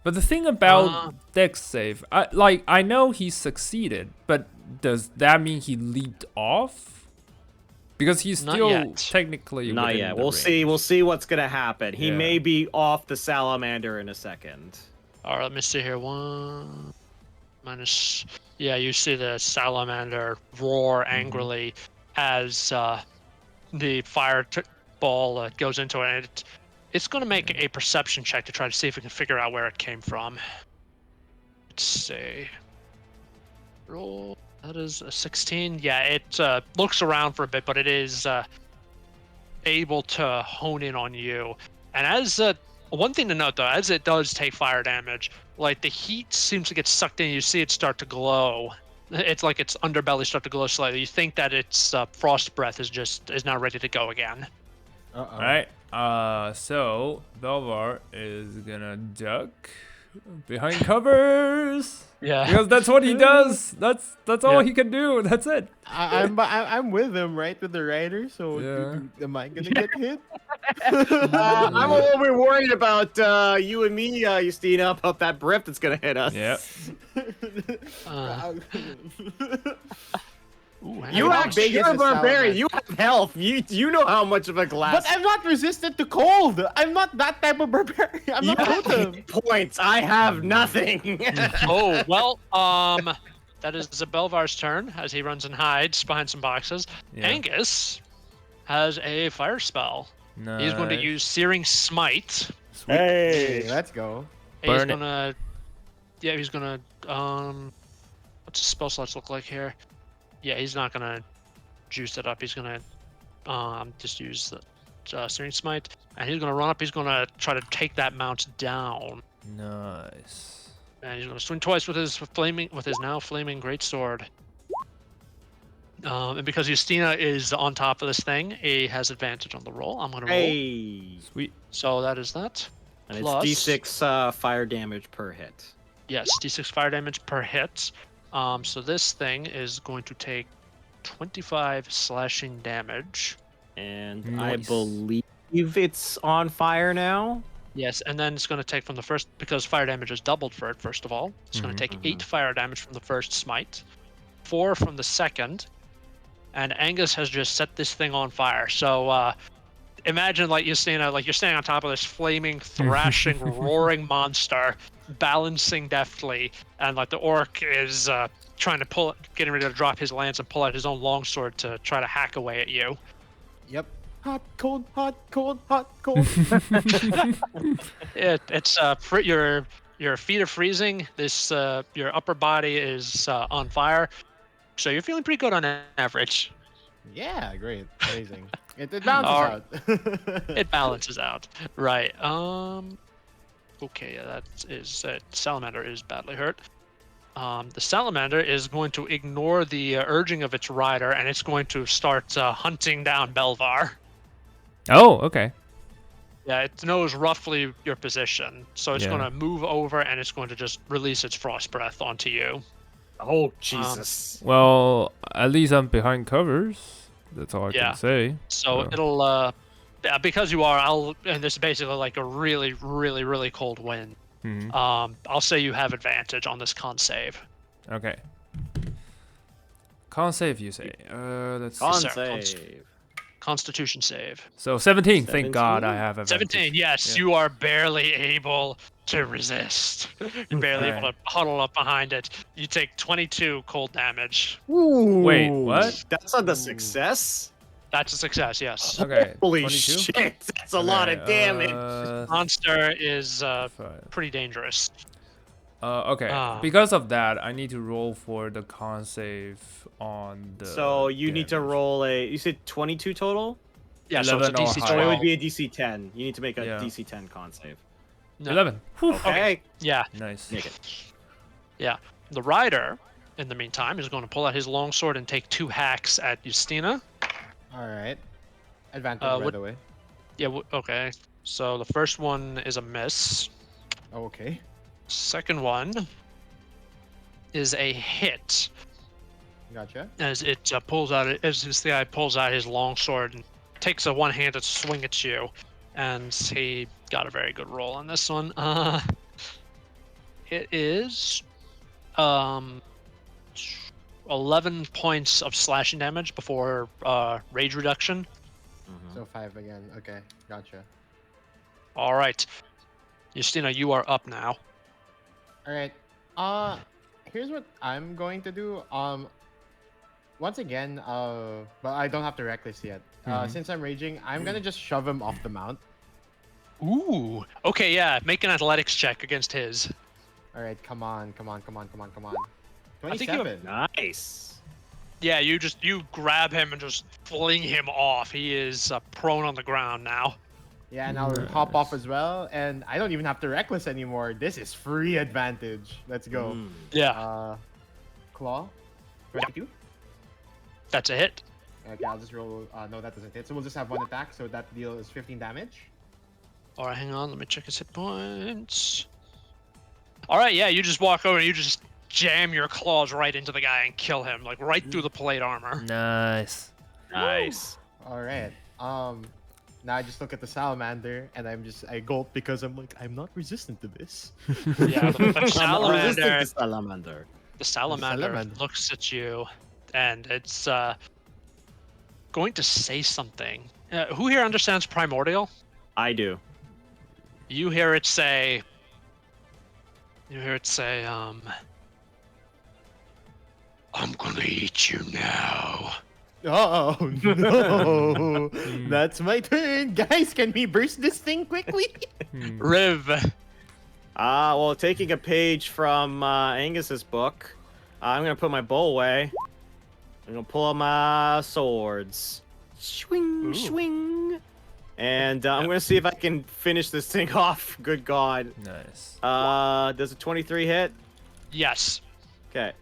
Speaker 2: But the thing about
Speaker 1: Uh,
Speaker 2: dex save, I know he succeeded, but does that mean he leaped off? Because he's
Speaker 1: Not
Speaker 2: still
Speaker 1: yet.
Speaker 2: technically
Speaker 3: Not
Speaker 2: within
Speaker 3: yet.
Speaker 2: the
Speaker 3: We'll see.
Speaker 2: range.
Speaker 3: We'll see what's gonna happen. He
Speaker 2: Yeah.
Speaker 3: may be off the salamander in a second.
Speaker 1: All right, let me see here. 1 minus. Yeah, you see the salamander roar angrily as the fire ball goes into it. And it's going to make a perception check to try to see if we can figure out where it came from. Let's see. Roll. That is a 16. Yeah, it looks around for a bit, but it is able to hone in on you. And as one thing to note, though, as it does take fire damage, like the heat seems to get sucked in. You see it start to glow. It's like its underbelly start to glow slightly. You think that its frost breath is now ready to go again.
Speaker 2: All right. So Belvar is gonna duck behind covers
Speaker 1: Yeah.
Speaker 2: because that's what he does. That's all
Speaker 1: Yeah.
Speaker 2: he can do. That's it.
Speaker 4: I'm with him, right, with the rider. So
Speaker 2: Yeah.
Speaker 4: am I gonna get hit?
Speaker 3: I'm a little bit worried about you and me, Justina, about that brick that's gonna hit us.
Speaker 2: Yep.
Speaker 1: Ooh, hang
Speaker 3: You
Speaker 1: on.
Speaker 4: How
Speaker 3: have
Speaker 4: big
Speaker 3: you're
Speaker 4: is
Speaker 3: a
Speaker 4: the
Speaker 3: barbarian.
Speaker 4: salamander?
Speaker 3: You have health. You know how much of a glass.
Speaker 4: But I'm not resistant to cold. I'm not that type of barbarian. I'm
Speaker 3: you
Speaker 4: not
Speaker 3: have
Speaker 4: totem.
Speaker 3: points. I have nothing.
Speaker 1: Oh, well, that is Belvar's turn as he runs and hides behind some boxes.
Speaker 2: Yeah.
Speaker 1: Angus has a fire spell. He's going to
Speaker 2: Nice.
Speaker 1: use Searing Smite.
Speaker 2: Sweet.
Speaker 4: Hey, let's go.
Speaker 1: He's
Speaker 2: Burn it.
Speaker 1: gonna, yeah, he's gonna, what's his spell slots look like here? Yeah, he's not gonna juice it up. He's gonna, just use the Searing Smite, and he's gonna run up. He's gonna try to take that mount down,
Speaker 2: Nice.
Speaker 1: and he's gonna swing twice with his now flaming greatsword. And because Justina is on top of this thing, he has advantage on the roll. I'm gonna roll.
Speaker 3: Hey.
Speaker 2: Sweet.
Speaker 1: So that is that.
Speaker 3: And
Speaker 1: Plus-
Speaker 3: it's D6 fire damage per hit.
Speaker 1: Yes, d6 fire damage per hit. So this thing is going to take 25 slashing damage.
Speaker 3: And I
Speaker 2: Nice.
Speaker 3: believe it's on fire now.
Speaker 1: Yes, and then it's going to take from the first, because fire damage is doubled for it, first of all. It's going to take 8 fire damage from the first smite. 4 from the second, and Angus has just set this thing on fire. So imagine like you're standing on top of this flaming, thrashing, roaring monster, balancing deftly, and like the orc is trying to getting ready to drop his lance and pull out his own longsword to try to hack away at you.
Speaker 4: Yep. Hot, cold, hot, cold, hot, cold.
Speaker 1: It's your feet are freezing. Your upper body is on fire, so you're feeling pretty good on average.
Speaker 4: Yeah, great. Amazing. It balances
Speaker 1: Alright.
Speaker 4: out.
Speaker 1: It balances out, right? Okay, yeah, that is salamander is badly hurt. The salamander is going to ignore the urging of its rider, and it's going to start hunting down Belvar.
Speaker 2: Oh, okay.
Speaker 1: Yeah, it knows roughly your position, so it's
Speaker 2: Yeah.
Speaker 1: going to move over and it's going to just release its frost breath onto you.
Speaker 3: Oh Jesus!
Speaker 2: Well, at least I'm behind covers. That's all I
Speaker 1: Yeah.
Speaker 2: can say.
Speaker 1: So
Speaker 2: Yeah.
Speaker 1: it'll yeah, because you are, and this is basically like a really, really, really cold wind.
Speaker 2: Mhm.
Speaker 1: I'll say you have advantage on this con save.
Speaker 2: Okay. Con save, you say? Let's see.
Speaker 3: Con
Speaker 1: sir, con-
Speaker 3: save.
Speaker 1: Constitution save.
Speaker 2: So 17. Thank God I
Speaker 3: 17?
Speaker 2: have advantage.
Speaker 1: 17. Yes,
Speaker 2: Yeah.
Speaker 1: you are barely able to resist. You're barely able to huddle up behind it. You take 22 cold damage.
Speaker 2: Wait, what?
Speaker 3: That's not the success.
Speaker 1: That's a success. Yes.
Speaker 2: Okay.
Speaker 3: Holy
Speaker 2: 22?
Speaker 3: shit! That's a lot of damage.
Speaker 1: Monster is
Speaker 2: Five.
Speaker 1: pretty dangerous.
Speaker 2: Okay.
Speaker 1: Ah.
Speaker 2: Because of that, I need to roll for the con save on the.
Speaker 3: So you need to
Speaker 2: damage.
Speaker 3: roll a. You said 22 total.
Speaker 1: Yeah, so it's a
Speaker 2: 11 or
Speaker 1: DC
Speaker 2: higher.
Speaker 3: So it
Speaker 1: 12.
Speaker 3: would be a DC 10. You need to make a
Speaker 2: Yeah.
Speaker 3: DC 10 con save.
Speaker 1: No.
Speaker 2: 11. Whew.
Speaker 3: Okay.
Speaker 1: Yeah,
Speaker 2: Nice.
Speaker 3: Make it.
Speaker 1: yeah. The rider, in the meantime, is going to pull out his longsword and take 2 hacks at Justina.
Speaker 4: All right. Advantage
Speaker 1: what-
Speaker 4: right away.
Speaker 1: Yeah, okay. So the first one is a miss.
Speaker 4: Oh, okay.
Speaker 1: Second one is a hit
Speaker 4: Gotcha.
Speaker 1: as it as this guy pulls out his longsword and takes a one-handed swing at you, and he got a very good roll on this one. It is 11 points of slashing damage before rage reduction.
Speaker 4: So 5 again. Okay. Gotcha.
Speaker 1: All right, Justina, you are up now.
Speaker 4: All right. Here's what I'm going to do. Once again, but I don't have to reckless yet. Since I'm raging, I'm gonna just shove him off the mount.
Speaker 1: Ooh. Okay, yeah. Make an athletics check against his.
Speaker 4: All right, come on.
Speaker 1: I think you have-
Speaker 4: 27.
Speaker 3: Nice.
Speaker 1: Yeah, you grab him and just fling him off. He is prone on the ground now.
Speaker 4: Yeah, and I'll hop off as well, and I don't even have to reckless anymore. This is free advantage. Let's go.
Speaker 1: Yeah,
Speaker 4: Claw. 22.
Speaker 1: that's a hit.
Speaker 4: Okay, I'll just roll. No, that doesn't hit. So we'll just have 1 attack. So that deal is 15 damage.
Speaker 1: All right, hang on. Let me check his hit points. All right, yeah, you just walk over and you just jam your claws right into the guy and kill him, like right through the plate armor.
Speaker 2: Nice.
Speaker 3: Nice.
Speaker 4: All right. Now I just look at the salamander and I gulp because I'm like, I'm not resistant to this.
Speaker 1: Yeah, the
Speaker 3: Resistant
Speaker 1: salamander.
Speaker 3: to salamander.
Speaker 1: The salamander
Speaker 4: salamander.
Speaker 1: looks at you, and it's going to say something. Who here understands primordial?
Speaker 3: I do.
Speaker 1: You hear it say, I'm gonna eat you now.
Speaker 4: Oh no! That's my turn, guys. Can we burst this thing quickly?
Speaker 1: Riv.
Speaker 3: Well, taking a page from Angus's book, I'm gonna put my bow away. I'm gonna pull out my swords. Swing,
Speaker 1: Ooh.
Speaker 3: swing. And I'm gonna see if I can finish this thing off. Good God.
Speaker 2: Nice.
Speaker 3: Does a 23 hit?
Speaker 1: Yes.
Speaker 3: Okay.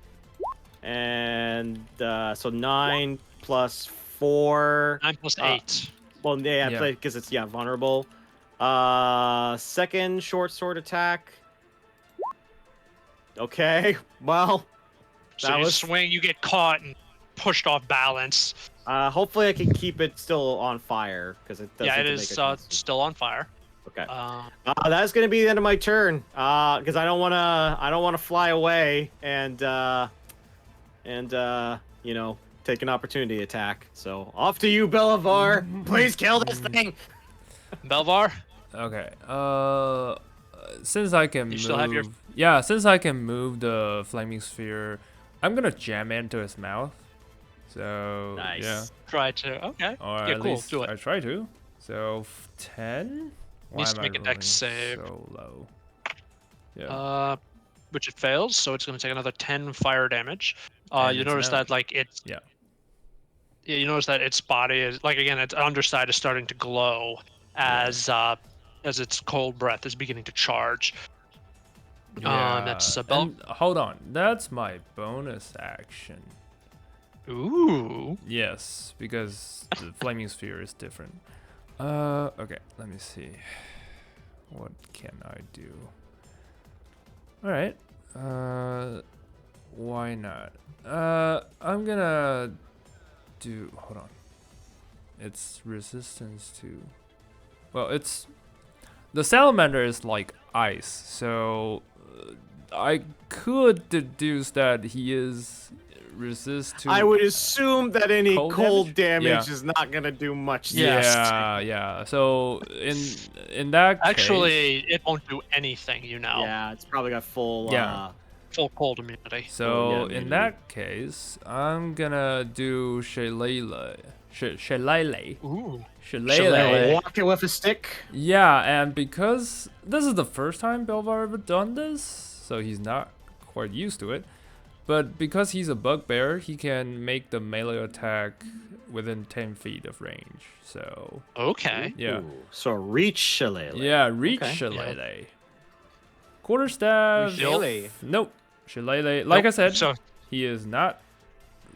Speaker 3: And so 9 plus 4.
Speaker 1: 9 plus 8.
Speaker 3: Well, yeah,
Speaker 2: Yeah.
Speaker 3: because it's vulnerable. Second short sword attack. Okay. Well,
Speaker 1: So
Speaker 3: that
Speaker 1: you
Speaker 3: was-
Speaker 1: swing, you get caught and pushed off balance.
Speaker 3: hopefully I can keep it still on fire because it does.
Speaker 1: Yeah,
Speaker 3: have
Speaker 1: it
Speaker 3: to
Speaker 1: is
Speaker 3: make a constitution.
Speaker 1: still on fire.
Speaker 3: Okay.
Speaker 1: Uh,
Speaker 3: That's gonna be the end of my turn. Because I don't wanna fly away and and take an opportunity attack. So off to you, Belivar. Please kill this thing.
Speaker 1: Belvar,
Speaker 2: Okay. Since I can
Speaker 1: You
Speaker 2: move,
Speaker 1: still have your-
Speaker 2: yeah, since I can move the flaming sphere, I'm gonna jam into his mouth. So
Speaker 3: Nice.
Speaker 2: yeah,
Speaker 1: try to. Okay.
Speaker 2: or
Speaker 1: Yeah,
Speaker 2: at
Speaker 1: cool.
Speaker 2: least
Speaker 1: Do it.
Speaker 2: I try to. So 10. Why
Speaker 1: Needs
Speaker 2: am
Speaker 1: to
Speaker 2: I
Speaker 1: make a dex
Speaker 2: rolling
Speaker 1: save.
Speaker 2: so low? Yeah.
Speaker 1: Which it fails, so it's going to take another 10 fire damage.
Speaker 2: And
Speaker 1: You
Speaker 2: it's
Speaker 1: notice
Speaker 2: an
Speaker 1: that like it's
Speaker 2: Yeah.
Speaker 1: yeah, you notice that its body is like again, its underside is starting to glow as its cold breath is beginning to charge. That's a bell.
Speaker 2: And hold on, that's my bonus action.
Speaker 1: Ooh.
Speaker 2: Yes, because the flaming sphere is different. Okay, let me see. What can I do? All right. Why not? I'm gonna do. Hold on. It's resistance to. Well, it's the salamander is like ice, so I could deduce that he is resist to.
Speaker 3: I would assume that any
Speaker 2: Cold
Speaker 3: cold
Speaker 2: damage?
Speaker 3: damage is not gonna do much.
Speaker 2: Yeah. So in that
Speaker 1: Actually, it won't do anything,
Speaker 3: Yeah, it's probably got full.
Speaker 2: Yeah.
Speaker 1: Full cold immunity.
Speaker 2: So
Speaker 3: yeah,
Speaker 2: in
Speaker 3: immunity.
Speaker 2: that case, I'm gonna do Shillelagh. Shillelagh.
Speaker 1: Ooh.
Speaker 2: Shillelagh.
Speaker 3: Walk it with a stick.
Speaker 2: Yeah, and because this is the first time Belvar ever done this, so he's not quite used to it. But because he's a bugbear, he can make the melee attack within 10 feet of range. So
Speaker 1: Okay.
Speaker 2: yeah,
Speaker 3: Ooh, so reach Shillelagh.
Speaker 2: yeah, reach
Speaker 3: Okay.
Speaker 2: Shillelagh. Quarterstaff.
Speaker 4: Shillelagh.
Speaker 2: Nope. Shillelagh. Like I
Speaker 1: Nope,
Speaker 2: said,
Speaker 1: so
Speaker 2: he is not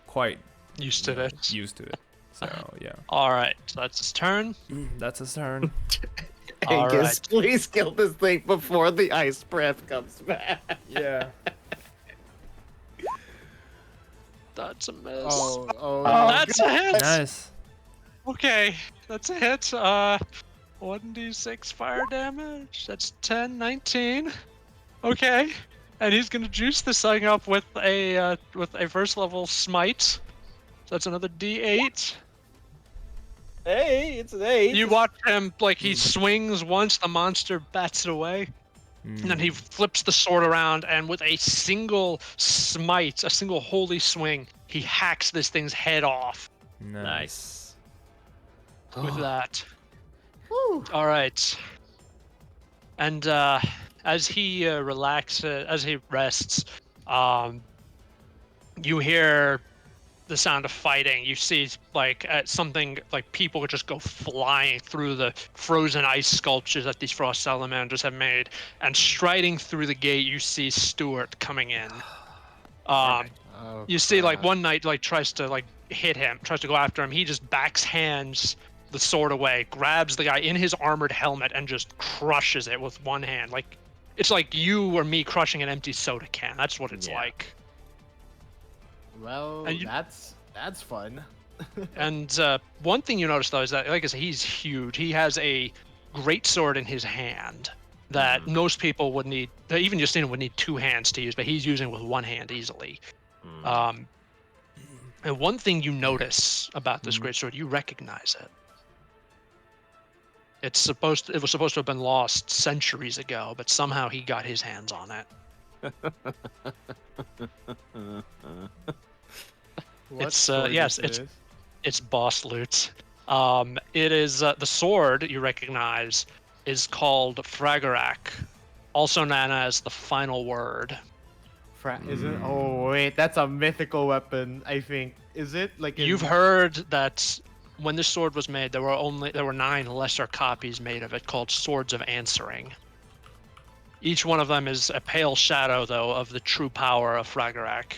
Speaker 2: quite
Speaker 1: used to this.
Speaker 2: used to it. So yeah,
Speaker 1: All right, so that's his turn.
Speaker 2: that's his turn.
Speaker 1: All
Speaker 3: Angus,
Speaker 1: right.
Speaker 3: please kill this thing before the ice breath comes back.
Speaker 2: Yeah.
Speaker 1: That's a miss.
Speaker 4: Oh,
Speaker 1: That's a hit.
Speaker 2: Nice.
Speaker 1: Okay, that's a hit. 1d6 fire damage. That's 10, 19. Okay, and he's gonna juice this thing up with a first level smite. So that's another d8.
Speaker 3: Hey, it's an 8.
Speaker 1: You watch him like he swings once, the monster bats it away, and then he flips the sword around, and with a single smite, a single holy swing, he hacks this thing's head off
Speaker 3: Nice.
Speaker 1: with that. All right. And as he relaxes, as he rests, you hear the sound of fighting. You see like something like people would just go flying through the frozen ice sculptures that these frost salamanders have made, and striding through the gate you see Stuart coming in. You see like one knight like tries to like hit him, tries to go after him. He just backhands the sword away, grabs the guy in his armored helmet and just crushes it with one hand. Like it's like you or me crushing an empty soda can. That's what it's
Speaker 3: Yeah.
Speaker 1: like.
Speaker 4: Well,
Speaker 1: And you-
Speaker 4: that's fun.
Speaker 1: And one thing you notice though is that, like I said, he's huge. He has a great sword in his hand that most people would need. That even Justine would need two hands to use, but he's using it with one hand easily. And one thing you notice about this great sword, you recognize it. It was supposed to have been lost centuries ago, but somehow he got his hands on it.
Speaker 4: What
Speaker 1: It's,
Speaker 4: sword
Speaker 1: yes,
Speaker 4: is this?
Speaker 1: It's boss loot. It is the sword you recognize is called Fragarak, also known as the Final Word.
Speaker 4: Is it? Oh wait, that's a mythical weapon. I think. Is it like?
Speaker 1: You've heard that when this sword was made, there were 9 lesser copies made of it called Swords of Answering. Each one of them is a pale shadow, though, of the true power of Fragarak.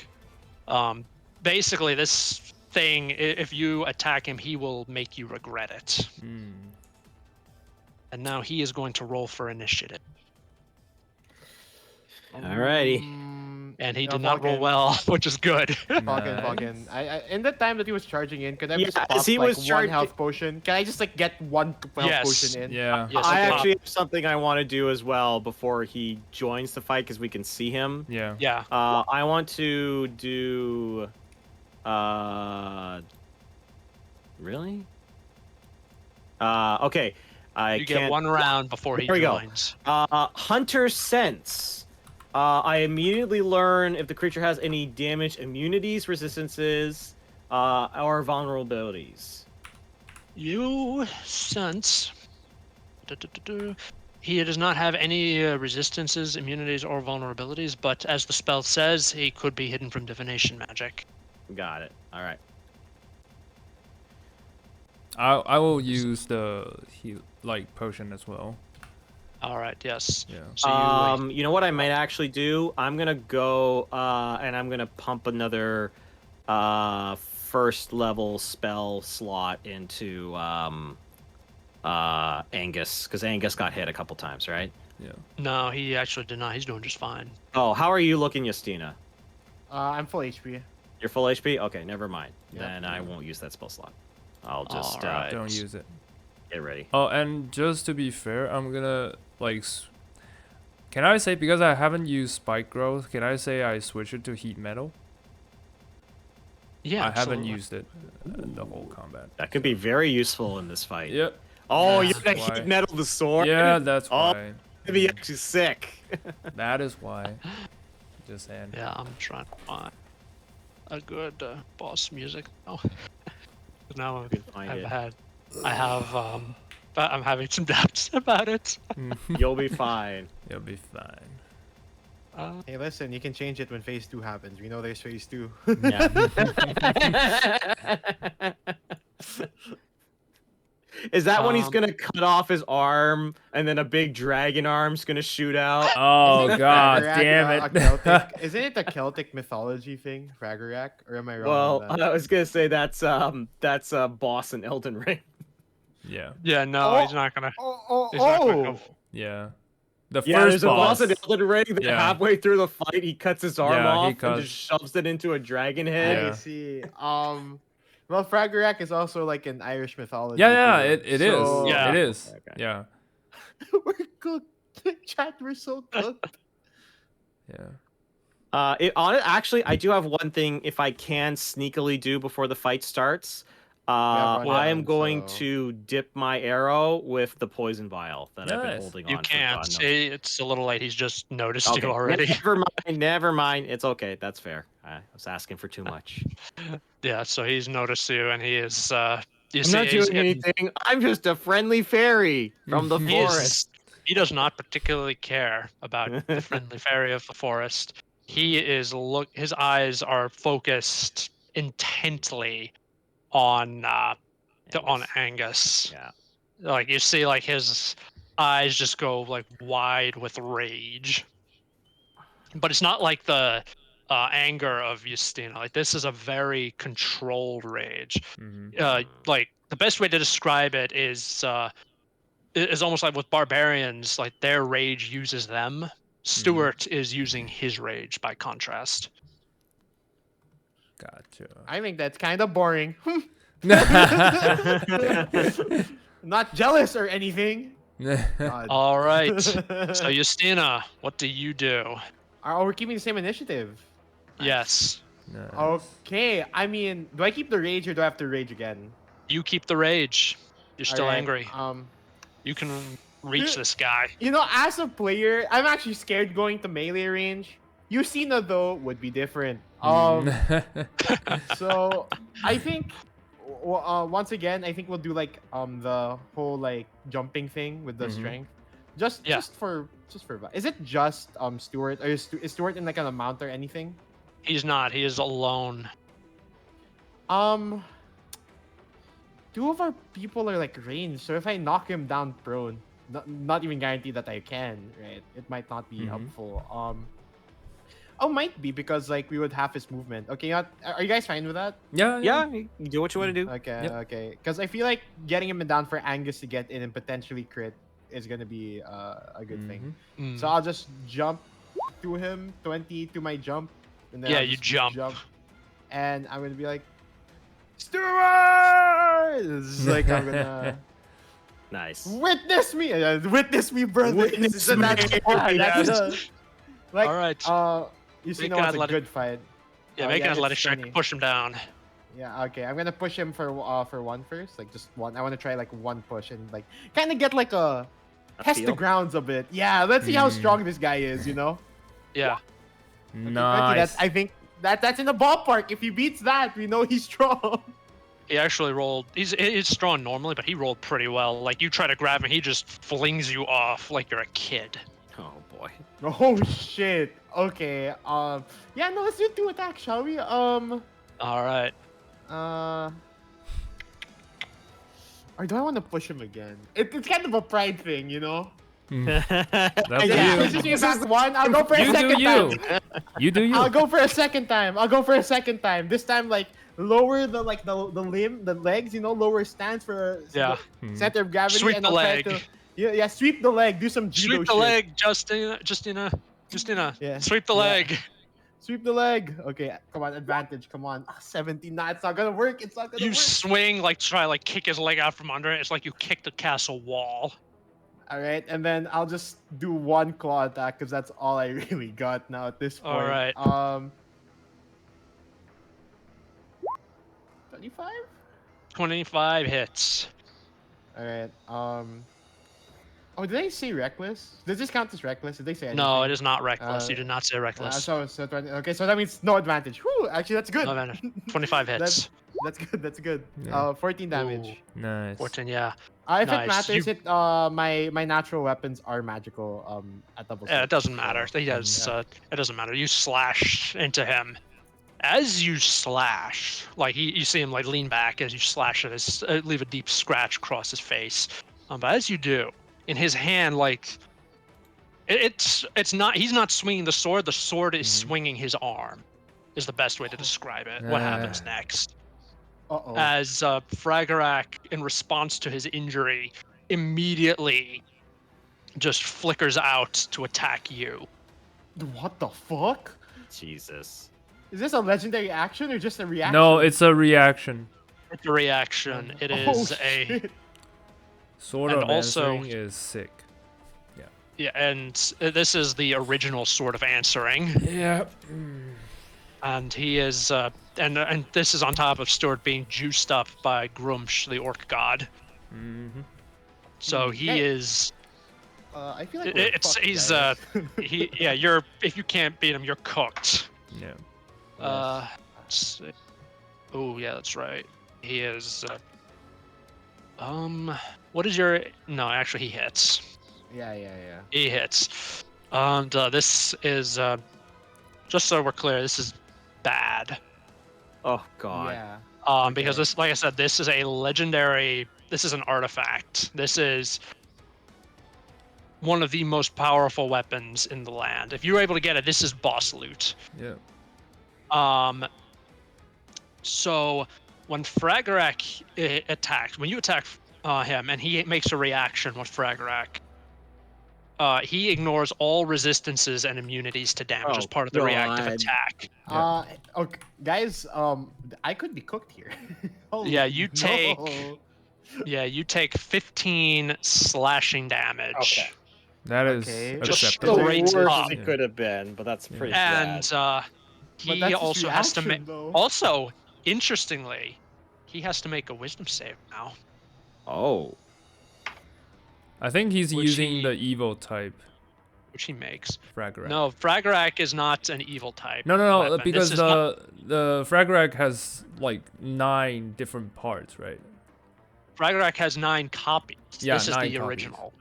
Speaker 1: Basically, this thing, if you attack him, he will make you regret it. And now he is going to roll for initiative.
Speaker 3: Alrighty.
Speaker 1: and he
Speaker 4: Yeah,
Speaker 1: did not roll
Speaker 4: Falcon.
Speaker 1: well, which is good.
Speaker 4: Falcon. I in the time that he was charging in, could I just
Speaker 3: Yeah,
Speaker 4: pop
Speaker 3: as he
Speaker 4: like
Speaker 3: was
Speaker 4: one
Speaker 3: charging-
Speaker 4: health potion? Can I just like get one health
Speaker 1: Yes.
Speaker 4: potion in?
Speaker 2: Yeah.
Speaker 1: Yes,
Speaker 3: I
Speaker 1: you
Speaker 3: actually have something I want to do as well before he joins the fight because we can see him.
Speaker 2: Yeah.
Speaker 1: Yeah.
Speaker 3: I want to do. Really? Okay. I
Speaker 1: You
Speaker 3: can't.
Speaker 1: get one round before he
Speaker 3: There we go.
Speaker 1: joins.
Speaker 3: Hunter Sense. I immediately learn if the creature has any damage, immunities, resistances, or vulnerabilities.
Speaker 1: You sense. He does not have any resistances, immunities, or vulnerabilities, but as the spell says, he could be hidden from divination magic.
Speaker 3: Got it. All right.
Speaker 2: I will use the heal potion as well.
Speaker 1: All right. Yes.
Speaker 2: Yeah.
Speaker 1: So you,
Speaker 3: You know what I might actually do? I'm gonna go and I'm gonna pump another first level spell slot into Angus, because Angus got hit a couple times, right?
Speaker 2: Yeah.
Speaker 1: no, he actually did not. He's doing just fine.
Speaker 3: Oh, how are you looking, Justina?
Speaker 4: I'm full HP.
Speaker 3: You're full HP? Okay, never mind.
Speaker 4: Yep.
Speaker 3: Then I won't use that spell slot. I'll just
Speaker 1: Alright.
Speaker 2: Don't use it.
Speaker 3: get ready.
Speaker 2: Oh, and just to be fair, I'm gonna can I say, because I haven't used spike growth, can I say I switch it to heat metal?
Speaker 1: Yeah.
Speaker 2: I haven't
Speaker 1: absolutely.
Speaker 2: used it the whole combat.
Speaker 3: That could be very useful in this fight.
Speaker 2: Yep.
Speaker 3: Oh,
Speaker 1: Yeah.
Speaker 3: you're gonna
Speaker 2: Why?
Speaker 3: heat metal the sword?
Speaker 2: Yeah, that's
Speaker 3: Oh.
Speaker 2: why.
Speaker 3: That'd be actually sick.
Speaker 2: That is why. Just saying.
Speaker 1: Yeah, I'm trying to find a good boss music. Oh, now
Speaker 3: You can find
Speaker 1: I've
Speaker 3: it.
Speaker 1: had, I have, but I'm having some doubts about it.
Speaker 3: You'll be fine.
Speaker 2: You'll be fine.
Speaker 4: Hey, listen, you can change it when phase 2 happens. We know there's phase 2.
Speaker 3: Yeah. Is that when he's gonna cut off his arm and then a big dragon arm's gonna shoot out?
Speaker 2: Oh god,
Speaker 4: Fragorak,
Speaker 2: damn
Speaker 4: a
Speaker 2: it.
Speaker 4: Celtic, isn't it a Celtic mythology thing, Fragorak? Or am I wrong?
Speaker 3: Well,
Speaker 4: on that?
Speaker 3: I was gonna say that's a boss in Elden Ring.
Speaker 2: Yeah.
Speaker 1: Yeah, no,
Speaker 4: Oh.
Speaker 1: he's not gonna.
Speaker 4: Oh,
Speaker 1: He's not gonna
Speaker 4: oh,
Speaker 1: go.
Speaker 2: Yeah. The
Speaker 3: Yeah,
Speaker 2: first
Speaker 3: there's a boss in Elden Ring that
Speaker 2: Yeah.
Speaker 3: halfway through the fight he cuts his arm
Speaker 2: Yeah, he
Speaker 3: off and
Speaker 2: cuts-
Speaker 3: just shoves it into a dragon head.
Speaker 2: Yeah.
Speaker 4: I see. Well, Fragorak is also like an Irish mythology.
Speaker 2: Yeah,
Speaker 4: too.
Speaker 2: it is.
Speaker 4: So-
Speaker 1: Yeah.
Speaker 2: It is.
Speaker 3: Okay.
Speaker 2: Yeah.
Speaker 4: We're cooked. Chat, we're so cooked.
Speaker 2: Yeah.
Speaker 3: Actually, I do have one thing if I can sneakily do before the fight starts.
Speaker 4: run
Speaker 3: I am
Speaker 4: down,
Speaker 3: going
Speaker 4: so-
Speaker 3: to dip my arrow with the poison vial that I've been
Speaker 2: Nice.
Speaker 3: holding
Speaker 1: You
Speaker 3: on. for
Speaker 1: can't.
Speaker 3: God knows.
Speaker 1: It's a little late. He's just noticed
Speaker 3: Okay,
Speaker 1: you already.
Speaker 3: Never mind. Never mind. It's okay. That's fair. I was asking for too much.
Speaker 1: Yeah, so he's noticed you, and he is. You
Speaker 3: I'm
Speaker 1: see,
Speaker 3: not
Speaker 1: he's
Speaker 3: doing
Speaker 1: hidden.
Speaker 3: anything. I'm just a friendly fairy from the
Speaker 1: He is-
Speaker 3: forest.
Speaker 1: He does not particularly care about the friendly fairy of the forest. He is His eyes are focused intently on Angus.
Speaker 3: Yeah.
Speaker 1: Like you see, like his eyes just go like wide with rage. But it's not like the anger of Justina. Like this is a very controlled rage.
Speaker 2: Mhm.
Speaker 1: Like the best way to describe it is almost like with barbarians, like their rage uses them. Stuart is using his rage by contrast.
Speaker 2: Gotcha.
Speaker 4: I think that's kind of boring. Not jealous or anything. God.
Speaker 1: All right. So Justina, what do you do?
Speaker 4: Oh, we're keeping the same initiative.
Speaker 1: Yes,
Speaker 2: Nice.
Speaker 4: Okay, I mean, do I keep the rage or do I have to rage again?
Speaker 1: you keep the rage. You're still
Speaker 4: Alright,
Speaker 1: angry. You can reach this guy.
Speaker 4: You know, as a player, I'm actually scared going to melee range. Yusina, though, would be different. So I think once again, I think we'll do like the whole like jumping thing with the
Speaker 2: Mhm.
Speaker 4: strength. Just
Speaker 1: Yeah.
Speaker 4: just for is it just Stuart or is Stuart in like on a mount or anything?
Speaker 1: He's not. He is alone.
Speaker 4: Two of our people are like ranged, so if I knock him down prone, not even guaranteed that I can, right? It might not be
Speaker 2: Mhm.
Speaker 4: helpful. Oh, might be because like we would have his movement. Okay, are you guys fine with that?
Speaker 2: Yeah.
Speaker 3: Yeah, you do what you want to do.
Speaker 4: Okay,
Speaker 2: Yep.
Speaker 4: okay. Because I feel like getting him down for Angus to get in and potentially crit is gonna be a good thing.
Speaker 2: Mhm.
Speaker 1: Mm.
Speaker 4: So I'll just jump to him, 20 to my jump. And then
Speaker 1: Yeah,
Speaker 4: I'll
Speaker 1: you
Speaker 4: just
Speaker 1: jump.
Speaker 4: And I'm gonna be like, Stuart! It's like I'm gonna
Speaker 3: Nice.
Speaker 4: witness me, witness me, brother.
Speaker 3: Witness
Speaker 4: This is a natural-
Speaker 3: me.
Speaker 4: that's
Speaker 1: Yes.
Speaker 4: the- like,
Speaker 1: All right.
Speaker 4: you see,
Speaker 1: Make
Speaker 4: no,
Speaker 1: an
Speaker 4: it's a
Speaker 1: athletic-
Speaker 4: good fight.
Speaker 1: Yeah, make an
Speaker 4: it's
Speaker 1: athletic check to
Speaker 4: 20.
Speaker 1: push him down.
Speaker 4: Yeah, okay. I'm gonna push him for one first, like just one. I want to try like one push and like kind of get like a test the
Speaker 3: feel?
Speaker 4: grounds a bit. Yeah, let's see how
Speaker 2: Mm.
Speaker 4: strong this guy is. You know.
Speaker 1: Yeah.
Speaker 4: Okay, 20,
Speaker 2: Nice.
Speaker 4: I think that's in the ballpark. If he beats that, we know he's strong.
Speaker 1: He actually rolled. He's strong normally, but he rolled pretty well. Like you try to grab him, he just flings you off like you're a kid.
Speaker 3: Oh boy.
Speaker 4: Oh shit. Okay. Yeah. No. Let's do 2 attacks, shall we?
Speaker 1: All right.
Speaker 4: Or do I want to push him again? It's kind of a pride thing, you know.
Speaker 2: That's
Speaker 4: Yeah,
Speaker 2: you.
Speaker 4: pushes me back one. I'll go for a
Speaker 2: You do
Speaker 4: second
Speaker 2: you.
Speaker 4: time.
Speaker 2: You do you.
Speaker 4: I'll go for a second time. I'll go for a second time. This time, like lower the the legs. You know, lower stance for
Speaker 1: Yeah.
Speaker 4: center of gravity.
Speaker 1: Sweep
Speaker 4: and
Speaker 1: the
Speaker 4: I'll try
Speaker 1: leg.
Speaker 4: to- yeah, sweep the leg. Do some judo
Speaker 1: Sweep the
Speaker 4: shit.
Speaker 1: leg, Justina.
Speaker 4: Yeah.
Speaker 1: Sweep the
Speaker 4: Yeah.
Speaker 1: leg.
Speaker 4: Sweep the leg. Okay, come on, advantage. Come on. 17. Nah, it's not gonna work. It's not gonna
Speaker 1: You
Speaker 4: work.
Speaker 1: swing, like try like kick his leg out from under it. It's like you kicked a castle wall.
Speaker 4: All right, and then I'll just do one claw attack because that's all I really got now at this point.
Speaker 1: All right.
Speaker 4: 25.
Speaker 1: 25 hits.
Speaker 4: All right. Oh, did they say reckless? Does this count as reckless? Did they say anything?
Speaker 1: No, it is not reckless.
Speaker 4: Uh,
Speaker 1: You did not say reckless.
Speaker 4: So 20, okay, so that means no advantage. Whew, actually, that's good.
Speaker 1: No advantage. 25 hits.
Speaker 4: That's good. That's good.
Speaker 2: Yeah.
Speaker 4: 14 damage.
Speaker 2: Nice.
Speaker 1: 14, yeah.
Speaker 4: If
Speaker 1: Nice.
Speaker 4: it matters,
Speaker 1: You-
Speaker 4: my natural weapons are magical. At double.
Speaker 1: Yeah, it
Speaker 4: six,
Speaker 1: doesn't
Speaker 4: so-
Speaker 1: matter. He does.
Speaker 4: Yeah.
Speaker 1: It doesn't matter. You slash into him. As you slash, like you see him like lean back as you slash at his, leave a deep scratch across his face. But as you do, in his hand, like it's not. He's not swinging the sword. The sword is swinging his arm. Is the best way to describe it. What happens next?
Speaker 4: Uh-oh.
Speaker 1: As Fragarak, in response to his injury, immediately just flickers out to attack you.
Speaker 4: What the fuck?
Speaker 3: Jesus.
Speaker 4: Is this a legendary action or just a reaction?
Speaker 2: No, it's a reaction.
Speaker 1: It's a reaction. It
Speaker 4: Oh,
Speaker 1: is a
Speaker 4: shit.
Speaker 2: Sword
Speaker 1: And
Speaker 2: of
Speaker 1: also-
Speaker 2: Answering is sick.
Speaker 1: yeah, and this is the original sort of answering,
Speaker 2: Yeah.
Speaker 1: and he is and this is on top of Stuart being juiced up by Grumsh, the orc god.
Speaker 2: Mm-hmm.
Speaker 1: So he
Speaker 4: Hey.
Speaker 1: is
Speaker 4: I feel like
Speaker 1: it's
Speaker 4: we're
Speaker 1: he's
Speaker 4: fucked,
Speaker 1: he yeah you're if you can't beat him you're cooked.
Speaker 2: Yeah.
Speaker 1: Let's see. Oh yeah, that's right. He is. What is your? No, actually, he hits.
Speaker 4: yeah.
Speaker 1: He hits. And this is just so we're clear. This is bad.
Speaker 3: Oh god.
Speaker 4: Yeah.
Speaker 1: Because
Speaker 4: Okay.
Speaker 1: this, like I said, this is a legendary. This is an artifact. This is one of the most powerful weapons in the land. If you're able to get it, this is boss loot.
Speaker 2: Yeah.
Speaker 1: So when Fragarak attacks, when you attack him and he makes a reaction with Fragarak, he ignores all resistances and immunities to damage
Speaker 3: Oh,
Speaker 1: as part of the reactive
Speaker 3: God.
Speaker 1: attack.
Speaker 4: Okay, guys. I could be cooked here. Holy
Speaker 1: Yeah, you
Speaker 4: no.
Speaker 1: take- Yeah, you take 15 slashing damage.
Speaker 3: Okay.
Speaker 2: That is
Speaker 4: Okay.
Speaker 1: Just
Speaker 2: acceptable.
Speaker 1: straight
Speaker 3: the worst
Speaker 1: up.
Speaker 3: it could have been, but that's pretty
Speaker 1: And
Speaker 3: bad.
Speaker 4: But
Speaker 1: he
Speaker 4: that's his
Speaker 1: also has to
Speaker 4: reaction,
Speaker 1: make.
Speaker 4: though.
Speaker 1: Also, interestingly, he has to make a wisdom save now.
Speaker 3: Oh.
Speaker 2: I think he's
Speaker 1: Which
Speaker 2: using
Speaker 1: he-
Speaker 2: the evil type
Speaker 1: Which he makes.
Speaker 2: Fragrak.
Speaker 1: No, Fragarak is not an evil type.
Speaker 2: No,
Speaker 1: weapon.
Speaker 2: because
Speaker 1: This is not-
Speaker 2: the Fragrak has like 9 different parts, right?
Speaker 1: Fragarak has 9 copies.
Speaker 2: Yeah,
Speaker 1: this is
Speaker 2: 9
Speaker 1: the
Speaker 2: copies.
Speaker 1: original.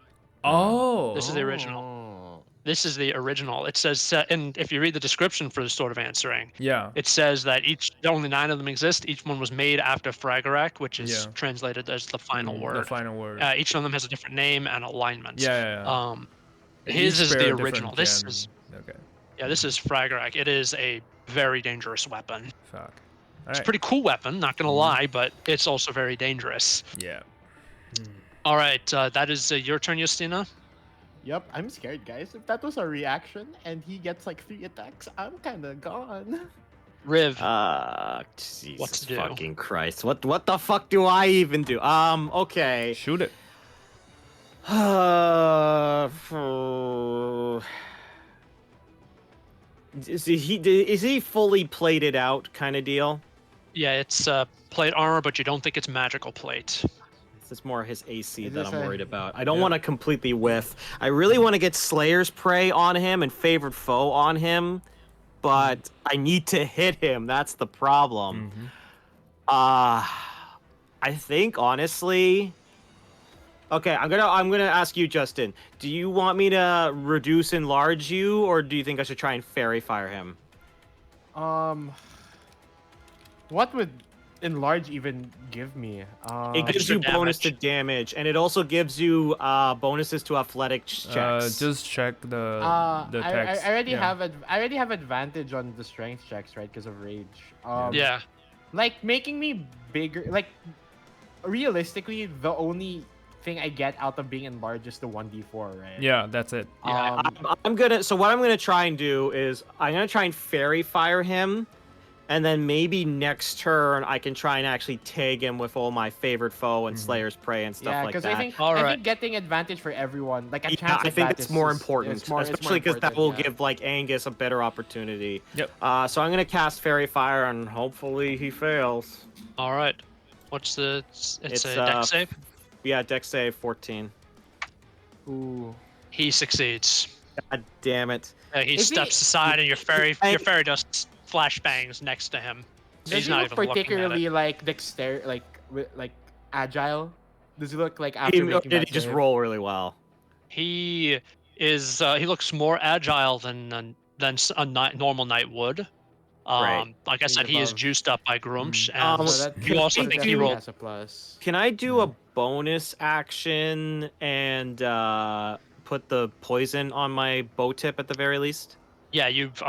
Speaker 2: Oh.
Speaker 1: This is the original.
Speaker 4: Oh.
Speaker 1: This is the original. It says, and if you read the description for the Sword of Answering,
Speaker 2: Yeah.
Speaker 1: it says that only 9 of them exist. Each one was made after Fragarak, which is
Speaker 2: Yeah.
Speaker 1: translated as the final
Speaker 2: The
Speaker 1: word.
Speaker 2: final word.
Speaker 1: Each of them has a different name and alignment.
Speaker 2: Yeah.
Speaker 1: His
Speaker 2: Each
Speaker 1: is
Speaker 2: bear
Speaker 1: the
Speaker 2: a different
Speaker 1: original. This
Speaker 2: gem.
Speaker 1: is
Speaker 2: Okay.
Speaker 1: this is Fragarak. It is a very dangerous weapon.
Speaker 2: Fuck.
Speaker 1: It's a pretty cool weapon, not gonna lie, but it's also very dangerous.
Speaker 2: Yeah.
Speaker 1: All right, that is your turn, Justina.
Speaker 4: Yep, I'm scared, guys. If that was a reaction and he gets like 3 attacks, I'm kind of gone.
Speaker 1: Riv,
Speaker 3: Jesus
Speaker 1: What to do?
Speaker 3: fucking Christ. What the fuck do I even do? Okay.
Speaker 2: Shoot it.
Speaker 3: Is he fully plated out kind of deal?
Speaker 1: yeah, it's plate armor, but you don't think it's magical plate.
Speaker 3: It's more his AC
Speaker 4: Is
Speaker 3: that
Speaker 4: this
Speaker 3: I'm
Speaker 4: a-
Speaker 3: worried about. I don't
Speaker 2: Yeah.
Speaker 3: want to completely whiff. I really want to get Slayer's Prey on him and Favored Foe on him, but I need to hit him. That's the problem.
Speaker 2: Mhm.
Speaker 3: I think honestly. Okay, I'm gonna ask you, Justin. Do you want me to reduce enlarge you, or do you think I should try and fairy fire him?
Speaker 4: What would enlarge even give me?
Speaker 3: It gives
Speaker 1: Extra
Speaker 3: you bonus to damage, and it also gives you bonuses to athletic checks.
Speaker 2: Just check the
Speaker 4: I
Speaker 2: text.
Speaker 4: already
Speaker 2: Yeah.
Speaker 4: I already have advantage on the strength checks, right? Because of rage.
Speaker 1: Yeah.
Speaker 4: Like making me bigger. Like realistically, the only thing I get out of being enlarged is the 1d4, right?
Speaker 2: Yeah, that's it.
Speaker 1: Yeah,
Speaker 3: I'm gonna. So what I'm gonna try and do is I'm gonna try and fairy fire him, and then maybe next turn I can try and actually tag him with all my favorite foe and Slayer's Prey and stuff
Speaker 4: Yeah,
Speaker 3: like
Speaker 4: because
Speaker 3: that.
Speaker 4: I think
Speaker 1: Alright.
Speaker 4: getting advantage for everyone, like a
Speaker 3: Yeah,
Speaker 4: chance.
Speaker 3: I
Speaker 4: at
Speaker 3: think
Speaker 4: that
Speaker 3: it's
Speaker 4: is
Speaker 3: more
Speaker 4: just-
Speaker 3: important,
Speaker 4: it's more
Speaker 3: especially because that
Speaker 4: important,
Speaker 3: will
Speaker 4: yeah.
Speaker 3: give like Angus a better opportunity.
Speaker 2: Yep.
Speaker 3: So I'm gonna cast Fairy Fire and hopefully he fails.
Speaker 1: All right. What's the? It's
Speaker 3: It's,
Speaker 1: a deck save.
Speaker 3: Yeah, Dex save 14.
Speaker 4: Ooh.
Speaker 1: He succeeds.
Speaker 3: God damn it.
Speaker 1: He
Speaker 4: Is he-
Speaker 1: steps aside, and your fairy just flashbangs next to him.
Speaker 4: Does
Speaker 1: He's
Speaker 4: he
Speaker 1: not
Speaker 4: look
Speaker 1: even looking at it.
Speaker 4: particularly like like agile? Does he look like
Speaker 3: He,
Speaker 4: after
Speaker 3: or
Speaker 4: making
Speaker 3: did
Speaker 4: that
Speaker 3: he just
Speaker 4: save?
Speaker 3: roll really well?
Speaker 1: He is. He looks more agile than a normal knight would.
Speaker 3: Right.
Speaker 1: Like I
Speaker 4: He's
Speaker 1: said, he is
Speaker 4: above.
Speaker 1: juiced up by Grumsh, and
Speaker 3: Um,
Speaker 4: So that
Speaker 1: you also
Speaker 3: think
Speaker 1: think
Speaker 3: you-
Speaker 1: he rolled.
Speaker 4: has a plus.
Speaker 3: Can I do a bonus action and put the poison on my bow tip at the very least?
Speaker 1: Yeah, you've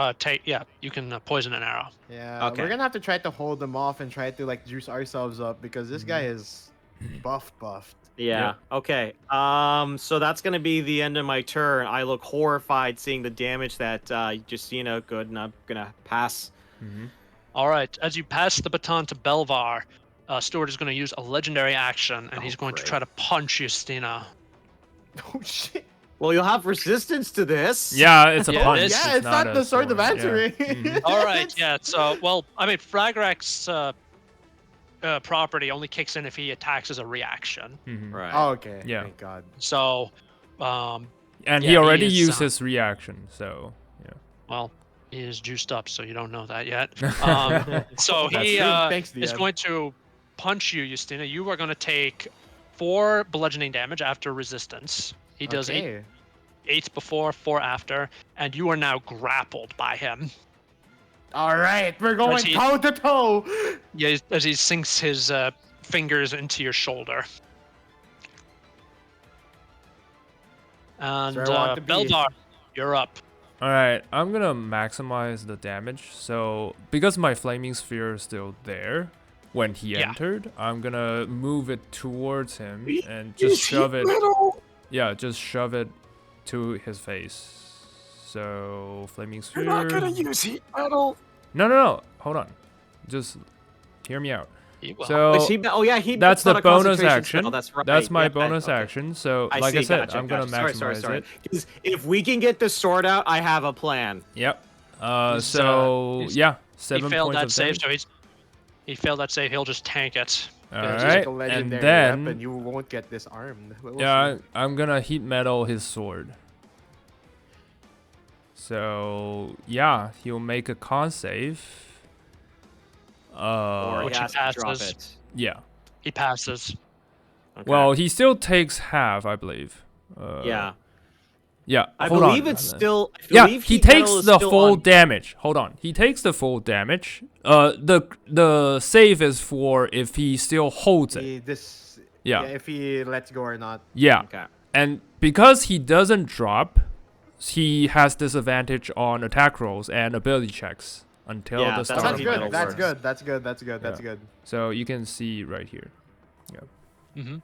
Speaker 1: you can poison an arrow.
Speaker 4: Yeah,
Speaker 3: Okay.
Speaker 4: we're gonna have to try to hold them off and try to like juice ourselves up because this guy is buffed.
Speaker 3: Yeah. Okay. So that's gonna be the end of my turn. I look horrified seeing the damage that Justina. Good, and I'm gonna pass.
Speaker 2: Mhm.
Speaker 1: All right, as you pass the baton to Belvar, Stuart is going to use a legendary action, and he's going to
Speaker 3: great.
Speaker 1: try to punch Justina.
Speaker 4: Oh shit!
Speaker 3: Well, you'll have resistance to this.
Speaker 2: Yeah, it's a
Speaker 1: Yeah, it
Speaker 2: punch.
Speaker 1: is.
Speaker 4: Yeah, it's not
Speaker 2: a
Speaker 4: the sword of
Speaker 2: yeah.
Speaker 4: answering.
Speaker 2: Mhm.
Speaker 1: All right, yeah. So, well, I mean, Fragrak's property only kicks in if he attacks as a reaction.
Speaker 2: Mhm.
Speaker 3: Right.
Speaker 4: Oh, okay.
Speaker 2: Yeah.
Speaker 4: Thank God.
Speaker 1: So,
Speaker 2: And
Speaker 1: Yeah,
Speaker 2: he
Speaker 1: he
Speaker 2: already
Speaker 1: is,
Speaker 2: used his reaction, so yeah.
Speaker 1: well, he is juiced up, so you don't know that yet.
Speaker 2: That's
Speaker 1: So he
Speaker 4: true. Thanks,
Speaker 1: is
Speaker 4: DM.
Speaker 1: going to punch you, Justina. You are going to take 4 bludgeoning damage after resistance. He does
Speaker 4: Okay.
Speaker 1: 8 before, 4 after, and you are now grappled by him.
Speaker 4: All right, we're going
Speaker 1: As he-
Speaker 4: toe to toe.
Speaker 1: Yeah, as he sinks his fingers into your shoulder. And
Speaker 4: That's where I want to be.
Speaker 1: Beldar, you're up.
Speaker 2: All right, I'm gonna maximize the damage. So because my flaming sphere is still there when he
Speaker 1: Yeah.
Speaker 2: entered, I'm gonna move it towards him and just shove it. Yeah, just shove it to his face. So flaming sphere.
Speaker 3: use heat metal.
Speaker 2: No. Hold on. Just hear me out.
Speaker 1: He will.
Speaker 2: So
Speaker 3: Oh yeah, he.
Speaker 2: that's
Speaker 3: not
Speaker 2: the
Speaker 3: a
Speaker 2: bonus
Speaker 3: concentration
Speaker 2: action.
Speaker 3: spell, That's right.
Speaker 2: That's my
Speaker 3: Yeah,
Speaker 2: bonus
Speaker 3: okay.
Speaker 2: action. So
Speaker 3: I
Speaker 2: like
Speaker 3: see,
Speaker 2: I said,
Speaker 3: gotcha,
Speaker 2: I'm gonna
Speaker 3: gotcha.
Speaker 2: maximize
Speaker 3: Sorry.
Speaker 2: it.
Speaker 3: 'Cause if we can get the sword out, I have a plan.
Speaker 2: Yep.
Speaker 1: He's,
Speaker 2: So
Speaker 1: he's-
Speaker 2: yeah,
Speaker 1: he
Speaker 2: 7
Speaker 1: failed
Speaker 2: points
Speaker 1: that
Speaker 2: of
Speaker 1: save,
Speaker 2: damage.
Speaker 1: so he failed that save. He'll just tank it.
Speaker 2: All
Speaker 1: Yeah,
Speaker 4: It's
Speaker 2: right,
Speaker 4: like a
Speaker 2: and
Speaker 4: legendary
Speaker 2: then
Speaker 4: weapon. You won't get disarmed. We'll
Speaker 2: yeah,
Speaker 4: see.
Speaker 2: I'm gonna heat metal his sword. So yeah, he'll make a con save.
Speaker 3: Or
Speaker 1: Which
Speaker 3: he
Speaker 1: he
Speaker 3: has to drop
Speaker 1: passes.
Speaker 3: it.
Speaker 2: Yeah.
Speaker 1: He passes.
Speaker 3: Okay.
Speaker 2: Well, he still takes half, I believe.
Speaker 3: yeah.
Speaker 2: Yeah.
Speaker 3: I
Speaker 2: hold
Speaker 3: believe
Speaker 2: on.
Speaker 3: it's still. I
Speaker 2: Yeah,
Speaker 3: believe
Speaker 2: he
Speaker 3: heat metal
Speaker 2: takes
Speaker 3: is
Speaker 2: the
Speaker 3: still
Speaker 2: full
Speaker 3: on-
Speaker 2: damage. Hold on. He takes the full damage. The save is for if he still holds it.
Speaker 4: Yeah,
Speaker 2: Yeah.
Speaker 4: if he lets go or not.
Speaker 2: Yeah.
Speaker 3: Okay.
Speaker 2: And because he doesn't drop, he has disadvantage on attack rolls and ability checks until
Speaker 3: Yeah,
Speaker 2: the
Speaker 3: that's
Speaker 2: start
Speaker 3: how
Speaker 2: of
Speaker 3: heat
Speaker 2: the
Speaker 3: metal
Speaker 2: next
Speaker 4: That's
Speaker 3: works.
Speaker 2: round.
Speaker 4: good. That's good. That's good. That's
Speaker 2: Yeah.
Speaker 4: good.
Speaker 2: So you can see right here.
Speaker 1: Mm-hmm.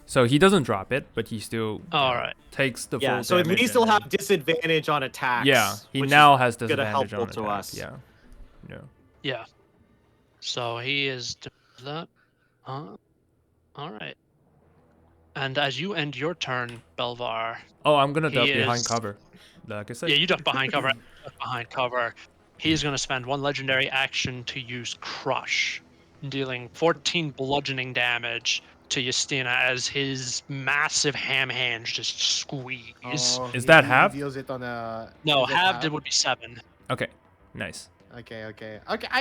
Speaker 2: So he doesn't drop it, but he still
Speaker 1: All right.
Speaker 2: takes the
Speaker 3: Yeah,
Speaker 2: full
Speaker 3: so at
Speaker 2: damage
Speaker 3: least
Speaker 2: and
Speaker 3: he'll
Speaker 2: then-
Speaker 3: have disadvantage on attacks.
Speaker 2: Yeah, he
Speaker 3: which
Speaker 2: now
Speaker 3: is
Speaker 2: has
Speaker 3: gonna
Speaker 2: disadvantage
Speaker 3: helpful
Speaker 2: on
Speaker 3: to
Speaker 2: attack.
Speaker 3: us.
Speaker 2: Yeah. Yeah.
Speaker 1: Yeah. So he is doing that. All right. And as you end your turn, Belvar,
Speaker 2: Oh, I'm gonna duck
Speaker 1: He
Speaker 2: behind
Speaker 1: is-
Speaker 2: cover. Like I said.
Speaker 1: yeah, you duck behind cover. Duck behind cover. He's going to spend one legendary action to use Crush, dealing 14 bludgeoning damage to Justina as his massive ham hands just squeeze.
Speaker 4: Oh,
Speaker 2: Is that
Speaker 4: he
Speaker 2: half?
Speaker 4: deals it on a.
Speaker 1: No,
Speaker 4: is it
Speaker 1: halved it
Speaker 4: half?
Speaker 1: would be 7.
Speaker 2: Okay. Nice.
Speaker 4: Okay.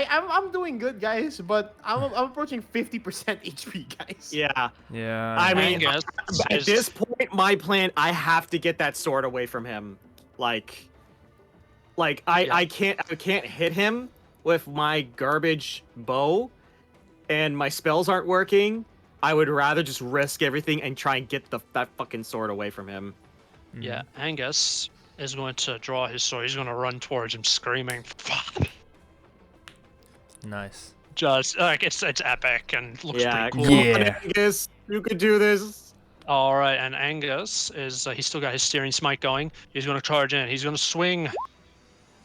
Speaker 4: I'm doing good, guys, but I'm approaching 50% HP, guys.
Speaker 3: Yeah.
Speaker 2: Yeah.
Speaker 3: I mean,
Speaker 1: Angus
Speaker 3: at
Speaker 1: is-
Speaker 3: this point, my plan, I have to get that sword away from him. I can't hit him with my garbage bow, and my spells aren't working. I would rather just risk everything and try and get that fucking sword away from him.
Speaker 1: Yeah, Angus is going to draw his sword. He's going to run towards him screaming.
Speaker 2: Nice.
Speaker 1: Just like it's epic and looks
Speaker 3: Yeah,
Speaker 1: pretty cool.
Speaker 3: come on,
Speaker 2: Yeah.
Speaker 3: Angus, you could do this.
Speaker 1: All right, and Angus is he's still got his steering smite going. He's going to charge in. He's going to swing.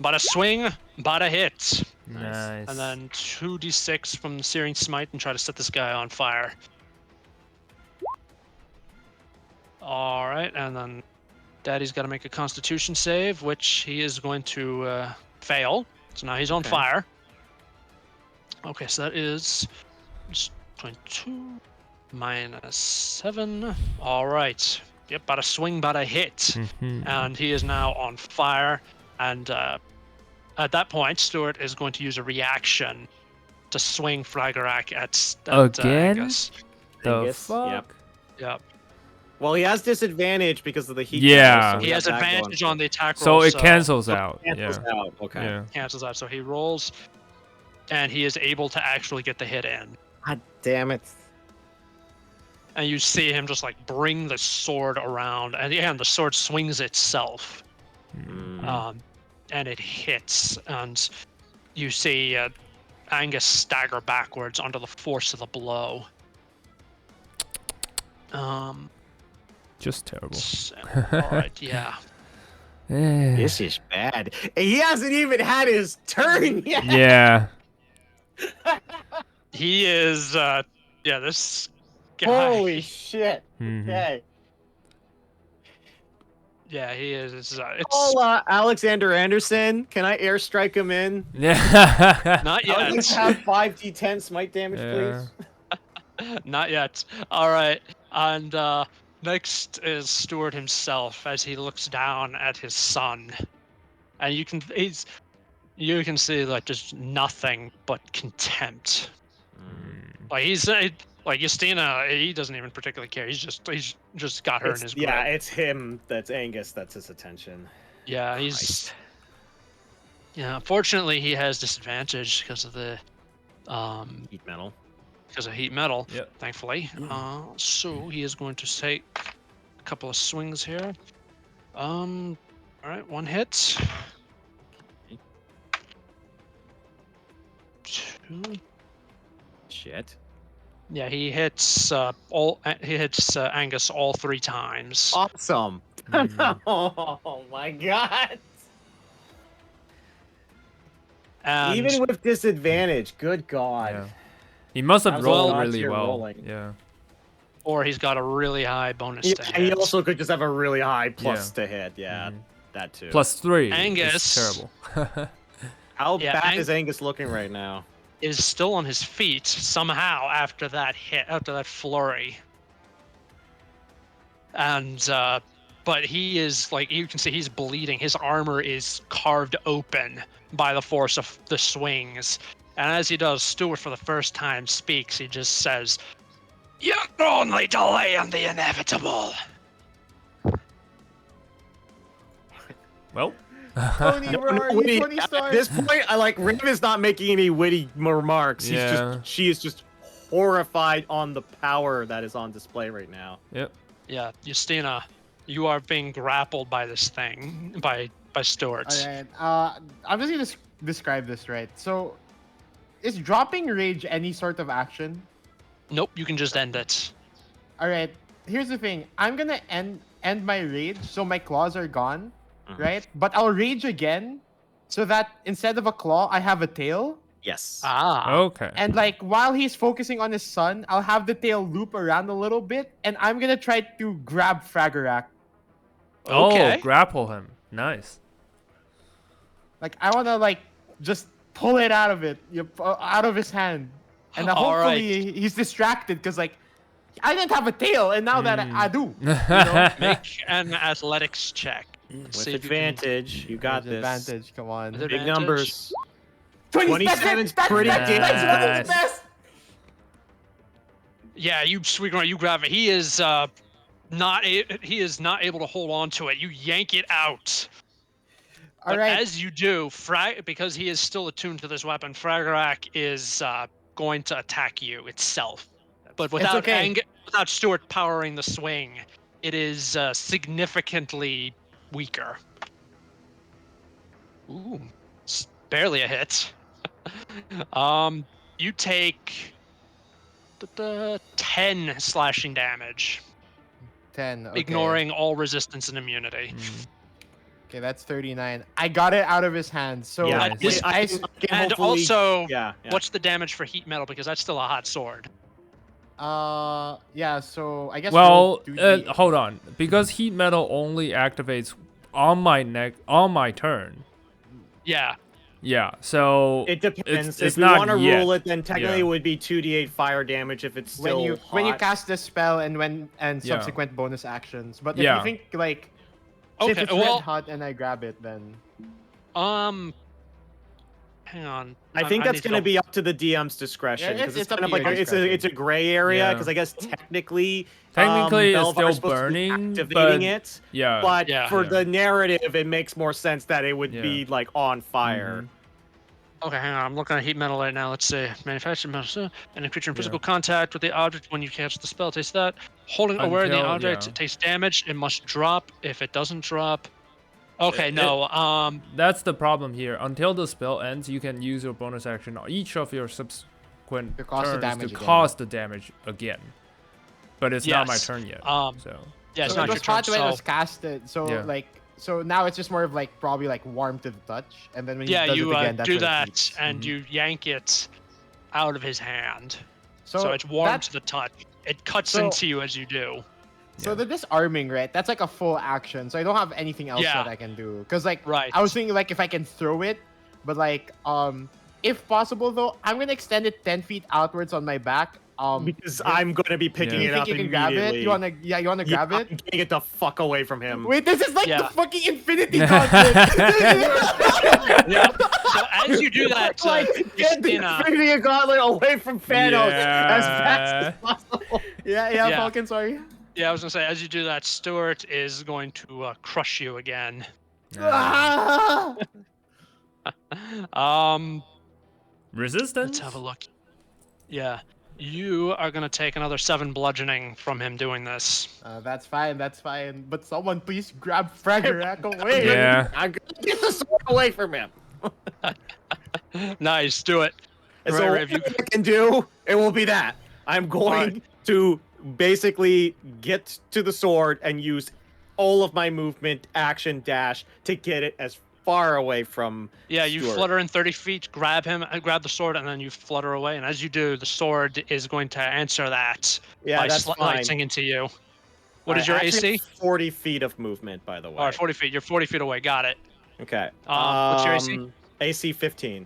Speaker 1: Bada swing, bada hit.
Speaker 2: Nice.
Speaker 1: And then 2d6 from the searing smite and try to set this guy on fire. All right, and then Daddy's got to make a Constitution save, which he is going to fail. So now he's on
Speaker 3: Okay.
Speaker 1: fire. Okay, so that is 22 minus 7. All right. Yep, bada swing, bada hit.
Speaker 2: Mhm.
Speaker 1: And he is now on fire. And at that point, Stuart is going to use a reaction to swing Fragarak at
Speaker 2: Again?
Speaker 1: Angus.
Speaker 2: The
Speaker 3: Angus,
Speaker 2: fuck?
Speaker 3: yep.
Speaker 1: Yep.
Speaker 3: Well, he has disadvantage because of the heat.
Speaker 2: Yeah.
Speaker 3: so we
Speaker 1: He
Speaker 3: have
Speaker 1: has
Speaker 3: that going
Speaker 1: advantage
Speaker 3: for
Speaker 1: on the attack
Speaker 2: So
Speaker 1: roll.
Speaker 2: it cancels
Speaker 3: So it
Speaker 2: out.
Speaker 3: cancels
Speaker 2: Yeah.
Speaker 3: out. Okay.
Speaker 2: Yeah.
Speaker 1: Cancels out. So he rolls, and he is able to actually get the hit in.
Speaker 3: God damn it.
Speaker 1: And you see him just like bring the sword around, and yeah, and the sword swings itself. And it hits, and you see Angus stagger backwards under the force of the blow.
Speaker 2: Just terrible.
Speaker 1: All right, yeah.
Speaker 2: Eh.
Speaker 3: This is bad. He hasn't even had his turn yet.
Speaker 2: Yeah.
Speaker 1: He is, this guy.
Speaker 3: Holy shit.
Speaker 2: Mhm.
Speaker 3: Okay.
Speaker 1: Yeah, he is. It's
Speaker 3: Call Alexander Anderson. Can I airstrike him in?
Speaker 2: Yeah.
Speaker 1: not
Speaker 3: I would
Speaker 1: yet.
Speaker 3: have 5d10 smite damage,
Speaker 2: Yeah.
Speaker 3: please.
Speaker 1: Not yet. All right, and next is Stuart himself as he looks down at his son, and you can see like just nothing but contempt. Like he's like Justina, he doesn't even particularly care. He's just got her in his grip.
Speaker 3: Yeah, it's him. That's Angus. That's his attention.
Speaker 1: Yeah, he's. Yeah, unfortunately, he has disadvantage because of the
Speaker 3: Heat metal.
Speaker 1: because of heat metal.
Speaker 2: Yep.
Speaker 1: Thankfully. So he is going to take a couple of swings here. All right, one hit. Two.
Speaker 3: Shit.
Speaker 1: Yeah, he hits Angus all 3 times.
Speaker 3: Awesome.
Speaker 2: Mm.
Speaker 3: Oh my god.
Speaker 1: And
Speaker 3: Even with disadvantage, good god.
Speaker 2: Yeah. He must have
Speaker 3: How's
Speaker 2: rolled
Speaker 3: the odds
Speaker 2: really
Speaker 3: you're
Speaker 2: well.
Speaker 3: rolling?
Speaker 2: Yeah.
Speaker 1: or he's got a really high bonus
Speaker 3: Yeah,
Speaker 1: to
Speaker 3: and he
Speaker 1: hit.
Speaker 3: also could just have a really high plus
Speaker 2: Yeah.
Speaker 3: to hit. Yeah,
Speaker 2: Mhm.
Speaker 3: that too.
Speaker 2: +3.
Speaker 1: Angus.
Speaker 2: Is terrible.
Speaker 3: How
Speaker 1: Yeah,
Speaker 3: bad
Speaker 1: Ang-
Speaker 3: is Angus looking right now?
Speaker 1: Is still on his feet somehow after that hit, after that flurry. And but he is like, you can see he's bleeding. His armor is carved open by the force of the swings. And as he does, Stuart for the first time speaks. He just says, "You're only delaying the inevitable."
Speaker 2: Well.
Speaker 4: Tony,
Speaker 3: No,
Speaker 4: where are
Speaker 3: no,
Speaker 4: you,
Speaker 3: wait,
Speaker 4: Tony
Speaker 3: at
Speaker 4: Stark?
Speaker 3: this point, I like Riv is not making any witty remarks.
Speaker 2: Yeah.
Speaker 3: She is just horrified on the power that is on display right now.
Speaker 2: Yep.
Speaker 1: Yeah, Justina, you are being grappled by this thing, by Stuart.
Speaker 4: Alright, I'm just gonna describe this, right? So, is dropping rage any sort of action?
Speaker 1: Nope, you can just end it.
Speaker 4: Alright, here's the thing. I'm gonna end my rage, so my claws are gone, right? But I'll rage again, so that instead of a claw, I have a tail.
Speaker 3: Yes.
Speaker 1: Ah.
Speaker 2: Okay.
Speaker 4: And like while he's focusing on his son, I'll have the tail loop around a little bit, and I'm gonna try to grab Fragorak.
Speaker 1: Okay.
Speaker 2: Oh, grapple him. Nice.
Speaker 4: Like I wanna like just pull it out of out of his hand, and then
Speaker 1: All right.
Speaker 4: hopefully he's distracted because like I didn't have a tail, and now that I do.
Speaker 1: Make an athletics check.
Speaker 3: With
Speaker 1: See if you can-
Speaker 3: advantage, you got
Speaker 4: There's
Speaker 3: this.
Speaker 4: advantage. Come on.
Speaker 1: With
Speaker 3: Big
Speaker 1: advantage.
Speaker 3: numbers.
Speaker 4: 27 's
Speaker 3: pretty
Speaker 4: that's
Speaker 2: good.
Speaker 4: That's best.
Speaker 1: Yeah, you Sweetgrant, you grab it. He is not able to hold on to it. You yank it out.
Speaker 4: All
Speaker 1: But
Speaker 4: right.
Speaker 1: as you do, because he is still attuned to this weapon, Fragorak is going to attack you itself. But without
Speaker 4: okay.
Speaker 1: without Stuart powering the swing, it is significantly weaker. Ooh, barely a hit. You take 10 slashing damage,
Speaker 4: 10. Okay.
Speaker 1: ignoring all resistance and immunity.
Speaker 4: Okay, that's 39. I got it out of his hand. So
Speaker 3: Yeah,
Speaker 1: At this-
Speaker 3: I
Speaker 4: I-
Speaker 3: can
Speaker 1: And
Speaker 3: hopefully-
Speaker 1: also,
Speaker 3: yeah.
Speaker 1: what's the damage for heat metal? Because that's still a hot sword.
Speaker 4: yeah. So I guess.
Speaker 2: Well,
Speaker 4: roll 2d8.
Speaker 2: hold on. Because heat metal only activates on my turn.
Speaker 1: Yeah.
Speaker 2: Yeah. So
Speaker 3: It depends.
Speaker 2: It's
Speaker 3: If you
Speaker 2: not
Speaker 3: want to
Speaker 2: yet.
Speaker 3: rule it, then technically
Speaker 2: Yeah.
Speaker 3: it would be 2d8 fire damage if it's still
Speaker 4: when you
Speaker 3: hot.
Speaker 4: cast the spell and
Speaker 2: Yeah.
Speaker 4: subsequent bonus actions. But if
Speaker 2: Yeah.
Speaker 4: you think like since
Speaker 1: Okay.
Speaker 4: it's
Speaker 1: Well,
Speaker 4: red hot and I grab it, then
Speaker 1: hang on.
Speaker 3: I think that's
Speaker 1: need to
Speaker 3: going to
Speaker 1: go-
Speaker 3: be up to the DM's discretion
Speaker 4: Yeah,
Speaker 3: because
Speaker 4: it's
Speaker 3: it's
Speaker 4: up
Speaker 3: kind of
Speaker 4: to
Speaker 3: like
Speaker 4: your
Speaker 3: it's
Speaker 4: discretion.
Speaker 3: a gray area
Speaker 2: Yeah.
Speaker 3: because I guess technically
Speaker 2: It's still
Speaker 3: Belvar's supposed to be
Speaker 2: burning,
Speaker 3: activating
Speaker 2: but
Speaker 3: it,
Speaker 2: yeah.
Speaker 3: but
Speaker 1: Yeah.
Speaker 3: for
Speaker 2: Yeah.
Speaker 3: the narrative, it makes more sense that it would
Speaker 2: Yeah.
Speaker 3: be like on fire.
Speaker 1: Okay, hang on. I'm looking at heat metal right now. Let's see. Manufactured metal. And a creature in
Speaker 2: Yeah.
Speaker 1: physical contact with the object when you cast the spell takes that. Holding aware of the
Speaker 2: Until-
Speaker 1: object,
Speaker 2: yeah.
Speaker 1: it takes damage. It must drop. If it doesn't drop. Okay, no.
Speaker 2: That's the problem here. Until the spell ends, you can use your bonus action on each of your subsequent
Speaker 4: To cause the
Speaker 2: turns
Speaker 4: damage
Speaker 2: to
Speaker 4: again.
Speaker 2: cause the damage again. But it's not my
Speaker 1: Yes,
Speaker 2: turn yet.
Speaker 1: Yeah,
Speaker 2: So
Speaker 1: it's
Speaker 4: so
Speaker 1: not
Speaker 4: it
Speaker 1: your
Speaker 4: was
Speaker 1: turn.
Speaker 4: hot when it
Speaker 1: So,
Speaker 4: was casted. So
Speaker 2: Yeah.
Speaker 4: so now it's just more of like probably like warm to the touch, and then when he
Speaker 1: yeah,
Speaker 4: does
Speaker 1: you
Speaker 4: it again, that's
Speaker 1: do
Speaker 4: when it
Speaker 1: that
Speaker 4: heats.
Speaker 1: and you yank it out of his hand.
Speaker 4: So,
Speaker 1: So it's warm
Speaker 4: that-
Speaker 1: to the touch. It cuts
Speaker 4: So-
Speaker 1: into you as you do.
Speaker 4: So the disarming, right? That's like a full action. So I don't have anything else
Speaker 1: Yeah.
Speaker 4: that I can do. Cause like
Speaker 1: Right.
Speaker 4: I was thinking like if I can throw it, but like if possible though, I'm gonna extend it 10 feet outwards on my back.
Speaker 3: Because I'm going to be picking
Speaker 4: you
Speaker 3: it
Speaker 4: think
Speaker 3: up
Speaker 4: you can grab
Speaker 3: immediately.
Speaker 4: it? You wanna you wanna grab
Speaker 3: I'm
Speaker 4: it?
Speaker 3: getting it the fuck away from him.
Speaker 4: Wait, this is like
Speaker 1: Yeah.
Speaker 4: the fucking Infinity Gauntlet.
Speaker 1: So as you do that,
Speaker 3: like get the
Speaker 1: Christina,
Speaker 3: Infinity Gauntlet away from Thanos as fast as possible.
Speaker 4: yeah,
Speaker 1: Yeah.
Speaker 4: Falcon, sorry.
Speaker 1: yeah, I was gonna say, as you do that, Stuart is going to crush you again.
Speaker 4: Ah!
Speaker 2: resistance.
Speaker 1: Let's have a look. Yeah, you are gonna take another 7 bludgeoning from him doing this.
Speaker 4: That's fine, that's fine. But someone please grab Fragorak away.
Speaker 2: Yeah.
Speaker 3: I'm gonna get the sword away from him.
Speaker 1: Nice, do it.
Speaker 3: And
Speaker 1: Right,
Speaker 3: so
Speaker 1: right,
Speaker 3: what
Speaker 1: if you-
Speaker 3: I can do, it will be that. I'm going to basically get to the sword and use all of my movement, action, dash to get it as far away from.
Speaker 1: Yeah, you
Speaker 3: Stuart.
Speaker 1: flutter in 30 feet, grab him, grab the sword, and then you flutter away. And as you do, the sword is going to answer that
Speaker 3: Yeah,
Speaker 1: by
Speaker 3: that's fine.
Speaker 1: slicing into you. What is
Speaker 3: I
Speaker 1: your
Speaker 3: actually
Speaker 1: AC?
Speaker 3: have 40 feet of movement, by the way.
Speaker 1: All right, 40 feet. You're 40 feet away. Got it.
Speaker 3: Okay.
Speaker 1: What's your AC?
Speaker 3: AC 15.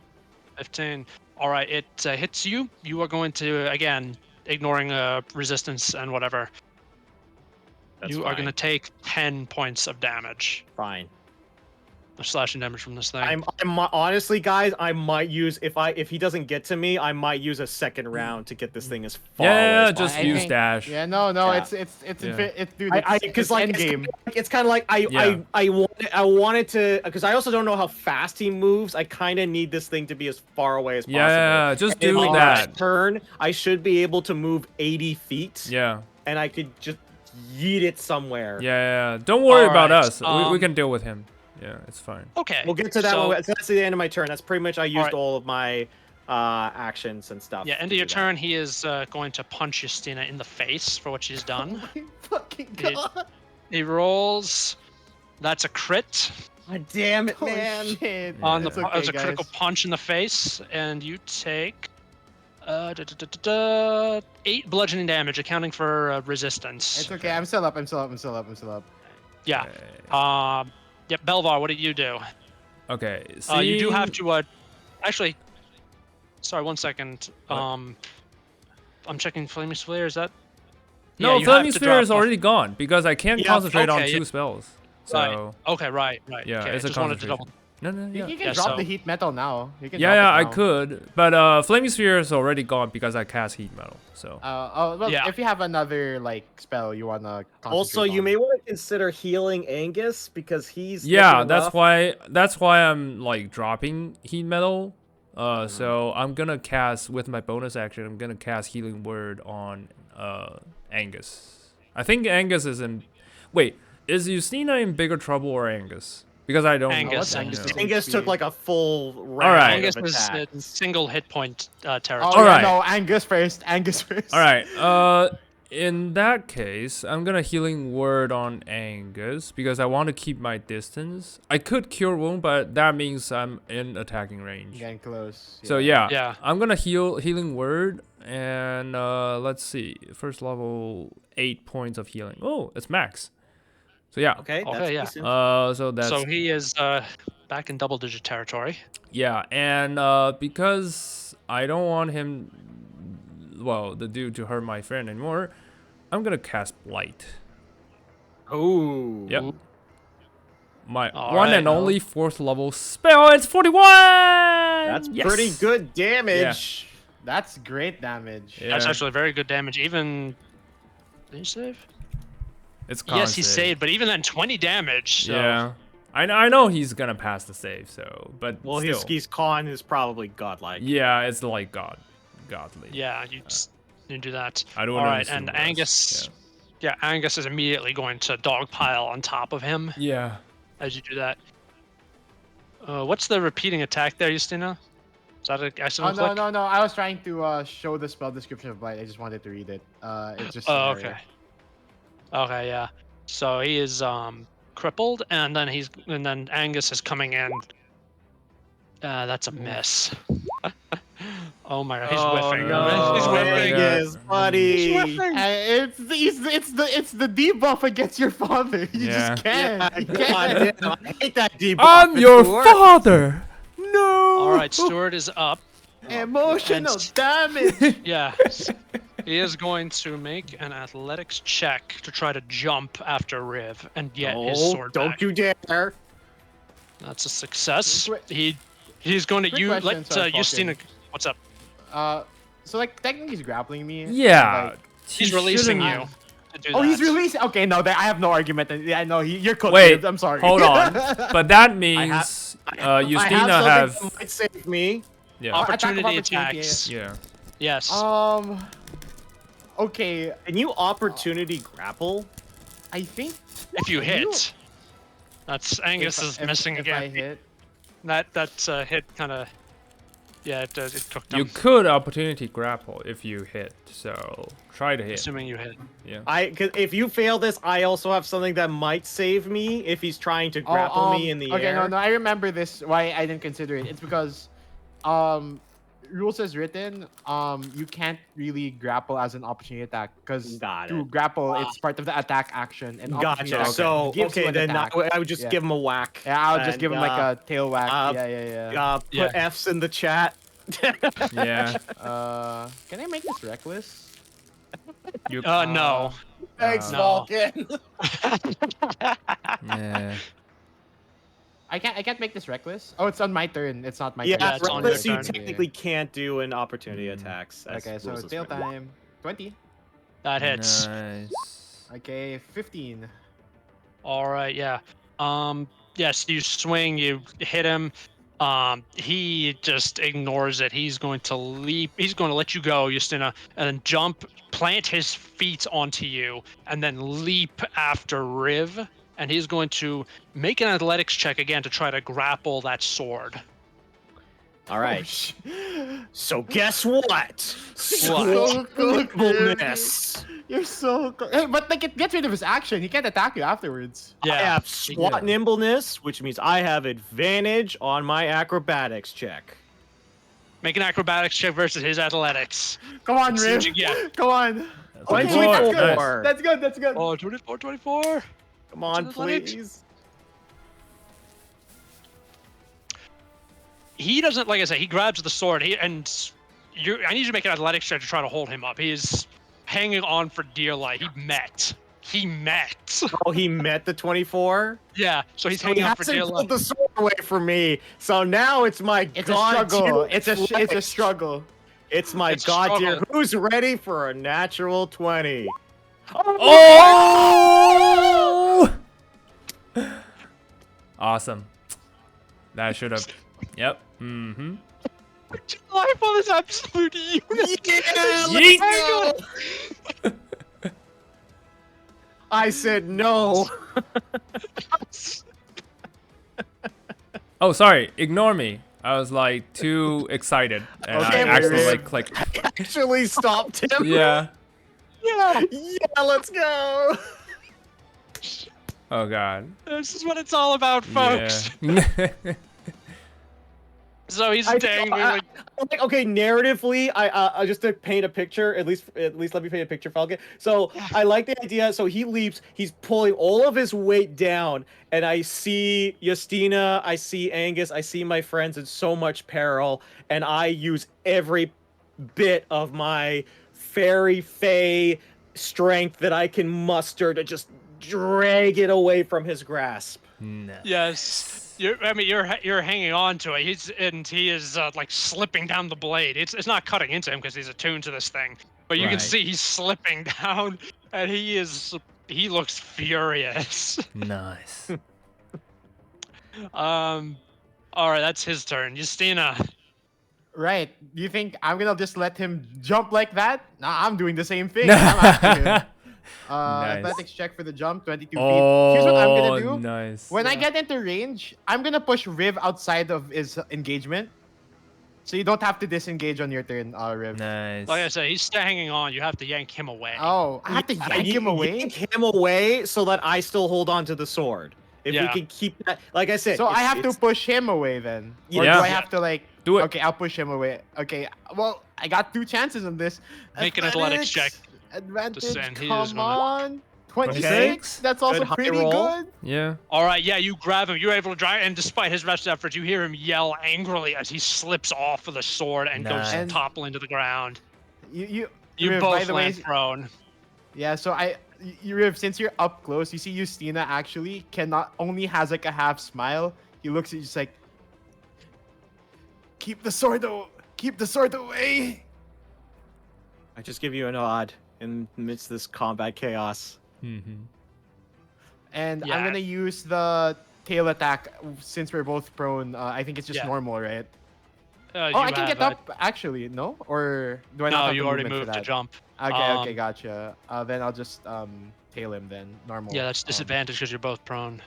Speaker 1: 15. All right, it hits you. You are going to, again, ignoring resistance and whatever,
Speaker 3: That's
Speaker 1: you
Speaker 3: fine.
Speaker 1: are going to take 10 points of damage.
Speaker 3: Fine.
Speaker 1: Of slashing damage from this thing.
Speaker 3: I'm honestly, guys, I might use if he doesn't get to me, I might use a second round to get this thing as far away
Speaker 2: Yeah,
Speaker 3: as
Speaker 2: just
Speaker 3: possible.
Speaker 2: use dash.
Speaker 4: Yeah, no,
Speaker 3: Yeah.
Speaker 4: it's
Speaker 2: Yeah.
Speaker 4: it's dude, it's,
Speaker 3: Because
Speaker 4: it's
Speaker 3: like
Speaker 4: endgame.
Speaker 3: it's kind of like I wanted to because I also don't know how fast he moves. I kind of need this thing to be as far away as possible.
Speaker 2: Yeah, just
Speaker 3: And
Speaker 2: do
Speaker 3: in
Speaker 2: that.
Speaker 3: next turn, I should be able to move 80 feet,
Speaker 2: Yeah.
Speaker 3: and I could just yeet it somewhere.
Speaker 2: Yeah. Don't worry about
Speaker 1: Alright,
Speaker 2: us. We can deal with him. Yeah, it's fine.
Speaker 1: Okay.
Speaker 3: We'll get to that
Speaker 1: so,
Speaker 3: one. That's the end of my turn. That's pretty much I used
Speaker 1: Alright.
Speaker 3: all of my actions and stuff.
Speaker 1: Yeah, end
Speaker 3: to
Speaker 1: of your
Speaker 3: do that.
Speaker 1: turn, he is going to punch Justina in the face for what she's done.
Speaker 4: Oh my fucking
Speaker 1: It-
Speaker 4: god!
Speaker 1: He rolls. That's a crit
Speaker 3: God damn it,
Speaker 4: Oh
Speaker 3: man!
Speaker 4: shit!
Speaker 1: on the.
Speaker 4: It's okay,
Speaker 1: It's a critical
Speaker 4: guys.
Speaker 1: punch in the face, and you take 8 bludgeoning damage, accounting for resistance.
Speaker 4: It's okay. I'm still up. I'm still up. I'm still up. I'm still up.
Speaker 1: Yeah.
Speaker 2: Okay.
Speaker 1: Yep. Belvar, what do you do?
Speaker 2: Okay.
Speaker 1: You do have
Speaker 2: seeing-
Speaker 1: to. Actually, sorry, 1 second.
Speaker 2: What?
Speaker 1: I'm checking Flaming Sphere. Is that?
Speaker 2: No,
Speaker 1: Yeah, you have
Speaker 2: Flaming
Speaker 1: to
Speaker 2: Sphere
Speaker 1: drop
Speaker 2: is
Speaker 1: a-
Speaker 2: already gone because I can't
Speaker 3: Yeah,
Speaker 2: concentrate on
Speaker 1: okay,
Speaker 2: 2
Speaker 1: yeah.
Speaker 2: spells.
Speaker 1: Right.
Speaker 2: So
Speaker 1: Okay. Right.
Speaker 2: yeah,
Speaker 1: Okay,
Speaker 2: it's a
Speaker 1: just wanted to
Speaker 2: concentration.
Speaker 1: double.
Speaker 2: No,
Speaker 4: You,
Speaker 2: yeah.
Speaker 4: you can
Speaker 1: Yeah,
Speaker 4: drop
Speaker 1: so-
Speaker 4: the heat metal now. You can
Speaker 2: Yeah,
Speaker 4: drop
Speaker 2: yeah,
Speaker 4: it
Speaker 2: I
Speaker 4: now.
Speaker 2: could, but Flaming Sphere is already gone because I cast heat metal. So
Speaker 4: Oh well,
Speaker 1: Yeah.
Speaker 4: if you have another like spell you wanna
Speaker 3: Also,
Speaker 4: concentrate
Speaker 3: you
Speaker 4: on.
Speaker 3: may want to consider healing Angus because he's
Speaker 2: yeah,
Speaker 3: looking
Speaker 2: that's
Speaker 3: rough.
Speaker 2: why I'm like dropping heat metal. So I'm gonna cast with my bonus action. I'm gonna cast Healing Word on Angus. I think Angus is in. Wait, is Justina in bigger trouble or Angus? Because I don't know.
Speaker 1: Angus,
Speaker 4: what's
Speaker 2: I
Speaker 1: Angus.
Speaker 2: know.
Speaker 3: Angus took like a full round
Speaker 2: Alright.
Speaker 1: Angus
Speaker 3: of
Speaker 1: is
Speaker 3: attack.
Speaker 1: in single hit point
Speaker 4: Oh
Speaker 1: territory.
Speaker 2: All
Speaker 4: yeah,
Speaker 2: right.
Speaker 4: no, Angus first. Angus first.
Speaker 2: All right. In that case, I'm gonna Healing Word on Angus because I want to keep my distance. I could Cure Wound, but that means I'm in attacking range.
Speaker 4: Getting close.
Speaker 2: So yeah,
Speaker 1: Yeah.
Speaker 2: I'm gonna Healing Word, and let's see, first level 8 points of healing. Oh, it's max. So yeah.
Speaker 3: Okay, that's
Speaker 1: Okay, yeah.
Speaker 3: decent.
Speaker 2: So that's
Speaker 1: So he is back in double-digit territory.
Speaker 2: yeah, and because I don't want him, well, the dude to hurt my friend anymore, I'm gonna cast Blight.
Speaker 3: Ooh.
Speaker 2: Yep. My
Speaker 1: All
Speaker 2: one
Speaker 1: right.
Speaker 2: and only 4th level spell. It's 41.
Speaker 3: That's
Speaker 2: Yes!
Speaker 3: pretty good damage.
Speaker 4: That's great damage.
Speaker 2: Yeah.
Speaker 1: That's actually very good damage. Even. Did he save?
Speaker 2: It's
Speaker 1: Yes, he
Speaker 2: constant.
Speaker 1: saved, but even then, 20 damage. So.
Speaker 2: Yeah. I know he's gonna pass the save, so but
Speaker 3: Well,
Speaker 2: still.
Speaker 3: his con is probably godlike.
Speaker 2: Yeah, it's like godly.
Speaker 1: Yeah, you do that.
Speaker 2: I don't
Speaker 1: All right,
Speaker 2: understand
Speaker 1: and
Speaker 2: what else.
Speaker 1: Angus. Yeah, Angus is immediately going to dogpile on top of him
Speaker 2: Yeah.
Speaker 1: as you do that. What's the repeating attack there, Justina? Is that an
Speaker 4: Oh
Speaker 1: accidental
Speaker 4: no
Speaker 1: click?
Speaker 4: no no! I was trying to show the spell description of Blight. I just wanted to read it. It's just.
Speaker 1: Oh,
Speaker 4: generic.
Speaker 1: okay. Okay, yeah. So he is crippled, and then Angus is coming in. That's a miss. Oh my god, he's whiffing.
Speaker 3: No,
Speaker 1: He's whiffing.
Speaker 3: Angus, buddy.
Speaker 1: He's whiffing.
Speaker 4: It's the debuff against your father. You
Speaker 2: Yeah.
Speaker 4: just can't.
Speaker 3: Yeah,
Speaker 4: You
Speaker 3: God
Speaker 4: can't.
Speaker 3: damn, I hate that debuff.
Speaker 2: I'm your
Speaker 3: Stuart.
Speaker 2: father. No.
Speaker 1: All right, Stuart is up.
Speaker 4: Emotional
Speaker 1: And-
Speaker 4: damage.
Speaker 1: Yeah. He is going to make an athletics check to try to jump after Riv and get his
Speaker 3: No,
Speaker 1: sword
Speaker 3: don't
Speaker 1: back.
Speaker 3: you dare.
Speaker 1: That's a success.
Speaker 4: Quick-
Speaker 1: He's going to
Speaker 4: quick
Speaker 1: you
Speaker 4: question,
Speaker 1: let
Speaker 4: sorry,
Speaker 1: Justina. What's up?
Speaker 4: So like technically he's grappling me.
Speaker 2: Yeah.
Speaker 4: like-
Speaker 1: He's
Speaker 2: he
Speaker 1: releasing
Speaker 2: shouldn't-
Speaker 1: you to do
Speaker 4: Oh,
Speaker 1: that.
Speaker 4: he's releasing. Okay, no, I have no argument. Yeah, no, you're cooked.
Speaker 2: Wait,
Speaker 4: dude. I'm sorry.
Speaker 2: Hold on. But that means
Speaker 3: I
Speaker 2: Justina
Speaker 3: have something
Speaker 2: have
Speaker 3: that might save me.
Speaker 2: yeah.
Speaker 1: Opportunity
Speaker 4: Attack of opportunity,
Speaker 1: attacks.
Speaker 2: Yeah.
Speaker 1: Yes.
Speaker 4: Okay.
Speaker 3: Can you opportunity grapple?
Speaker 4: I think
Speaker 1: if you
Speaker 4: you-
Speaker 1: hit. That's Angus is missing
Speaker 4: if I
Speaker 1: again.
Speaker 4: hit.
Speaker 1: That hit kind of. Yeah, it cooked him.
Speaker 2: You could opportunity grapple if you hit. So try to hit.
Speaker 1: Assuming you hit.
Speaker 2: Yeah.
Speaker 3: Cause if you fail this, I also have something that might save me if he's trying to grapple me in the
Speaker 4: okay,
Speaker 3: air.
Speaker 4: no, I remember this. Why I didn't consider it. It's because, rules as written, you can't really grapple as an opportunity attack because
Speaker 3: Got
Speaker 4: to
Speaker 3: it.
Speaker 4: grapple, it's part of the attack action. And opportunity
Speaker 3: Gotcha.
Speaker 4: attack
Speaker 3: So
Speaker 4: gives you
Speaker 3: okay,
Speaker 4: an
Speaker 3: then
Speaker 4: attack.
Speaker 3: I would just
Speaker 4: Yeah.
Speaker 3: give him a whack.
Speaker 4: Yeah, I'll just
Speaker 3: and,
Speaker 4: give him like a tail whack.
Speaker 3: uh,
Speaker 4: Yeah.
Speaker 3: Put
Speaker 1: Yeah.
Speaker 3: F's in the chat.
Speaker 2: Yeah.
Speaker 4: Can I make this reckless?
Speaker 2: You,
Speaker 1: No.
Speaker 3: Thanks,
Speaker 1: No.
Speaker 3: Vulcan.
Speaker 2: yeah.
Speaker 4: I can't make this reckless. Oh, it's on my turn. It's not my
Speaker 3: Yeah,
Speaker 4: turn.
Speaker 1: it's on
Speaker 3: reckless.
Speaker 1: your
Speaker 3: You
Speaker 1: turn.
Speaker 3: technically can't do an opportunity attacks. as
Speaker 4: Okay, so
Speaker 3: rules is
Speaker 4: tail
Speaker 3: written.
Speaker 4: time. 20.
Speaker 1: That hits.
Speaker 2: Nice.
Speaker 4: Okay, 15.
Speaker 1: All right, yeah. Yes, you swing, you hit him. He just ignores it. He's going to leap. He's going to let you go, Justina, and then jump, plant his feet onto you, and then leap after Riv. And he's going to make an athletics check again to try to grapple that sword.
Speaker 3: All right. So guess what?
Speaker 4: So cool,
Speaker 3: Nimbleness.
Speaker 4: You're so cool. Hey, but like it gets rid of his action. He can't attack you afterwards.
Speaker 3: I
Speaker 1: Yeah.
Speaker 3: have SWAT nimbleness, which means I have advantage on my acrobatics check.
Speaker 1: Make an acrobatics check versus his athletics.
Speaker 4: Come on,
Speaker 1: Let's see
Speaker 4: Riv.
Speaker 1: what you get.
Speaker 4: Come on.
Speaker 2: Okay,
Speaker 4: Okay, that's good.
Speaker 2: nice.
Speaker 4: That's good. That's good.
Speaker 1: Oh, 24, 24.
Speaker 3: Come on,
Speaker 1: Athletics.
Speaker 3: please.
Speaker 1: He doesn't, like I said, he grabs the sword. I need you to make an athletics check to try to hold him up. He is hanging on for dear life. He met.
Speaker 3: Oh, he met the 24.
Speaker 1: Yeah, so he's
Speaker 3: So he
Speaker 1: hanging on for
Speaker 3: hasn't
Speaker 1: dear
Speaker 3: pulled
Speaker 1: life.
Speaker 3: the sword away from me. So now it's my
Speaker 4: It's a
Speaker 3: god
Speaker 4: struggle.
Speaker 3: tier
Speaker 4: It's a
Speaker 3: flex.
Speaker 4: struggle.
Speaker 3: It's my
Speaker 1: It's a
Speaker 3: god tier.
Speaker 1: struggle.
Speaker 3: Who's ready for a natural 20?
Speaker 2: Oh! Awesome. That should have. Yep. Mm-hmm.
Speaker 1: Life on this absolute unit.
Speaker 2: Yeet!
Speaker 3: I said no.
Speaker 2: Oh, sorry. Ignore me. I was like too excited, and
Speaker 3: Okay,
Speaker 2: I actually
Speaker 3: we're-
Speaker 2: like clicked.
Speaker 3: Actually stopped him.
Speaker 2: Yeah.
Speaker 3: Yeah, let's go.
Speaker 2: Oh God.
Speaker 1: This is what it's all about, folks.
Speaker 2: Yeah.
Speaker 1: So he's
Speaker 3: I-
Speaker 1: dangling.
Speaker 3: I- Like, okay, narratively, I just to paint a picture. At least let me paint a picture, Falcon. So I like the idea. So he leaps. He's pulling all of his weight down, and I see Justina. I see Angus. I see my friends in so much peril, and I use every bit of my fairy fae strength that I can muster to just drag it away from his grasp.
Speaker 2: No.
Speaker 1: Yes. You're hanging on to it. He is like slipping down the blade. It's not cutting into him because he's attuned to this thing. But you can
Speaker 2: Right.
Speaker 1: see he's slipping down, and he looks furious.
Speaker 2: Nice.
Speaker 1: All right, that's his turn. Justina.
Speaker 4: Right. Do you think I'm gonna just let him jump like that? Nah, I'm doing the same thing. I'm after him.
Speaker 2: Nice.
Speaker 4: Athletics check for the jump, 22 feet.
Speaker 2: Oh,
Speaker 4: Here's what I'm gonna do.
Speaker 2: nice.
Speaker 4: When I get into range, I'm gonna push Riv outside of his engagement. So you don't have to disengage on your turn, Riv.
Speaker 2: Nice.
Speaker 1: Like I said, he's still hanging on. You have to yank him away.
Speaker 4: Oh, I have to yank him away?
Speaker 3: Yank him away so that I still hold on to the sword. If
Speaker 1: Yeah.
Speaker 3: we can keep that, like I said.
Speaker 4: So I have to
Speaker 3: it's-
Speaker 4: push him away then? Or
Speaker 2: Yeah.
Speaker 4: do I have to like...
Speaker 2: Do it.
Speaker 4: Okay, I'll push him away. Okay, well, I got 2 chances on this.
Speaker 1: Make an athletics check
Speaker 4: Advantage,
Speaker 1: send. He is
Speaker 4: come
Speaker 1: gonna-
Speaker 4: on. 26?
Speaker 2: Okay.
Speaker 4: That's also
Speaker 3: Good high
Speaker 4: pretty
Speaker 3: roll.
Speaker 4: good.
Speaker 2: Yeah.
Speaker 1: All right, yeah, you grab him. You're able to drive, and despite his best efforts, you hear him yell angrily as he slips off of the sword and
Speaker 2: Nice.
Speaker 1: goes toppling to the ground.
Speaker 4: You
Speaker 1: You
Speaker 4: Riv, by
Speaker 1: both
Speaker 4: the way,
Speaker 1: land prone.
Speaker 4: yeah, so Riv, since you're up close, you see Justina actually only has like a half smile. He looks at you just like, keep the sword away.
Speaker 3: I just give you a nod in the midst of this combat chaos.
Speaker 2: Mm-hmm.
Speaker 4: And
Speaker 1: Yeah.
Speaker 4: I'm gonna use the tail attack since we're both prone. I think it's just
Speaker 1: Yeah.
Speaker 4: normal, right?
Speaker 1: Oh,
Speaker 4: Oh, I can get up actually. No, or do I not
Speaker 1: No,
Speaker 4: have
Speaker 1: you
Speaker 4: the
Speaker 1: already
Speaker 4: movement
Speaker 1: moved
Speaker 4: for
Speaker 1: to
Speaker 4: that?
Speaker 1: jump.
Speaker 4: Okay, gotcha. Then I'll just tail him then. Normal.
Speaker 1: Yeah, that's disadvantage because you're both prone.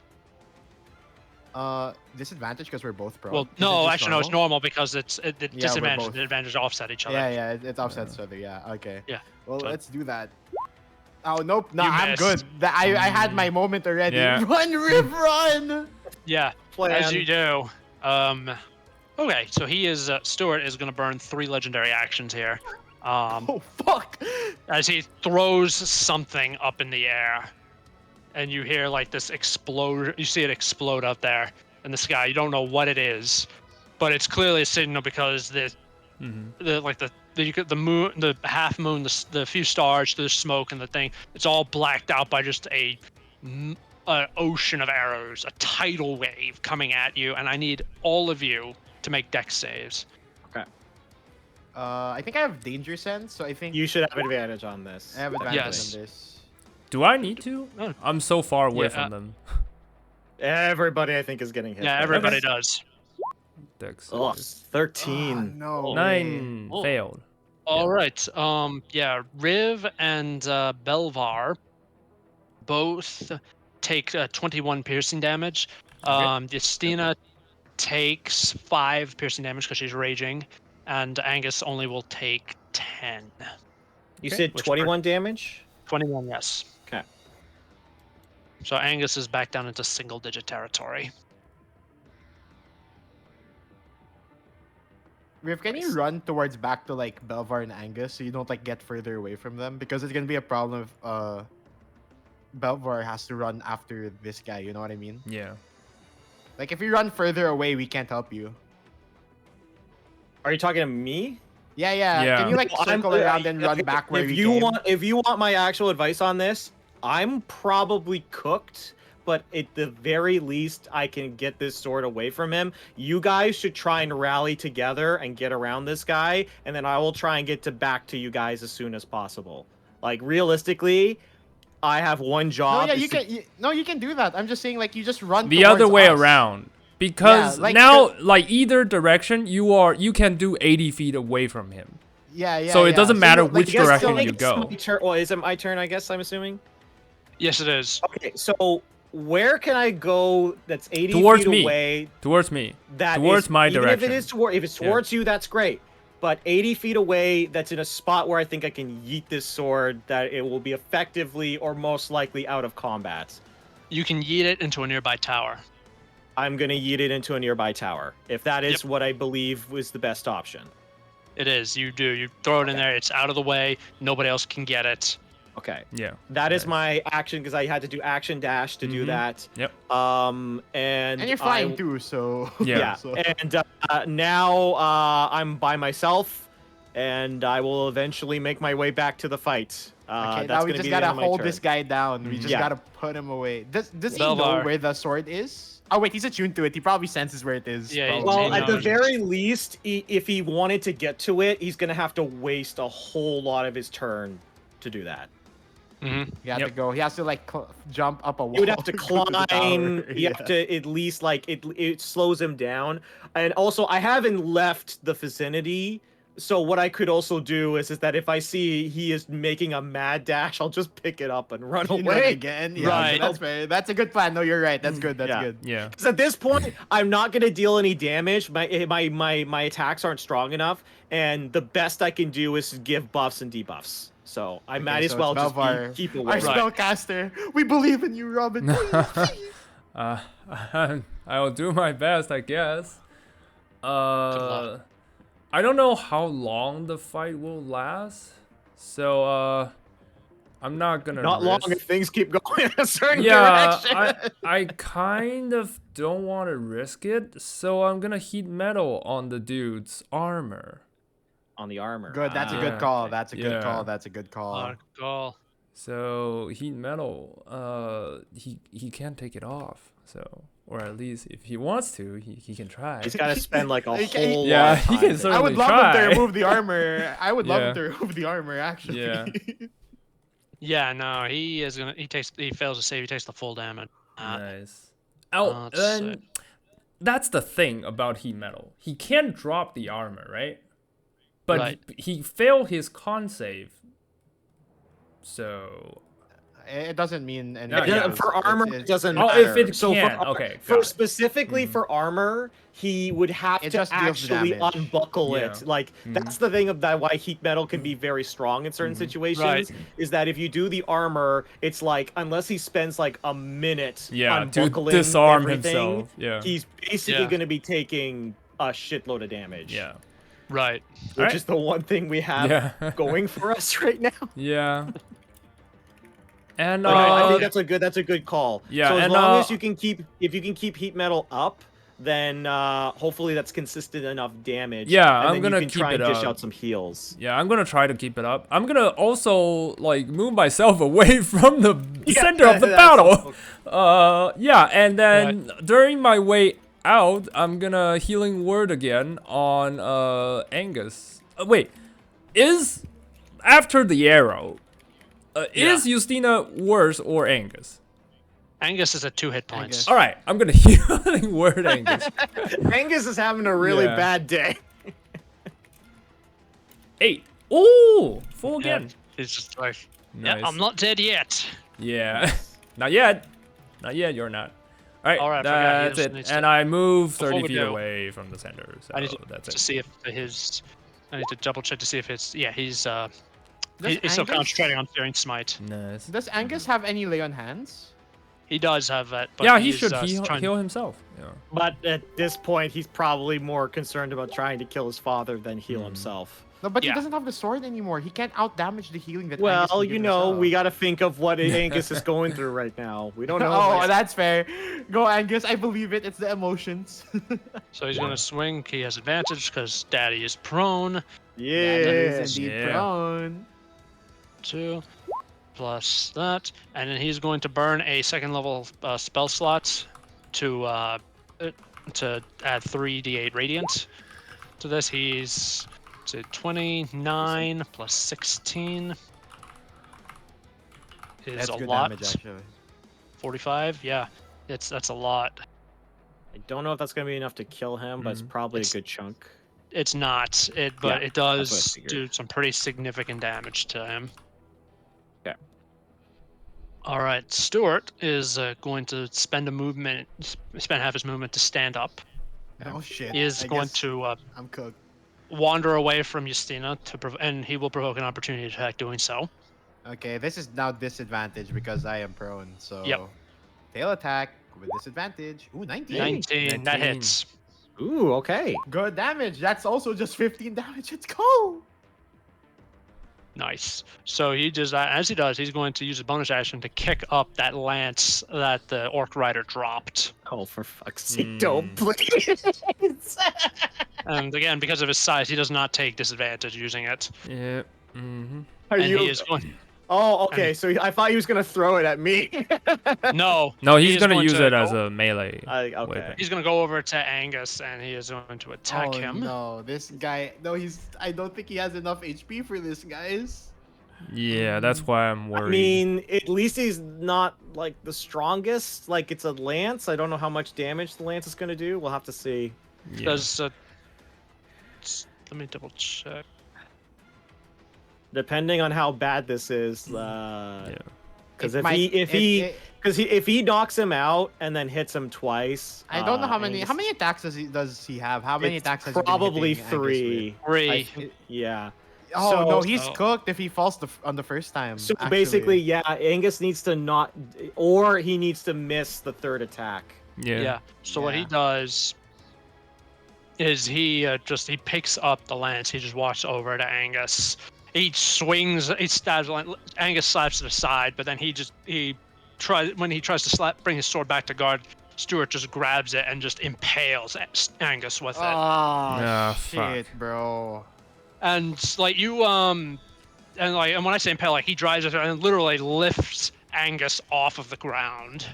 Speaker 4: Disadvantage because we're both prone.
Speaker 1: Well,
Speaker 4: Is it
Speaker 1: no,
Speaker 4: just
Speaker 1: actually, no, it's normal because the
Speaker 4: we're
Speaker 1: disadvantage
Speaker 4: both-
Speaker 1: and advantage offset each other.
Speaker 4: Yeah, it offsets each other. Yeah, okay.
Speaker 1: Yeah,
Speaker 4: Well,
Speaker 1: so-
Speaker 4: let's do that. Oh nope, no,
Speaker 1: You
Speaker 4: I'm
Speaker 1: missed.
Speaker 4: good. I had my moment already.
Speaker 2: Yeah.
Speaker 4: Run, Riv, run!
Speaker 1: Yeah, as you do. Okay, so he is Stuart is going to burn 3 legendary actions here.
Speaker 4: Oh fuck!
Speaker 1: As he throws something up in the air, and you hear like this explosion. You see it explode up there in the sky. You don't know what it is, but it's clearly a signal because
Speaker 2: Mm-hmm.
Speaker 1: the moon, the half moon, the few stars, the smoke, and the thing. It's all blacked out by just a ocean of arrows, a tidal wave coming at you, and I need all of you to make dex saves.
Speaker 4: I think I have danger sense, so I think
Speaker 3: You should have advantage on this.
Speaker 4: I have advantage
Speaker 1: Yes.
Speaker 4: on this.
Speaker 2: Do I need to?
Speaker 1: No.
Speaker 2: I'm so far away
Speaker 1: Yeah,
Speaker 2: from them.
Speaker 3: Everybody, I think, is getting hit.
Speaker 1: Yeah,
Speaker 3: by
Speaker 1: everybody
Speaker 3: this.
Speaker 1: does.
Speaker 2: Dex.
Speaker 3: Ugh, 13.
Speaker 4: Oh, no.
Speaker 2: 9
Speaker 1: Oh.
Speaker 2: failed.
Speaker 1: All right. Yeah, Riv and Belvar both take 21 piercing damage. Justina takes 5 piercing damage because she's raging, and Angus only will take 10.
Speaker 3: You
Speaker 2: Okay.
Speaker 3: said
Speaker 1: Which
Speaker 3: 21 damage?
Speaker 1: 21, yes.
Speaker 3: Okay.
Speaker 1: So Angus is back down into single-digit territory.
Speaker 4: Riv, can you run towards back to like Belvar and Angus so you don't like get further away from them? Because it's gonna be a problem if Belvar has to run after this guy, you know what I mean?
Speaker 2: Yeah.
Speaker 4: Like if you run further away, we can't help you.
Speaker 3: Are you talking to me?
Speaker 4: Yeah, yeah.
Speaker 2: Yeah.
Speaker 4: Can you like
Speaker 3: Well, I'm-
Speaker 4: circle around and run
Speaker 3: okay,
Speaker 4: back where
Speaker 3: if
Speaker 4: we
Speaker 3: you
Speaker 4: came?
Speaker 3: if you want my actual advice on this, I'm probably cooked, but at the very least I can get this sword away from him. You guys should try and rally together and get around this guy, and then I will try and get back to you guys as soon as possible. Like realistically, I have one
Speaker 4: No,
Speaker 3: job.
Speaker 4: yeah,
Speaker 3: is
Speaker 4: you
Speaker 3: to-
Speaker 4: can. No, you can do that. I'm just saying, like, you just run
Speaker 2: The other
Speaker 4: towards
Speaker 2: way
Speaker 4: us.
Speaker 2: around. Because
Speaker 4: Yeah, like
Speaker 2: now, like either direction, you can do 80 feet away from him.
Speaker 4: Yeah, yeah.
Speaker 2: So it
Speaker 4: yeah.
Speaker 2: doesn't matter
Speaker 4: like,
Speaker 2: which
Speaker 3: I guess
Speaker 2: direction
Speaker 3: so,
Speaker 2: you
Speaker 3: it's
Speaker 2: go.
Speaker 3: my turn. Well, is it my turn? I guess I'm assuming.
Speaker 1: Yes, it is.
Speaker 3: Okay, so where can I go? That's 80
Speaker 2: Towards
Speaker 3: feet
Speaker 2: me.
Speaker 3: away.
Speaker 2: Towards me.
Speaker 3: That
Speaker 2: Towards
Speaker 3: is-
Speaker 2: my
Speaker 3: even
Speaker 2: direction.
Speaker 3: if it's
Speaker 2: Yeah.
Speaker 3: towards you, that's great. But 80 feet away, that's in a spot where I think I can yeet this sword. That it will be effectively or most likely out of combat.
Speaker 1: You can yeet it into a nearby tower.
Speaker 3: I'm gonna yeet it into a nearby tower if that is
Speaker 1: Yep.
Speaker 3: what I believe was the best option.
Speaker 1: It is. You do. You throw it in there. It's out of the way. Nobody else can get it.
Speaker 3: Okay,
Speaker 2: Yeah.
Speaker 3: that is
Speaker 2: Nice.
Speaker 3: my action because I had to do action dash to do
Speaker 2: Mhm.
Speaker 3: that.
Speaker 2: Yep.
Speaker 3: And
Speaker 4: And you're flying too, so.
Speaker 2: Yeah.
Speaker 3: Yeah,
Speaker 4: so-
Speaker 3: and now I'm by myself, and I will eventually make my way back to the fight.
Speaker 4: Okay,
Speaker 3: That's
Speaker 4: now we
Speaker 3: gonna
Speaker 4: just
Speaker 3: be the
Speaker 4: gotta
Speaker 3: end of my
Speaker 4: hold
Speaker 3: turn.
Speaker 4: this guy down. We
Speaker 2: Mhm.
Speaker 4: just
Speaker 3: Yeah.
Speaker 4: gotta put him away. Does he know
Speaker 1: Belvar.
Speaker 4: where the sword is? Oh wait, he's attuned to it. He probably senses where it is.
Speaker 1: Yeah,
Speaker 4: probably.
Speaker 3: Well,
Speaker 1: He
Speaker 3: at the
Speaker 1: knows.
Speaker 3: very least, if he wanted to get to it, he's gonna have to waste a whole lot of his turn to do that.
Speaker 1: Hmm
Speaker 4: he has
Speaker 2: Yep.
Speaker 4: to go. He has to like jump up a wall.
Speaker 3: You would have to
Speaker 4: go the
Speaker 3: climb.
Speaker 4: tower.
Speaker 3: You have to at least like it slows him down. And also, I haven't left the vicinity. So what I could also do is that if I see he is making a mad dash, I'll just pick it up and run
Speaker 4: You run
Speaker 3: away.
Speaker 4: again. Yeah,
Speaker 1: Right.
Speaker 4: That's fair. That's a good plan. No, you're right. That's good. That's
Speaker 3: Yeah.
Speaker 4: good.
Speaker 2: Yeah.
Speaker 3: Because at this point, I'm not gonna deal any damage. My attacks aren't strong enough, and the best I can do is give buffs and debuffs. So I might as
Speaker 4: so
Speaker 3: well
Speaker 4: it's
Speaker 3: just
Speaker 4: Belvar.
Speaker 3: keep
Speaker 4: Our
Speaker 3: away.
Speaker 1: Right.
Speaker 4: spellcaster. We believe in you, Robin.
Speaker 2: I'll do my best, I guess.
Speaker 1: luck.
Speaker 2: I don't know how long the fight will last, so I'm not gonna.
Speaker 3: Not long
Speaker 2: risk-
Speaker 3: if things keep going in a certain
Speaker 2: Yeah,
Speaker 3: direction.
Speaker 2: I kind of don't want to risk it, so I'm gonna heat metal on the dude's armor.
Speaker 3: On the armor.
Speaker 4: Good. That's a
Speaker 2: Yeah.
Speaker 4: good call. That's a good
Speaker 2: Yeah.
Speaker 4: call. That's a good call.
Speaker 1: Call.
Speaker 2: So heat metal, he can't take it off. So, or at least if he wants to, he can try.
Speaker 3: He's got to spend like a
Speaker 4: He can-
Speaker 3: whole
Speaker 2: Yeah,
Speaker 3: lot of
Speaker 2: he
Speaker 3: time
Speaker 2: can
Speaker 3: there.
Speaker 2: sort
Speaker 4: I would
Speaker 2: Certainly
Speaker 4: love him to
Speaker 2: try.
Speaker 4: remove the armor. I would love him
Speaker 2: Yeah.
Speaker 4: to remove the armor. Actually.
Speaker 2: Yeah.
Speaker 1: Yeah, no, he is gonna. He fails to save. He takes the full damage.
Speaker 2: Nice. Oh,
Speaker 1: let's
Speaker 2: and that's the thing about heat metal. He can drop the armor, right? But
Speaker 1: Right.
Speaker 2: he failed his con save. So
Speaker 4: It doesn't mean anything.
Speaker 2: No,
Speaker 3: Yeah,
Speaker 2: yeah.
Speaker 3: for armor, it doesn't
Speaker 2: Oh,
Speaker 3: matter.
Speaker 2: if it
Speaker 3: so
Speaker 2: can.
Speaker 3: for,
Speaker 2: Okay,
Speaker 3: for
Speaker 2: got it.
Speaker 3: specifically for armor, he would have
Speaker 4: It
Speaker 3: to
Speaker 4: just deals the
Speaker 3: actually
Speaker 4: damage.
Speaker 3: unbuckle
Speaker 2: Yeah.
Speaker 3: it. Like that's the thing of that why heat metal can be very strong in certain situations.
Speaker 1: Right.
Speaker 3: Is that if you do the armor, it's like unless he spends like a minute
Speaker 2: yeah, to
Speaker 3: unbuckling
Speaker 2: disarm
Speaker 3: everything,
Speaker 2: himself. Yeah.
Speaker 3: he's basically
Speaker 1: Yeah.
Speaker 3: going to be taking a shitload of damage.
Speaker 2: Yeah.
Speaker 1: Right.
Speaker 3: which
Speaker 2: Alright.
Speaker 3: is the one thing we have
Speaker 2: Yeah.
Speaker 3: going for us right now.
Speaker 2: Yeah. And
Speaker 3: Like, I think
Speaker 1: yeah.
Speaker 3: that's a good call.
Speaker 2: Yeah,
Speaker 3: So as
Speaker 2: and,
Speaker 3: long as you can keep heat metal up, then hopefully that's consistent enough damage.
Speaker 2: Yeah,
Speaker 3: and
Speaker 2: I'm
Speaker 3: then
Speaker 2: gonna
Speaker 3: you can
Speaker 2: keep
Speaker 3: try
Speaker 2: it
Speaker 3: and dish
Speaker 2: up.
Speaker 3: out some heals.
Speaker 2: Yeah, I'm gonna try to keep it up. I'm gonna also like move myself away from the center of the
Speaker 3: that's
Speaker 2: battle.
Speaker 3: also-
Speaker 2: Yeah, and then during my way out, I'm gonna healing word again on Angus. Wait, is after the arrow, is Justina worse or Angus?
Speaker 1: Angus is at 2 hit points.
Speaker 4: Angus.
Speaker 2: All right, I'm gonna healing word Angus.
Speaker 3: Angus is having a really
Speaker 2: Yeah.
Speaker 3: bad day.
Speaker 2: 8. Ooh, full
Speaker 1: Yeah,
Speaker 2: again.
Speaker 1: it's just like,
Speaker 2: Nice.
Speaker 1: yeah, I'm not dead yet.
Speaker 2: Yeah, not yet. Not yet. You're not. All Alright,
Speaker 1: Alright, I forgot, he
Speaker 2: that's
Speaker 1: also
Speaker 2: it.
Speaker 1: needs
Speaker 2: And
Speaker 1: to-
Speaker 2: I move
Speaker 1: Before
Speaker 2: 30
Speaker 1: we
Speaker 2: feet
Speaker 1: do,
Speaker 2: away from the center. So
Speaker 1: I need
Speaker 2: that's
Speaker 1: to
Speaker 2: it.
Speaker 1: see if his. I need to double check to see if his. Yeah, he's
Speaker 4: Does
Speaker 1: he's still
Speaker 4: Angus-
Speaker 1: concentrating on fearing smite.
Speaker 2: Nice.
Speaker 4: Does Angus have any lay on hands?
Speaker 1: He does have that, but
Speaker 2: Yeah, he
Speaker 1: he's,
Speaker 2: should
Speaker 1: trying-
Speaker 2: heal himself. Yeah.
Speaker 3: But at this point, he's probably more concerned about trying to kill his father than heal himself.
Speaker 4: No, but
Speaker 1: Yeah.
Speaker 4: he doesn't have the sword anymore. He can't out damage the healing that. Angus
Speaker 3: Well,
Speaker 4: can give
Speaker 3: you know,
Speaker 4: himself.
Speaker 3: we got to think of what Angus is going through right now. We don't know.
Speaker 4: Oh, that's fair. Go, Angus. I believe it. It's the emotions.
Speaker 1: So he's going to swing. He has advantage because Daddy is prone.
Speaker 4: That
Speaker 3: Yeah.
Speaker 4: is indeed
Speaker 2: Yeah.
Speaker 4: prone.
Speaker 1: 2 plus that, and then he's going to burn a second level spell slot to add 3d8 radiant to this. He's to 29 plus 16 is
Speaker 4: That's
Speaker 1: a
Speaker 4: good
Speaker 1: lot.
Speaker 4: damage, actually.
Speaker 1: 45, yeah, that's a lot.
Speaker 3: I don't know if that's going to be enough to kill him, but it's probably
Speaker 1: It's-
Speaker 3: a good chunk.
Speaker 1: It's not but
Speaker 3: Yeah,
Speaker 1: it
Speaker 3: that's what I
Speaker 1: does
Speaker 3: figured.
Speaker 1: do some pretty significant damage to him.
Speaker 3: Okay.
Speaker 1: All right, Stuart is going to spend half his movement to stand up.
Speaker 4: Oh shit.
Speaker 1: He is
Speaker 4: I
Speaker 1: going
Speaker 4: guess
Speaker 1: to
Speaker 4: I'm cooked.
Speaker 1: wander away from Justina and he will provoke an opportunity attack doing so.
Speaker 4: Okay, this is now disadvantage because I am prone. So.
Speaker 1: Yep.
Speaker 4: Tail attack with disadvantage. Ooh, 19.
Speaker 1: 19, that
Speaker 2: 19.
Speaker 1: hits.
Speaker 3: Ooh, okay.
Speaker 4: Good damage. That's also just 15 damage. Let's go.
Speaker 1: Nice. So he just, as he does, he's going to use a bonus action to kick up that lance that the Orc Rider dropped.
Speaker 3: Oh, for fuck's sake, don't please.
Speaker 1: And again, because of his size, he does not take disadvantage using it.
Speaker 2: Yeah. Mm-hmm.
Speaker 3: Are
Speaker 1: And
Speaker 3: you?
Speaker 1: he is going.
Speaker 3: Oh, okay. So I thought he was gonna throw it at me.
Speaker 1: No.
Speaker 2: No,
Speaker 1: he
Speaker 2: he's
Speaker 1: is
Speaker 2: gonna
Speaker 1: going
Speaker 2: use
Speaker 1: to
Speaker 2: it as
Speaker 1: go-
Speaker 2: a melee.
Speaker 3: Okay.
Speaker 2: weapon.
Speaker 1: He's going to go over to Angus and he is going to attack him.
Speaker 4: No, this guy. No, I don't think he has enough HP for this, guys.
Speaker 2: Yeah, that's why I'm worried.
Speaker 3: I mean, at least he's not like the strongest. Like it's a lance. I don't know how much damage the lance is gonna do. We'll have to see.
Speaker 2: yeah.
Speaker 1: Does let me double check.
Speaker 3: Depending on how bad this is.
Speaker 2: yeah.
Speaker 3: Because
Speaker 4: It might-
Speaker 3: if he knocks him out and then hits him twice.
Speaker 4: I don't know how
Speaker 3: Angus-
Speaker 4: many attacks does he have? How many
Speaker 3: It's
Speaker 4: attacks has he been
Speaker 3: probably
Speaker 4: hitting Angus with?
Speaker 3: 3.
Speaker 1: 3.
Speaker 3: Yeah.
Speaker 4: Oh
Speaker 3: So-
Speaker 4: no, he's
Speaker 1: So-
Speaker 4: cooked if he falls on the first time.
Speaker 3: So
Speaker 4: actually.
Speaker 3: basically, yeah, Angus needs to not, or he needs to miss the third attack.
Speaker 1: Yeah. So what he
Speaker 4: Yeah.
Speaker 1: does is he picks up the lance. He just walks over to Angus. He swings. He stabs. Angus slaps it aside, but then he tries to bring his sword back to guard. Stuart just grabs it and just impales Angus with it.
Speaker 4: Oh
Speaker 2: Ah,
Speaker 4: shit, bro.
Speaker 1: And like you and when I say impale, like he drives it and literally lifts Angus off of the ground.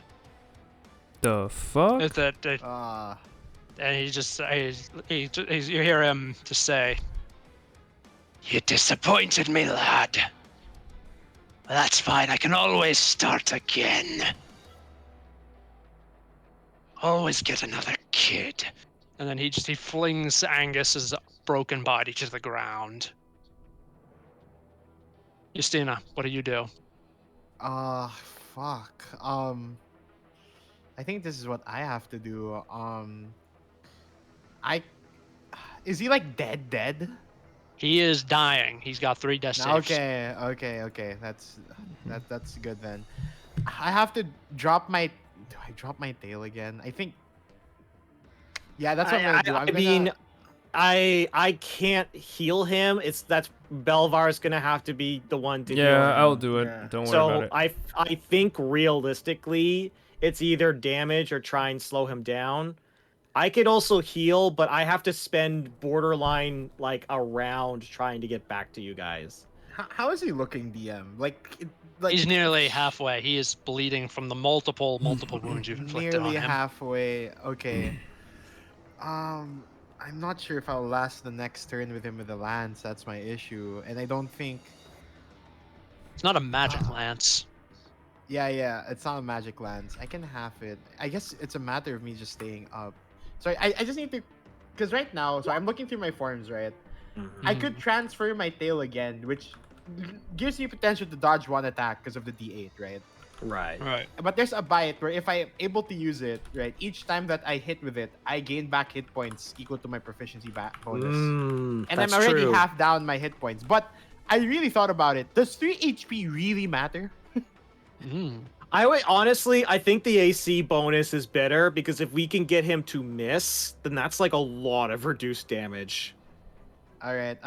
Speaker 2: The fuck?
Speaker 1: With it,
Speaker 4: Ah.
Speaker 1: and he just you hear him just say, "You disappointed me, lad. Well, that's fine. I can always start again. Always get another kid." And then he flings Angus's broken body to the ground. Justina, what do you do?
Speaker 4: Fuck. I think this is what I have to do. Is he like dead?
Speaker 1: He is dying. He's got 3 death saves.
Speaker 4: Okay. That's good then. I have to drop my. Do I drop my tail again? I think. Yeah, that's what I'm gonna do.
Speaker 3: I mean, I can't heal him. That's Belvar's gonna have to be the one to heal
Speaker 2: Yeah,
Speaker 3: him.
Speaker 2: I'll do it.
Speaker 4: Yeah.
Speaker 2: Don't worry
Speaker 3: So
Speaker 2: about it.
Speaker 3: I think realistically, it's either damage or try and slow him down. I could also heal, but I have to spend borderline like a round trying to get back to you guys.
Speaker 4: How is he looking, DM? Like
Speaker 1: He's nearly halfway. He is bleeding from the multiple wounds you've inflicted
Speaker 4: nearly
Speaker 1: on him.
Speaker 4: halfway. Okay. I'm not sure if I'll last the next turn with him with the lance. That's my issue, and I don't think.
Speaker 1: It's not a magic lance.
Speaker 4: Yeah, it's not a magic lance. I can half it. I guess it's a matter of me just staying up. So I just need to, because right now, so I'm looking through my forms, right? I could transfer my tail again, which gives you potential to dodge one attack because of the D8, right?
Speaker 3: Right.
Speaker 1: Right.
Speaker 4: But there's a bite where if I'm able to use it, right, each time that I hit with it, I gain back hit points equal to my proficiency bonus. And I'm
Speaker 3: That's
Speaker 4: already
Speaker 3: true.
Speaker 4: half down my hit points. But I really thought about it. Does 3 HP really matter?
Speaker 1: Mm.
Speaker 3: I would honestly, I think the AC bonus is better because if we can get him to miss, then that's like a lot of reduced damage.
Speaker 4: All right.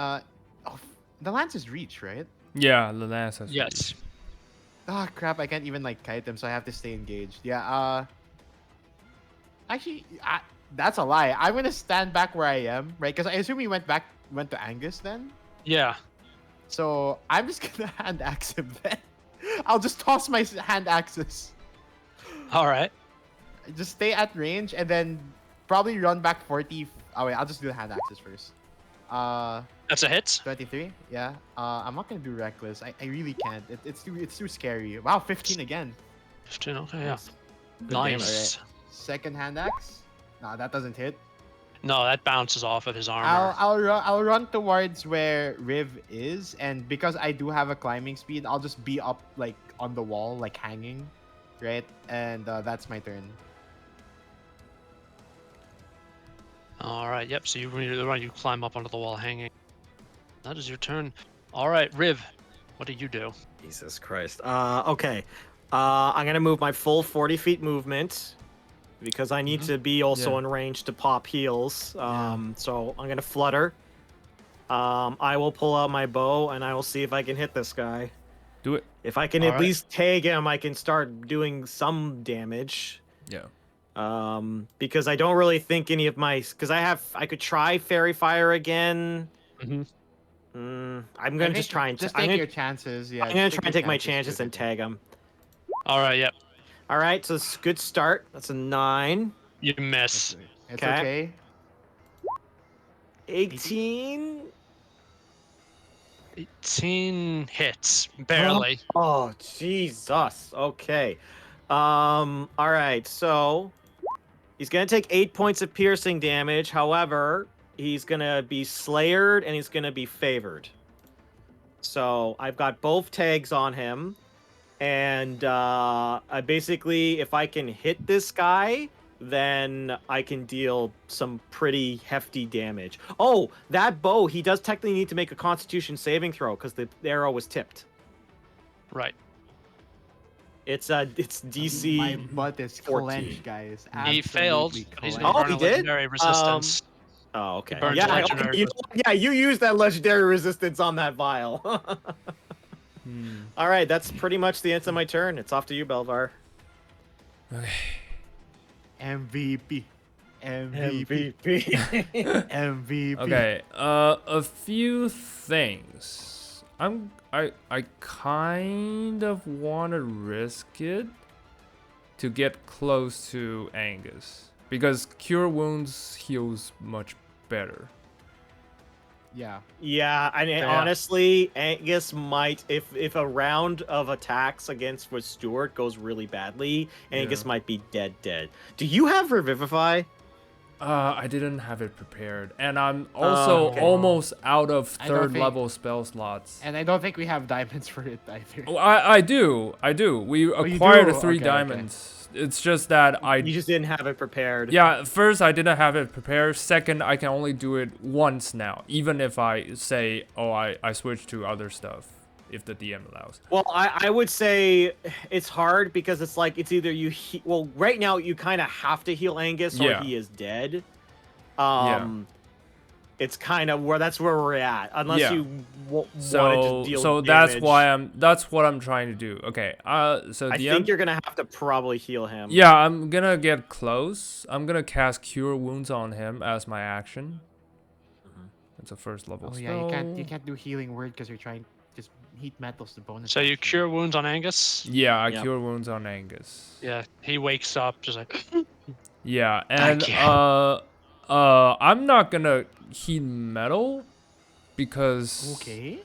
Speaker 4: The lance is reach, right?
Speaker 2: Yeah, the lance has
Speaker 1: Yes.
Speaker 4: Ah, crap! I can't even like kite him, so I have to stay engaged. Yeah. Actually, that's a lie. I'm gonna stand back where I am, right? Because I assume he went to Angus then.
Speaker 1: Yeah.
Speaker 4: So I'm just gonna hand axe him then. I'll just toss my hand axes.
Speaker 1: All right.
Speaker 4: Just stay at range and then probably run back 40. Oh wait, I'll just do the hand axes first.
Speaker 1: That's a hit.
Speaker 4: 23. Yeah. I'm not gonna do reckless. I really can't. It's too scary. Wow, 15 again.
Speaker 1: 15. Okay. Yeah.
Speaker 3: Good damage.
Speaker 1: Nice.
Speaker 4: Second hand axe. Nah, that doesn't hit.
Speaker 1: No, that bounces off of his armor.
Speaker 4: I'll run towards where Riv is, and because I do have a climbing speed, I'll just be up like on the wall, like hanging, right? And that's my turn.
Speaker 1: All right. Yep. So you climb up onto the wall, hanging. That is your turn. All right, Riv. What do you do?
Speaker 3: Jesus Christ. Okay. I'm gonna move my full 40 feet movement because I need to be also
Speaker 2: Yeah.
Speaker 3: in range to pop heals. So I'm gonna flutter. I will pull out my bow and I will see if I can hit this guy.
Speaker 2: Do it.
Speaker 3: If I can
Speaker 1: All
Speaker 3: at
Speaker 1: right.
Speaker 3: least tag him, I can start doing some damage.
Speaker 2: Yeah.
Speaker 3: Because I don't really think any of my because I could try fairy fire again.
Speaker 1: Mm-hmm.
Speaker 3: I'm gonna just try and
Speaker 4: just
Speaker 3: I'm
Speaker 4: take
Speaker 3: gonna,
Speaker 4: your chances. Yeah,
Speaker 3: I'm gonna
Speaker 4: just
Speaker 3: try and
Speaker 4: your
Speaker 3: take my
Speaker 4: chances
Speaker 3: chances and
Speaker 4: with it.
Speaker 3: tag him.
Speaker 1: All right. Yep.
Speaker 3: All right, so it's a good start. That's a 9.
Speaker 1: You miss.
Speaker 4: It's
Speaker 3: Okay.
Speaker 4: okay.
Speaker 3: 18.
Speaker 1: 18 hits, barely.
Speaker 3: Oh, Jesus. Okay. All right. So he's gonna take 8 points of piercing damage. However, he's gonna be slayered and he's gonna be favored. So I've got both tags on him, and I basically, if I can hit this guy, then I can deal some pretty hefty damage. Oh, that bow, he does technically need to make a Constitution saving throw because the arrow was tipped.
Speaker 1: Right.
Speaker 3: It's DC.
Speaker 4: My butt is
Speaker 3: 14.
Speaker 4: clenched, guys.
Speaker 1: He failed,
Speaker 4: Absolutely
Speaker 1: but he's
Speaker 4: clenched.
Speaker 3: Oh,
Speaker 1: gonna burn
Speaker 3: he
Speaker 1: a
Speaker 3: did?
Speaker 1: legendary resistance.
Speaker 3: Oh, okay.
Speaker 1: burns
Speaker 3: Yeah,
Speaker 1: legendary
Speaker 3: you used that legendary resistance on that vial. All right, that's pretty much the end of my turn. It's off to you, Belvar.
Speaker 2: Okay.
Speaker 4: MVP.
Speaker 3: MVP.
Speaker 4: MVP.
Speaker 2: Okay. A few things. I kind of want to risk it to get close to Angus because Cure Wounds heals much better.
Speaker 4: Yeah.
Speaker 3: Yeah, I mean,
Speaker 1: Yeah.
Speaker 3: honestly, Angus might, if a round of attacks against with Stuart goes really badly, Angus
Speaker 2: Yeah.
Speaker 3: might be dead. Do you have Revivify?
Speaker 2: I didn't have it prepared, and I'm also
Speaker 3: okay.
Speaker 2: almost out of
Speaker 4: I don't
Speaker 2: third
Speaker 4: think-
Speaker 2: level spell slots.
Speaker 4: And I don't think we have diamonds for it either.
Speaker 2: Oh, I do. We
Speaker 4: you
Speaker 2: acquired
Speaker 4: do?
Speaker 2: 3
Speaker 4: Okay, okay.
Speaker 2: diamonds. It's just that
Speaker 3: You just didn't have it prepared.
Speaker 2: yeah, first I didn't have it prepared. Second, I can only do it once now, even if I say, oh, I switch to other stuff, if the DM allows.
Speaker 3: Well, I would say it's hard because it's like it's either you well, right now you kind of have to heal Angus or
Speaker 2: Yeah.
Speaker 3: he is dead.
Speaker 2: Yeah.
Speaker 3: It's kind of that's where we're at unless
Speaker 2: Yeah.
Speaker 3: you wanted to
Speaker 2: So
Speaker 3: deal
Speaker 2: that's
Speaker 3: damage.
Speaker 2: why that's what I'm trying to do. Okay. So
Speaker 3: I
Speaker 2: DM,
Speaker 3: think you're gonna have to probably heal him.
Speaker 2: yeah, I'm gonna get close. I'm gonna cast Cure Wounds on him as my action. It's a first level
Speaker 4: Oh
Speaker 2: spell.
Speaker 4: yeah, you can't do healing word because you're trying just heat metals the bonus.
Speaker 1: So you
Speaker 4: action.
Speaker 1: cure wounds on Angus?
Speaker 2: Yeah, I
Speaker 3: Yep.
Speaker 2: Cure Wounds on Angus.
Speaker 1: Yeah. He wakes up just like,
Speaker 2: Yeah, and
Speaker 1: Thank you.
Speaker 2: I'm not gonna heat metal because
Speaker 4: Okay.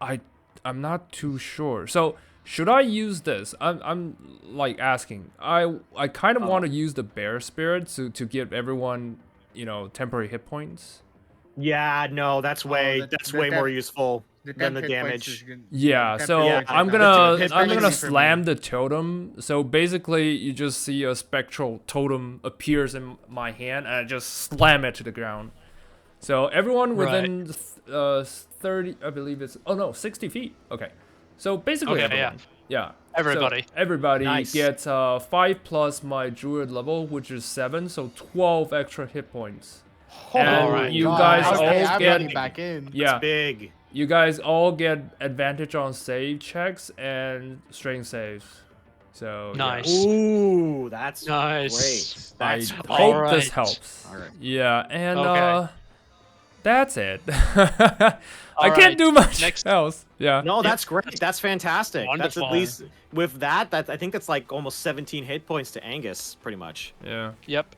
Speaker 2: I'm not too sure. So should I use this? I'm like asking. I kind of want to use the bear spirit to give everyone, temporary hit points.
Speaker 3: Yeah, no, that's way
Speaker 4: that-
Speaker 3: that's
Speaker 4: that-
Speaker 3: way
Speaker 4: that-
Speaker 3: more useful. then the
Speaker 4: 10 hit points
Speaker 3: damage.
Speaker 4: is gonna-
Speaker 2: Yeah,
Speaker 4: 10
Speaker 2: so
Speaker 4: hit
Speaker 3: Yeah,
Speaker 4: points
Speaker 2: I'm
Speaker 4: is
Speaker 2: gonna
Speaker 4: damage.
Speaker 3: his
Speaker 2: I'm
Speaker 3: damage
Speaker 2: gonna
Speaker 3: is
Speaker 4: for me.
Speaker 2: slam the totem. So basically, you just see a spectral totem appears in my hand, and I just slam it to the ground. So everyone within 30, I believe it's 60 feet. Okay, so basically
Speaker 1: Okay, yeah.
Speaker 2: everyone. Yeah.
Speaker 1: Everybody.
Speaker 2: So everybody
Speaker 3: Nice.
Speaker 2: gets 5 plus my druid level, which is 7, so 12 extra hit points.
Speaker 4: Oh
Speaker 2: And
Speaker 4: my
Speaker 1: you
Speaker 4: God.
Speaker 2: guys
Speaker 4: Okay,
Speaker 2: all
Speaker 4: I'm
Speaker 2: get-
Speaker 4: running back in.
Speaker 2: Yeah,
Speaker 3: Big.
Speaker 2: you guys all get advantage on save checks and strength saves. So yeah.
Speaker 1: Nice.
Speaker 3: Ooh, that's
Speaker 1: Nice.
Speaker 3: great.
Speaker 2: I
Speaker 3: That's
Speaker 2: hope
Speaker 3: great.
Speaker 1: Alright.
Speaker 2: this helps.
Speaker 3: Alright.
Speaker 2: Yeah, and
Speaker 1: Okay.
Speaker 2: that's it. I can't
Speaker 1: Alright,
Speaker 2: do much
Speaker 1: next-
Speaker 2: else. Yeah.
Speaker 3: No, that's great. That's fantastic. That's
Speaker 1: Wonderful.
Speaker 3: at least with that. I think that's like almost 17 hit points to Angus, pretty much.
Speaker 2: Yeah.
Speaker 1: Yep.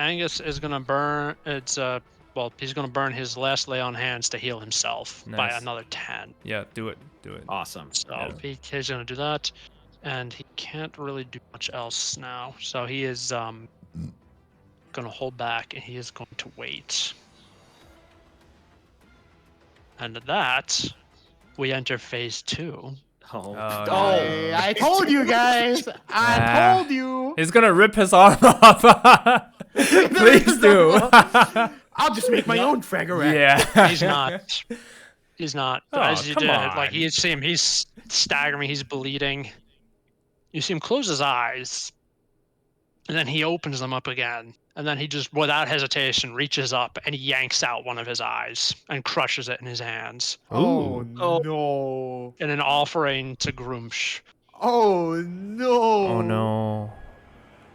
Speaker 1: Angus is gonna burn. He's gonna burn his last lay on hands to heal himself by
Speaker 2: Nice.
Speaker 1: another 10.
Speaker 2: Yeah, do it. Do it.
Speaker 3: Awesome.
Speaker 1: So
Speaker 2: Yeah.
Speaker 1: he's gonna do that, and he can't really do much else now. So he is gonna hold back, and he is going to wait. And at that, we enter phase 2.
Speaker 3: Oh.
Speaker 2: Oh,
Speaker 4: Hey, I told you guys. I
Speaker 2: Ah.
Speaker 4: told you.
Speaker 2: He's gonna rip his arm off. Please do.
Speaker 4: I'll just make my own Fraggle
Speaker 2: Yeah.
Speaker 1: He's not. He's not.
Speaker 2: Oh,
Speaker 1: As you
Speaker 2: come
Speaker 1: did,
Speaker 2: on.
Speaker 1: like you see him, he's staggering, he's bleeding. You see him close his eyes, and then he opens them up again, and then he just, without hesitation, reaches up and he yanks out one of his eyes and crushes it in his hands
Speaker 4: Oh
Speaker 2: Ooh.
Speaker 4: no.
Speaker 1: in an offering to Groomsh.
Speaker 4: Oh no.
Speaker 2: Oh no.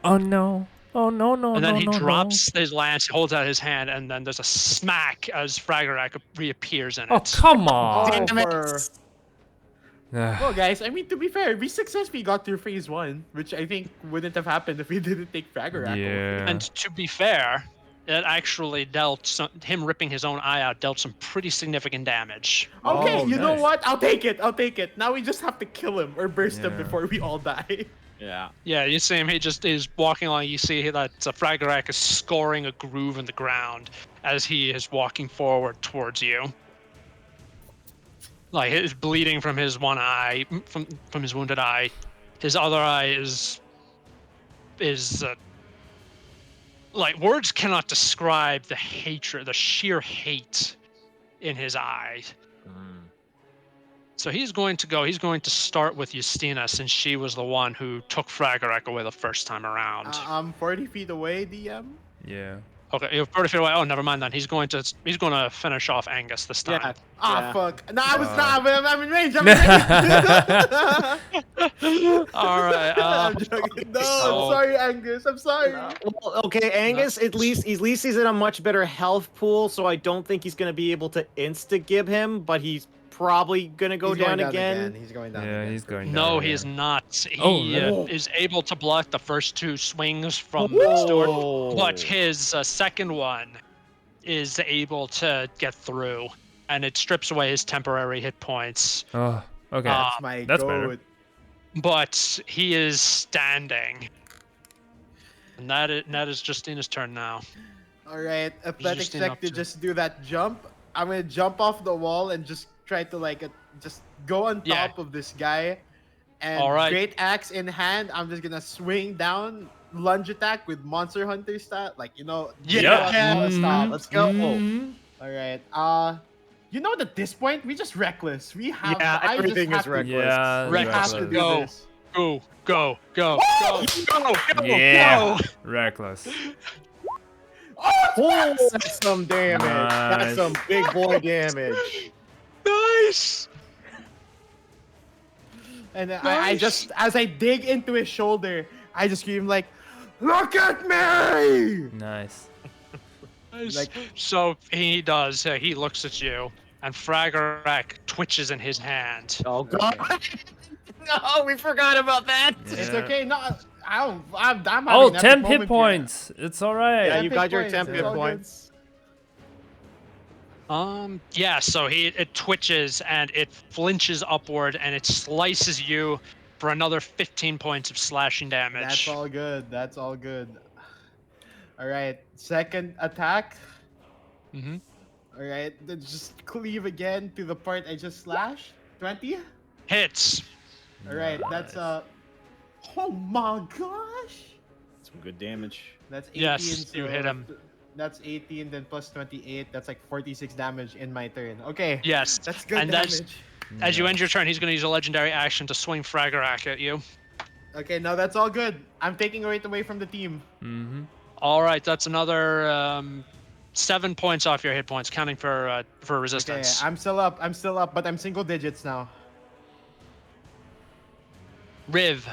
Speaker 2: Oh no. Oh no no
Speaker 1: And then
Speaker 2: no,
Speaker 1: he
Speaker 2: no,
Speaker 1: drops his lance, holds out his hand, and then there's a smack as Fragorak reappears in
Speaker 2: No. Oh
Speaker 1: it.
Speaker 2: come on.
Speaker 3: Damn it.
Speaker 2: Ugh.
Speaker 4: Well, guys, I mean, to be fair, we successfully got through phase 1, which I think wouldn't have happened if we didn't take Fraggle.
Speaker 2: Yeah.
Speaker 1: And to be fair, it actually dealt him ripping his own eye out dealt some pretty significant damage.
Speaker 4: Okay,
Speaker 2: Oh,
Speaker 4: you know
Speaker 2: nice.
Speaker 4: what? I'll take it. I'll take it. Now we just have to kill him or burst him
Speaker 2: Yeah.
Speaker 4: before we all die.
Speaker 3: Yeah.
Speaker 1: Yeah, you see him. He just is walking along. You see that Fragorak is scoring a groove in the ground as he is walking forward towards you. Like he's bleeding from his one eye, from his wounded eye. His other eye is like words cannot describe the hatred, the sheer hate in his eye. So he's going to go. He's going to start with Justina since she was the one who took Fragorak away the first time around.
Speaker 4: I'm 40 feet away, DM.
Speaker 2: Yeah.
Speaker 1: Okay, you're 30 feet away. Oh, never mind then. He's going to finish off Angus this time.
Speaker 3: Yeah.
Speaker 4: Ah,
Speaker 3: Yeah.
Speaker 4: fuck. No, I was
Speaker 2: Uh.
Speaker 4: not. I'm in range. I'm in range.
Speaker 1: All right.
Speaker 4: I'm joking. No,
Speaker 1: so-
Speaker 4: I'm sorry, Angus. I'm sorry.
Speaker 3: Well, okay, Angus. At least he's in a much better health pool, so I don't think he's gonna be able to insta-gib him. But he's probably gonna go
Speaker 4: He's going
Speaker 3: down again.
Speaker 4: He's going down
Speaker 2: Yeah,
Speaker 4: again.
Speaker 2: he's going down.
Speaker 1: No, he
Speaker 2: again.
Speaker 1: is not. He
Speaker 2: Oh, really?
Speaker 1: is able to block the first two swings from
Speaker 3: Whoa.
Speaker 1: Stuart, but his second one is able to get through, and it strips away his temporary hit points.
Speaker 2: Oh, okay.
Speaker 4: That's my
Speaker 2: That's better.
Speaker 4: goat.
Speaker 1: But he is standing. And that is Justina's turn now.
Speaker 4: All right, athletic
Speaker 1: Justin
Speaker 4: check
Speaker 1: up
Speaker 4: to
Speaker 1: to?
Speaker 4: just do that jump. I'm gonna jump off the wall and just try to like just go on
Speaker 1: Yeah.
Speaker 4: top of this guy. And
Speaker 1: All right.
Speaker 4: great axe in hand, I'm just gonna swing down, lunge attack with Monster Hunter style, like you know.
Speaker 1: Yeah.
Speaker 4: Style.
Speaker 3: Let's go.
Speaker 2: Mhm.
Speaker 4: All right. You know, at this point, we just reckless. We have.
Speaker 3: Yeah,
Speaker 4: I just
Speaker 3: everything is
Speaker 4: have to-
Speaker 3: reckless.
Speaker 2: Yeah.
Speaker 4: We have to
Speaker 1: Reckless.
Speaker 4: do
Speaker 1: Go.
Speaker 4: this.
Speaker 1: Go, go, go, go,
Speaker 2: Yeah.
Speaker 1: go.
Speaker 2: Reckless.
Speaker 3: Oh, that's some damage. That's
Speaker 2: Nice.
Speaker 3: some big boy damage.
Speaker 1: Nice.
Speaker 4: And I just, as I dig into his shoulder, I just scream like, "Look at me!"
Speaker 2: Nice.
Speaker 1: Nice.
Speaker 4: Like-
Speaker 1: So he does. He looks at you, and Fragorak twitches in his hand.
Speaker 3: Oh god. No, we forgot about that.
Speaker 4: It's
Speaker 2: Yeah.
Speaker 4: okay. No, I'm having
Speaker 2: Oh,
Speaker 4: an epic
Speaker 2: 10
Speaker 4: moment
Speaker 2: hit
Speaker 4: here.
Speaker 2: points. It's alright.
Speaker 3: Yeah,
Speaker 4: Temp
Speaker 3: you
Speaker 4: hit
Speaker 3: got your
Speaker 4: points,
Speaker 3: temp
Speaker 4: it's
Speaker 3: hit
Speaker 4: all good.
Speaker 3: points.
Speaker 1: Yeah. So it twitches and it flinches upward and it slices you for another 15 points of slashing damage.
Speaker 4: That's all good. That's all good. All right, second attack.
Speaker 1: Mm-hmm.
Speaker 4: All right, then just cleave again to the part I just slashed. 20.
Speaker 1: Hits.
Speaker 4: All right, that's
Speaker 2: Nice.
Speaker 4: Oh my gosh.
Speaker 3: Some good damage.
Speaker 4: That's 18.
Speaker 1: Yes, you hit
Speaker 4: so
Speaker 1: him.
Speaker 4: That's 18, then plus 28. That's like 46 damage in my turn. Okay.
Speaker 1: Yes.
Speaker 4: That's good
Speaker 1: And that's-
Speaker 4: damage.
Speaker 1: As you end your turn, he's going to use a legendary action to swing Fragarak at you.
Speaker 4: Okay, now that's all good. I'm taking it away from the team.
Speaker 2: Mm-hmm.
Speaker 1: All right, that's another 7 points off your hit points, counting for
Speaker 4: Okay,
Speaker 1: resistance.
Speaker 4: I'm still up. I'm still up, but I'm single digits now.
Speaker 1: Riv,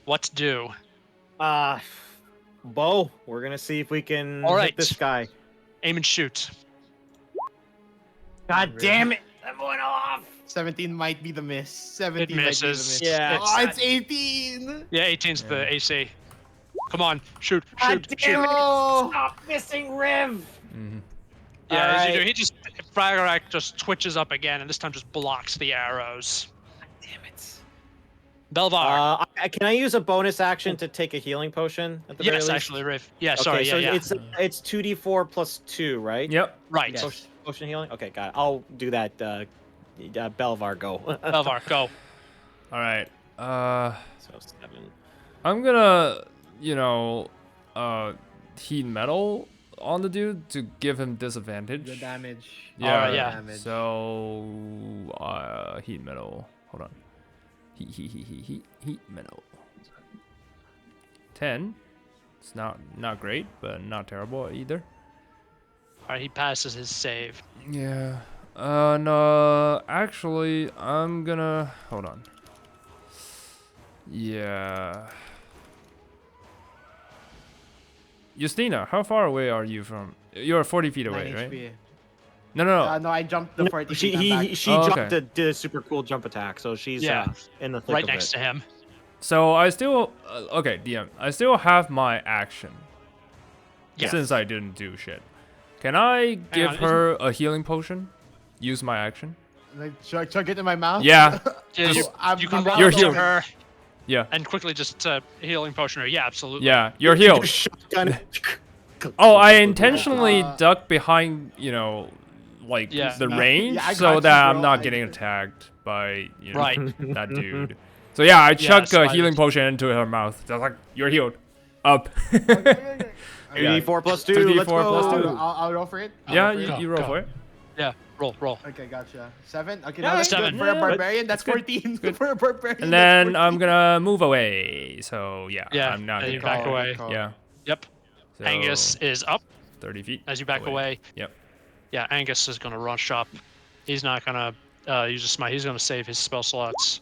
Speaker 1: what to do?
Speaker 3: Bo, we're gonna see if we can
Speaker 1: All right.
Speaker 3: hit this guy.
Speaker 1: Aim and shoot.
Speaker 3: God damn it! I'm going off.
Speaker 4: 17 might be the miss. 17
Speaker 1: It
Speaker 4: might
Speaker 1: misses.
Speaker 4: be the miss.
Speaker 3: Yeah.
Speaker 4: Oh, it's 18.
Speaker 1: Yeah, 18's the AC. Come on, shoot,
Speaker 3: God
Speaker 1: shoot,
Speaker 3: damn
Speaker 1: shoot.
Speaker 3: it!
Speaker 4: Oh.
Speaker 3: Stop missing Riv.
Speaker 2: Mm-hmm.
Speaker 1: Yeah, as you
Speaker 3: Alright.
Speaker 1: do, he just Fragarak just twitches up again, and this time just blocks the arrows.
Speaker 3: Damn it.
Speaker 1: Belvar.
Speaker 3: Can I use a bonus action to take a healing potion at the very
Speaker 1: Yes,
Speaker 3: least?
Speaker 1: actually, Riv. Yeah,
Speaker 3: Okay,
Speaker 1: sorry,
Speaker 3: so
Speaker 1: yeah.
Speaker 3: it's 2d4 plus 2, right?
Speaker 2: Yep.
Speaker 1: Right.
Speaker 4: Yes.
Speaker 3: Potion healing. Okay, got it. I'll do that. Belvar, go.
Speaker 1: Belvar, go.
Speaker 2: All right.
Speaker 3: So 7.
Speaker 2: I'm gonna, heat metal on the dude to give him disadvantage.
Speaker 4: The damage.
Speaker 2: Yeah.
Speaker 1: Alright, yeah.
Speaker 4: Damage.
Speaker 2: So, heat metal. Hold on. Heat metal. 10. It's not great, but not terrible either.
Speaker 1: Alright, he passes his save.
Speaker 2: Yeah. No, actually, I'm gonna hold on. Yeah. Justina, how far away are you from? You're 40 feet
Speaker 4: 9
Speaker 2: away, right?
Speaker 4: HP.
Speaker 2: No.
Speaker 4: No, I jumped the 40
Speaker 3: She
Speaker 4: feet. I'm back.
Speaker 3: she
Speaker 2: Oh,
Speaker 3: jumped
Speaker 2: okay.
Speaker 3: did a super cool jump attack, so she's
Speaker 1: Yeah.
Speaker 3: in the thick
Speaker 1: Right
Speaker 3: of
Speaker 1: next
Speaker 3: it.
Speaker 1: to him.
Speaker 2: So I still okay, DM. I still have my action
Speaker 1: Yes.
Speaker 2: since I didn't do shit. Can I give
Speaker 1: on,
Speaker 2: her a healing potion? Use my action?
Speaker 4: Like, chug it in my mouth.
Speaker 2: Yeah.
Speaker 1: Yeah, you,
Speaker 4: I'm-
Speaker 1: you can
Speaker 4: I'm
Speaker 1: run
Speaker 2: You're
Speaker 1: up to
Speaker 2: healed.
Speaker 1: her
Speaker 2: Yeah.
Speaker 1: and quickly just healing potion her. Yeah, absolutely.
Speaker 2: Yeah. You're healed.
Speaker 3: Shotgun.
Speaker 2: Oh, I intentionally
Speaker 4: Uh,
Speaker 2: duck behind, like
Speaker 1: Yeah.
Speaker 2: the
Speaker 1: Yeah,
Speaker 2: range
Speaker 4: I
Speaker 2: so
Speaker 4: got
Speaker 2: that
Speaker 4: you,
Speaker 2: I'm
Speaker 4: bro.
Speaker 2: not getting attacked by,
Speaker 1: Right.
Speaker 2: that dude. So yeah, I chuck a
Speaker 1: spiders.
Speaker 2: healing potion into her mouth. Just like, you're healed. Up.
Speaker 4: Okay.
Speaker 3: 2d4 plus 2.
Speaker 2: 2d4
Speaker 3: Let's go.
Speaker 2: plus two.
Speaker 4: I'll roll for it. I'll
Speaker 2: Yeah,
Speaker 4: roll for
Speaker 2: you,
Speaker 4: it.
Speaker 2: you roll
Speaker 1: Go.
Speaker 2: for it.
Speaker 1: Yeah, roll.
Speaker 4: Okay, gotcha. 7? Okay,
Speaker 3: Yeah,
Speaker 4: now that's
Speaker 1: seven.
Speaker 4: good. For a
Speaker 2: Yeah,
Speaker 4: barbarian, that's
Speaker 2: good.
Speaker 4: 14. For a barbarian,
Speaker 2: And
Speaker 4: that's
Speaker 2: then
Speaker 4: 14.
Speaker 2: I'm gonna move away. So yeah,
Speaker 1: Yeah,
Speaker 2: I'm not
Speaker 1: and you
Speaker 2: getting
Speaker 1: back
Speaker 2: attacked.
Speaker 1: away.
Speaker 4: Call.
Speaker 2: Yeah.
Speaker 1: Yep.
Speaker 2: So
Speaker 1: Angus is up
Speaker 2: 30 feet.
Speaker 1: as you back away.
Speaker 2: Yep.
Speaker 1: Yeah, Angus is going to rush up. He's not going to use a smite. He's going to save his spell slots.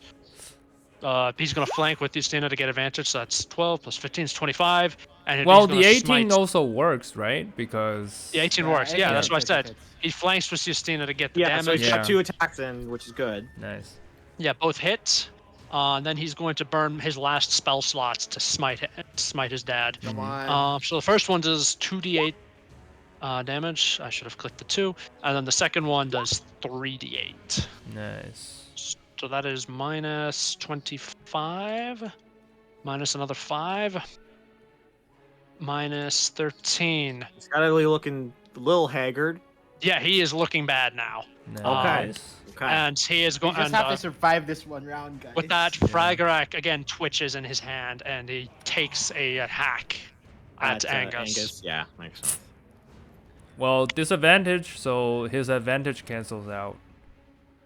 Speaker 1: He's going to flank with Justina to get advantage. So that's 12 plus 15 is 25. And
Speaker 2: Well,
Speaker 1: he's gonna
Speaker 2: the 18
Speaker 1: smite.
Speaker 2: also works, right? Because
Speaker 1: The 18 works. Yeah,
Speaker 4: it
Speaker 1: that's
Speaker 4: hits,
Speaker 1: what I
Speaker 4: it
Speaker 1: said.
Speaker 4: hits.
Speaker 1: He flanks with Justina to get the
Speaker 3: Yeah, so
Speaker 1: damage.
Speaker 3: he's
Speaker 2: Yeah.
Speaker 3: got 2 attacks in, which is good.
Speaker 2: nice.
Speaker 1: Yeah, both hit. And then he's going to burn his last spell slots to smite his dad.
Speaker 4: Come on.
Speaker 1: So the first one does 2d8 damage. I should have clicked the 2. And then the second one does 3d8.
Speaker 2: Nice.
Speaker 1: So that is minus 25, minus another 5, minus 13.
Speaker 3: He's got to be looking a little haggard.
Speaker 1: Yeah, he is looking bad now.
Speaker 2: Nice.
Speaker 3: Okay.
Speaker 1: And he is
Speaker 4: We
Speaker 1: going.
Speaker 4: just
Speaker 1: And
Speaker 4: have to survive this one round, guys.
Speaker 1: with that, Fragarak again twitches in his hand, and he takes a hack at Angus.
Speaker 3: Yeah, makes sense.
Speaker 2: Well, disadvantage, so his advantage cancels out.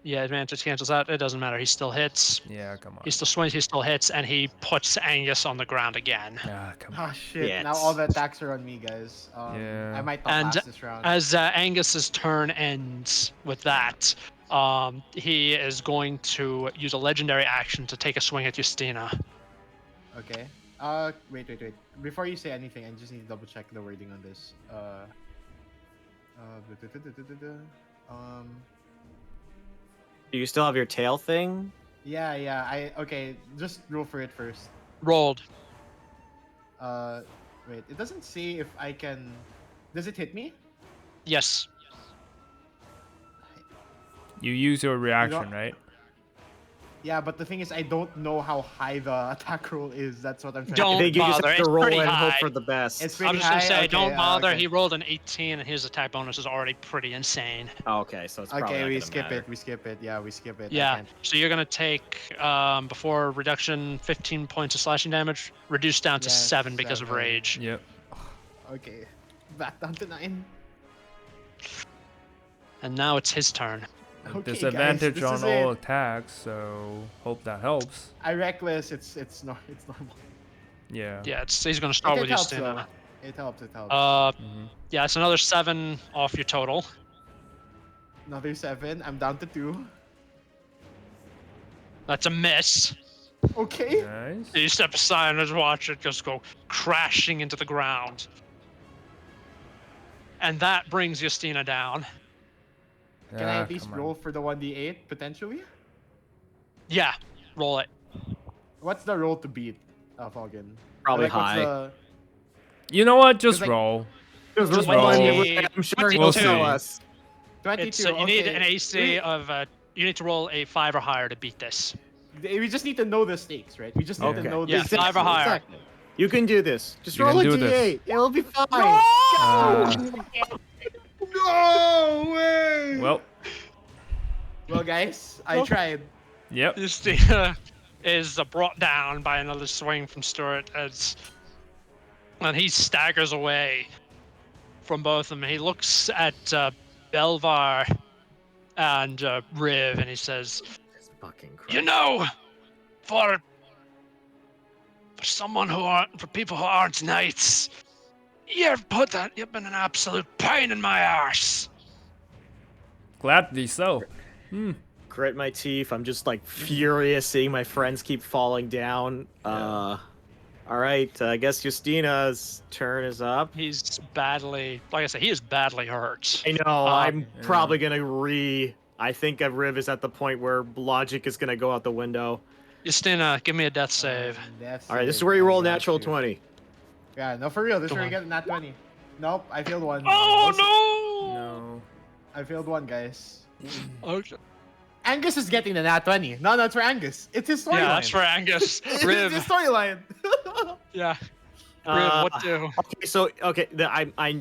Speaker 1: Yeah, advantage cancels out. It doesn't matter. He still hits.
Speaker 2: Yeah, come on.
Speaker 1: He still swings. He still hits, and he puts Angus on the ground again.
Speaker 2: Ah, come on.
Speaker 4: Oh shit!
Speaker 3: Yes.
Speaker 4: Now all the attacks are on me, guys.
Speaker 2: Yeah.
Speaker 4: I might not
Speaker 1: And
Speaker 4: pass this round.
Speaker 1: As Angus's turn ends with that, he is going to use a legendary action to take a swing at Justina.
Speaker 4: Okay. Wait. Before you say anything, I just need to double check the wording on this.
Speaker 3: Do you still have your tail thing?
Speaker 4: Yeah. Okay. Just roll for it first.
Speaker 1: Rolled.
Speaker 4: Wait. It doesn't say if I can. Does it hit me?
Speaker 1: Yes.
Speaker 2: You use your reaction, right?
Speaker 4: Yeah, but the thing is, I don't know how high the attack roll is. That's what I'm trying
Speaker 1: Don't
Speaker 3: I
Speaker 4: to
Speaker 3: think you just
Speaker 1: bother,
Speaker 3: have
Speaker 1: it's
Speaker 3: to roll
Speaker 1: pretty
Speaker 3: and hope
Speaker 1: high.
Speaker 3: for the best.
Speaker 4: It's
Speaker 1: I
Speaker 4: pretty
Speaker 1: was just gonna
Speaker 4: high?
Speaker 1: say,
Speaker 4: Okay,
Speaker 1: don't bother.
Speaker 4: okay.
Speaker 1: He rolled an 18, and his attack bonus is already pretty insane.
Speaker 3: Okay, so it's probably
Speaker 4: Okay,
Speaker 3: not
Speaker 4: we
Speaker 3: gonna
Speaker 4: skip
Speaker 3: matter.
Speaker 4: it. We skip it. Yeah, we skip it. I
Speaker 1: Yeah.
Speaker 4: can't.
Speaker 1: So you're gonna take before reduction 15 points of slashing damage, reduced down to
Speaker 4: Yes,
Speaker 1: 7 because of
Speaker 4: 7.
Speaker 1: rage.
Speaker 2: Yep.
Speaker 4: Okay, back down to 9.
Speaker 1: And now it's his turn.
Speaker 4: Okay,
Speaker 2: Disadvantage
Speaker 4: guys, this
Speaker 2: on
Speaker 4: is
Speaker 2: all
Speaker 4: it.
Speaker 2: attacks, so hope that helps.
Speaker 4: I reckless. It's normal.
Speaker 2: Yeah.
Speaker 1: Yeah, he's gonna start
Speaker 4: It
Speaker 1: with
Speaker 4: helps
Speaker 1: Justina.
Speaker 4: though. It helps. It helps.
Speaker 2: Mhm.
Speaker 1: Yeah, it's another 7 off your total.
Speaker 4: Another 7. I'm down to 2.
Speaker 1: That's a miss.
Speaker 4: Okay.
Speaker 2: Nice.
Speaker 1: You step aside and just watch it just go crashing into the ground. And that brings Justina down.
Speaker 4: Can I
Speaker 2: Ah,
Speaker 4: at least
Speaker 2: come on.
Speaker 4: roll for the 1d8 potentially?
Speaker 1: Yeah, roll it.
Speaker 4: What's the roll to beat, Falcon?
Speaker 3: Probably
Speaker 4: Like, what's
Speaker 3: high.
Speaker 4: the-
Speaker 2: You know what? Just
Speaker 4: like-
Speaker 2: roll.
Speaker 3: Just
Speaker 2: Just
Speaker 3: roll.
Speaker 2: roll.
Speaker 3: I'm sure he
Speaker 2: We'll
Speaker 3: will
Speaker 2: see.
Speaker 3: tell us.
Speaker 4: 22.
Speaker 1: It's, you need
Speaker 4: okay.
Speaker 1: an AC of you need to roll a 5 or higher to beat this.
Speaker 4: We just need to know the stakes, right? We just need to
Speaker 3: Okay.
Speaker 4: know the
Speaker 1: Yeah,
Speaker 4: stakes.
Speaker 1: 5 or higher.
Speaker 3: Exactly. You can do this. Just
Speaker 2: You
Speaker 3: roll
Speaker 2: can
Speaker 3: a
Speaker 2: do this.
Speaker 3: d8. It'll be fine.
Speaker 4: No way!
Speaker 2: Well,
Speaker 4: Well, guys, I tried.
Speaker 2: yep.
Speaker 1: Justina is brought down by another swing from Stuart and he staggers away from both of them. He looks at Belvar and Riv and he says,
Speaker 3: This fucking crap.
Speaker 1: "You know, for someone for people who aren't knights, you've been an absolute pain in my arse."
Speaker 2: Gladly so.
Speaker 3: Grit my teeth. I'm just like furious seeing my friends keep falling down. All right. I guess Justina's turn is up.
Speaker 1: He's badly, like I said, he is badly hurt.
Speaker 3: I know. I'm
Speaker 2: yeah.
Speaker 3: probably gonna I think a Riv is at the point where logic is gonna go out the window.
Speaker 1: Justina, give me a death save.
Speaker 3: All right. This is where you roll natural 20.
Speaker 4: Yeah, no, for real. This is
Speaker 1: Come
Speaker 4: where you
Speaker 1: on.
Speaker 4: get a nat 20. Nope, I failed one.
Speaker 1: Oh
Speaker 2: No.
Speaker 4: I failed one, guys.
Speaker 1: no! Okay.
Speaker 4: Angus is getting the nat 20. No, it's for Angus. It's his storyline.
Speaker 1: Yeah, that's for Angus.
Speaker 4: It's his
Speaker 1: Riv,
Speaker 4: storyline.
Speaker 1: yeah. Riv, what
Speaker 3: Uh,
Speaker 1: do?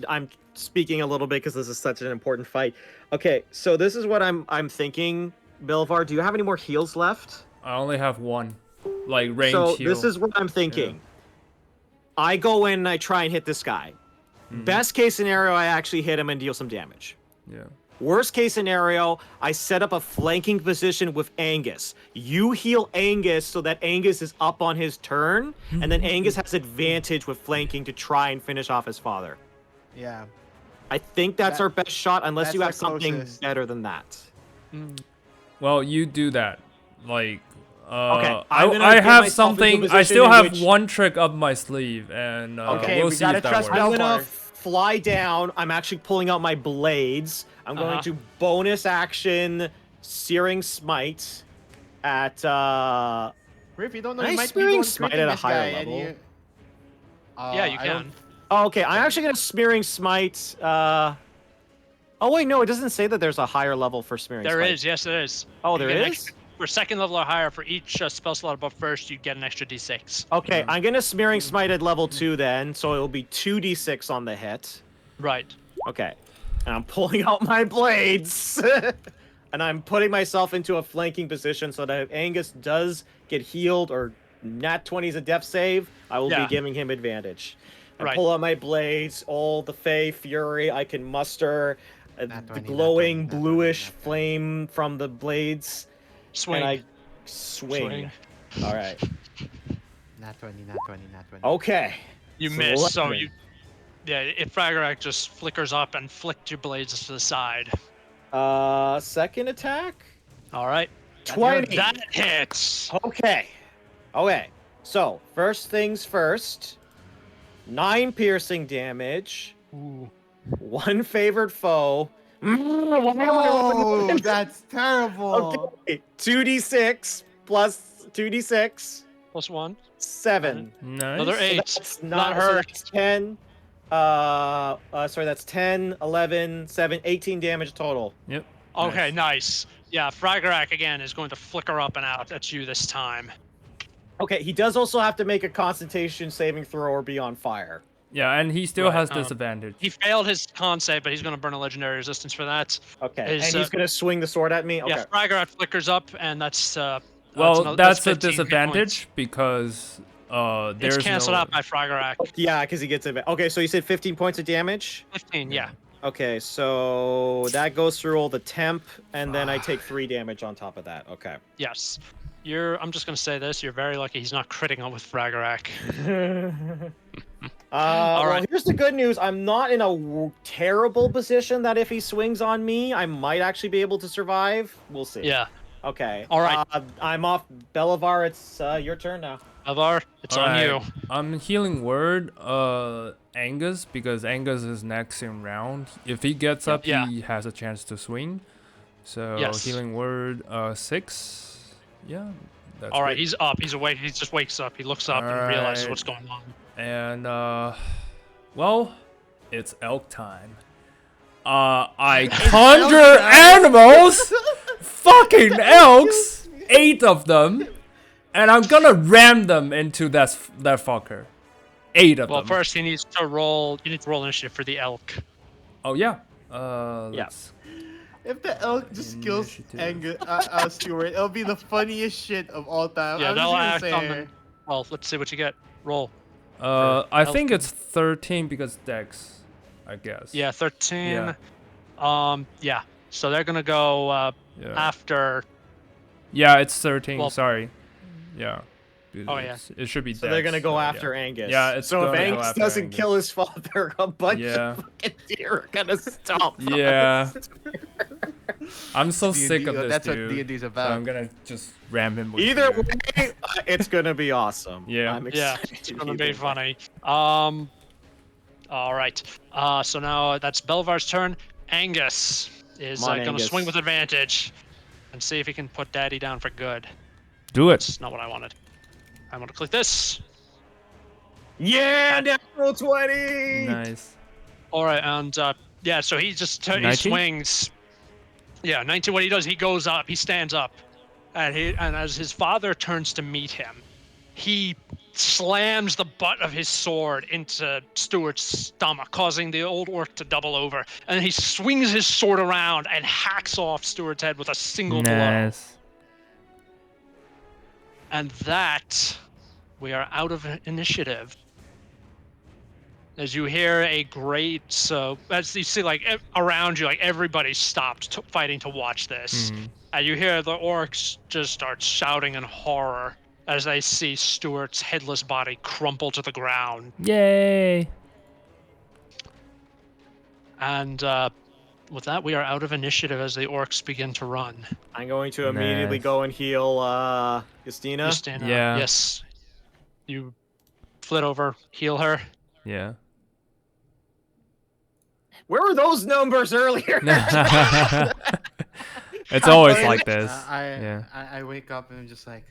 Speaker 3: I'm speaking a little bit because this is such an important fight. Okay, so this is what I'm thinking. Belvar, do you have any more heals left?
Speaker 2: I only have one. Like range
Speaker 3: So
Speaker 2: heal.
Speaker 3: this is what I'm thinking. I go in and I try and hit this guy. Best case scenario, I actually hit him and deal some damage.
Speaker 2: Yeah.
Speaker 3: Worst case scenario, I set up a flanking position with Angus. You heal Angus so that Angus is up on his turn, and then Angus has advantage with flanking to try and finish off his father.
Speaker 4: Yeah.
Speaker 3: I think that's
Speaker 4: That-
Speaker 3: our best shot, unless
Speaker 4: that's
Speaker 3: you
Speaker 4: our
Speaker 3: have something
Speaker 4: closest.
Speaker 3: better than that.
Speaker 2: Well, you do that. Like,
Speaker 3: Okay,
Speaker 2: I
Speaker 3: I'm gonna
Speaker 2: I
Speaker 3: get
Speaker 2: have
Speaker 3: myself into a
Speaker 2: something. I
Speaker 3: position
Speaker 2: still
Speaker 3: in
Speaker 2: have
Speaker 3: which-
Speaker 2: one trick up my sleeve, and
Speaker 3: Okay,
Speaker 2: we'll
Speaker 4: we
Speaker 2: see
Speaker 4: gotta
Speaker 2: if that
Speaker 4: trust
Speaker 2: works.
Speaker 3: I'm
Speaker 4: Belvar.
Speaker 3: gonna fly down. I'm actually pulling out my blades. I'm going to bonus action Searing Smite at
Speaker 4: Riff, you don't know,
Speaker 3: Can
Speaker 4: you
Speaker 3: I
Speaker 4: might be
Speaker 3: Smearing
Speaker 4: going
Speaker 3: Smite
Speaker 4: critting
Speaker 3: at a
Speaker 4: this
Speaker 3: higher
Speaker 4: guy, and
Speaker 3: level?
Speaker 4: you...
Speaker 1: Yeah, you
Speaker 4: I don't-
Speaker 1: can.
Speaker 3: Oh, okay, I'm actually gonna Smearing Smite. Oh wait, no, it doesn't say that there's a higher level for Smearing
Speaker 1: There
Speaker 3: Smite.
Speaker 1: is, yes, there is.
Speaker 3: Oh,
Speaker 1: You
Speaker 3: there
Speaker 1: get an
Speaker 3: is?
Speaker 1: extra- for second level or higher, for each spell slot above first, you get an extra d6.
Speaker 3: Okay, I'm gonna Smearing Smite at level 2 then, so it'll be 2d6 on the hit.
Speaker 1: Right.
Speaker 3: Okay, and I'm pulling out my blades, and I'm putting myself into a flanking position so that if Angus does get healed or nat 20 is a death save, I will
Speaker 1: Yeah.
Speaker 3: be giving him advantage. I
Speaker 1: Right.
Speaker 3: pull out my blades, all the Fey Fury I can muster,
Speaker 4: Nat
Speaker 3: the
Speaker 4: 20, nat
Speaker 3: glowing
Speaker 4: 20, nat 20,
Speaker 3: bluish
Speaker 4: nat 20.
Speaker 3: flame from the blades,
Speaker 1: Swing.
Speaker 3: and I swing. All right.
Speaker 4: Nat 20, nat 20, nat 20.
Speaker 3: Okay.
Speaker 1: You
Speaker 3: So
Speaker 1: miss, so
Speaker 3: 11.
Speaker 1: you... Yeah, if Fragarak just flickers up and flicked your blades to the side.
Speaker 3: Second attack.
Speaker 1: All right.
Speaker 3: 20.
Speaker 1: That hits.
Speaker 3: Okay. Okay. So, first things first. 9 piercing damage.
Speaker 1: Ooh.
Speaker 3: 1 favored foe.
Speaker 4: Oh, that's terrible.
Speaker 3: Okay. 2d6 plus 2d6.
Speaker 1: Plus 1.
Speaker 3: 7.
Speaker 2: Nice.
Speaker 1: Another 8.
Speaker 3: That's
Speaker 1: Not
Speaker 3: so
Speaker 1: hurt.
Speaker 3: that's 10. Sorry, that's 10, 11, 7, 18 damage total.
Speaker 2: Yep.
Speaker 1: Okay,
Speaker 2: Nice.
Speaker 1: nice. Yeah, Fragarak again is going to flicker up and out at you this time.
Speaker 3: Okay, he does also have to make a Constitution saving throw or be on fire.
Speaker 2: Yeah, and he still
Speaker 1: Right,
Speaker 2: has
Speaker 1: um,
Speaker 2: disadvantage.
Speaker 1: He failed his con save, but he's going to burn a legendary resistance for that.
Speaker 3: Okay,
Speaker 1: His,
Speaker 3: and he's gonna swing the sword at me. Okay.
Speaker 1: Yeah, Fragarak flickers up, and that's
Speaker 2: Well,
Speaker 1: that's
Speaker 2: that's a
Speaker 1: 15 hit points.
Speaker 2: disadvantage because
Speaker 1: It's
Speaker 2: there's
Speaker 1: canceled
Speaker 2: no.
Speaker 1: out by Fragarak.
Speaker 3: Yeah, because he gets it. Okay, so you said 15 points of damage.
Speaker 1: 15, yeah.
Speaker 3: Okay, so that goes through all the temp, and then I take 3 damage on top of that. Okay.
Speaker 1: Yes. I'm just going to say this. You're very lucky he's not critting on with Fragarak.
Speaker 3: Well,
Speaker 1: right.
Speaker 3: here's the good news. I'm not in a terrible position that if he swings on me, I might actually be able to survive. We'll see.
Speaker 1: Yeah.
Speaker 3: Okay.
Speaker 1: All right.
Speaker 3: I'm off. Belivar, it's your turn now.
Speaker 1: Alvar, it's on
Speaker 2: Alright,
Speaker 1: you.
Speaker 2: I'm healing word Angus because Angus is next in round. If he gets up,
Speaker 1: Yeah.
Speaker 2: he has a chance to swing. So
Speaker 1: Yes.
Speaker 2: healing word 6. Yeah. That's
Speaker 1: All right,
Speaker 2: good.
Speaker 1: he's up. He's awake. He just wakes up. He looks up and realizes
Speaker 2: Alright.
Speaker 1: what's going on.
Speaker 2: And well, it's elk time. I conjure animals, fucking elks, 8 of them, and I'm gonna ram them into that fucker. 8 of
Speaker 1: Well,
Speaker 2: them.
Speaker 1: first he needs to roll. You need to roll initiative for the elk.
Speaker 2: Oh yeah.
Speaker 3: Yeah.
Speaker 2: Let's
Speaker 4: If the elk just kills
Speaker 2: Initiative.
Speaker 4: Stuart, it'll be the funniest shit of all time.
Speaker 1: Yeah,
Speaker 4: I'm
Speaker 1: they'll
Speaker 4: just
Speaker 1: act
Speaker 4: gonna
Speaker 1: on
Speaker 4: say.
Speaker 1: them. Well, let's see what you get. Roll.
Speaker 2: I
Speaker 1: elk.
Speaker 2: think it's 13 because Dex, I guess.
Speaker 1: Yeah, 13.
Speaker 2: Yeah.
Speaker 1: Yeah. So they're gonna go
Speaker 2: Yeah.
Speaker 1: after.
Speaker 2: Yeah, it's 13.
Speaker 1: Well-
Speaker 2: Sorry. Yeah.
Speaker 1: Oh, yeah.
Speaker 2: It should be.
Speaker 3: So they're gonna
Speaker 2: Dex,
Speaker 3: go
Speaker 2: yeah.
Speaker 3: after Angus.
Speaker 2: Yeah, it's
Speaker 3: so if
Speaker 2: gonna go
Speaker 3: Angus
Speaker 2: after
Speaker 3: doesn't
Speaker 2: Angus.
Speaker 3: kill his father, a bunch
Speaker 2: Yeah.
Speaker 3: of fucking deer are gonna stomp. on
Speaker 2: Yeah.
Speaker 3: us.
Speaker 2: I'm so
Speaker 4: D&D,
Speaker 2: sick of this
Speaker 4: that's
Speaker 2: dude.
Speaker 4: what D&D's
Speaker 2: So
Speaker 4: about.
Speaker 2: I'm gonna just ram him with
Speaker 3: Either
Speaker 2: fear.
Speaker 3: way, it's gonna be awesome.
Speaker 2: Yeah.
Speaker 3: I'm
Speaker 1: Yeah,
Speaker 3: excited
Speaker 1: it's gonna be
Speaker 3: either way.
Speaker 1: funny. All right. So now that's Belvar's turn. Angus is
Speaker 3: Come on,
Speaker 1: gonna
Speaker 3: Angus.
Speaker 1: swing with advantage, and see if he can put Daddy down for good.
Speaker 2: Do it.
Speaker 1: That's not what I wanted. I want to click this.
Speaker 3: Yeah, natural 20.
Speaker 2: Nice.
Speaker 1: All right, and yeah, so he just he
Speaker 2: 19?
Speaker 1: swings. Yeah, 19. What he does, he goes up, he stands up, and as his father turns to meet him, he slams the butt of his sword into Stuart's stomach, causing the old orc to double over. And he swings his sword around and hacks off Stuart's head with a single blow.
Speaker 2: Nice.
Speaker 1: And that, we are out of initiative. As you hear a great, as you see, like around you, like everybody stopped fighting to watch this.
Speaker 2: Mhm.
Speaker 1: And you hear the orcs just start shouting in horror as they see Stuart's headless body crumple to the ground.
Speaker 2: Yay.
Speaker 1: And with that, we are out of initiative as the orcs begin to run.
Speaker 3: I'm going to immediately
Speaker 2: Nice.
Speaker 3: go and heal Justina.
Speaker 1: Justina,
Speaker 2: Yeah.
Speaker 1: Yes. You flit over, heal her.
Speaker 2: Yeah.
Speaker 3: Where were those numbers earlier?
Speaker 2: It's always like this.
Speaker 4: I,
Speaker 2: Yeah.
Speaker 4: I wake up and I'm just like,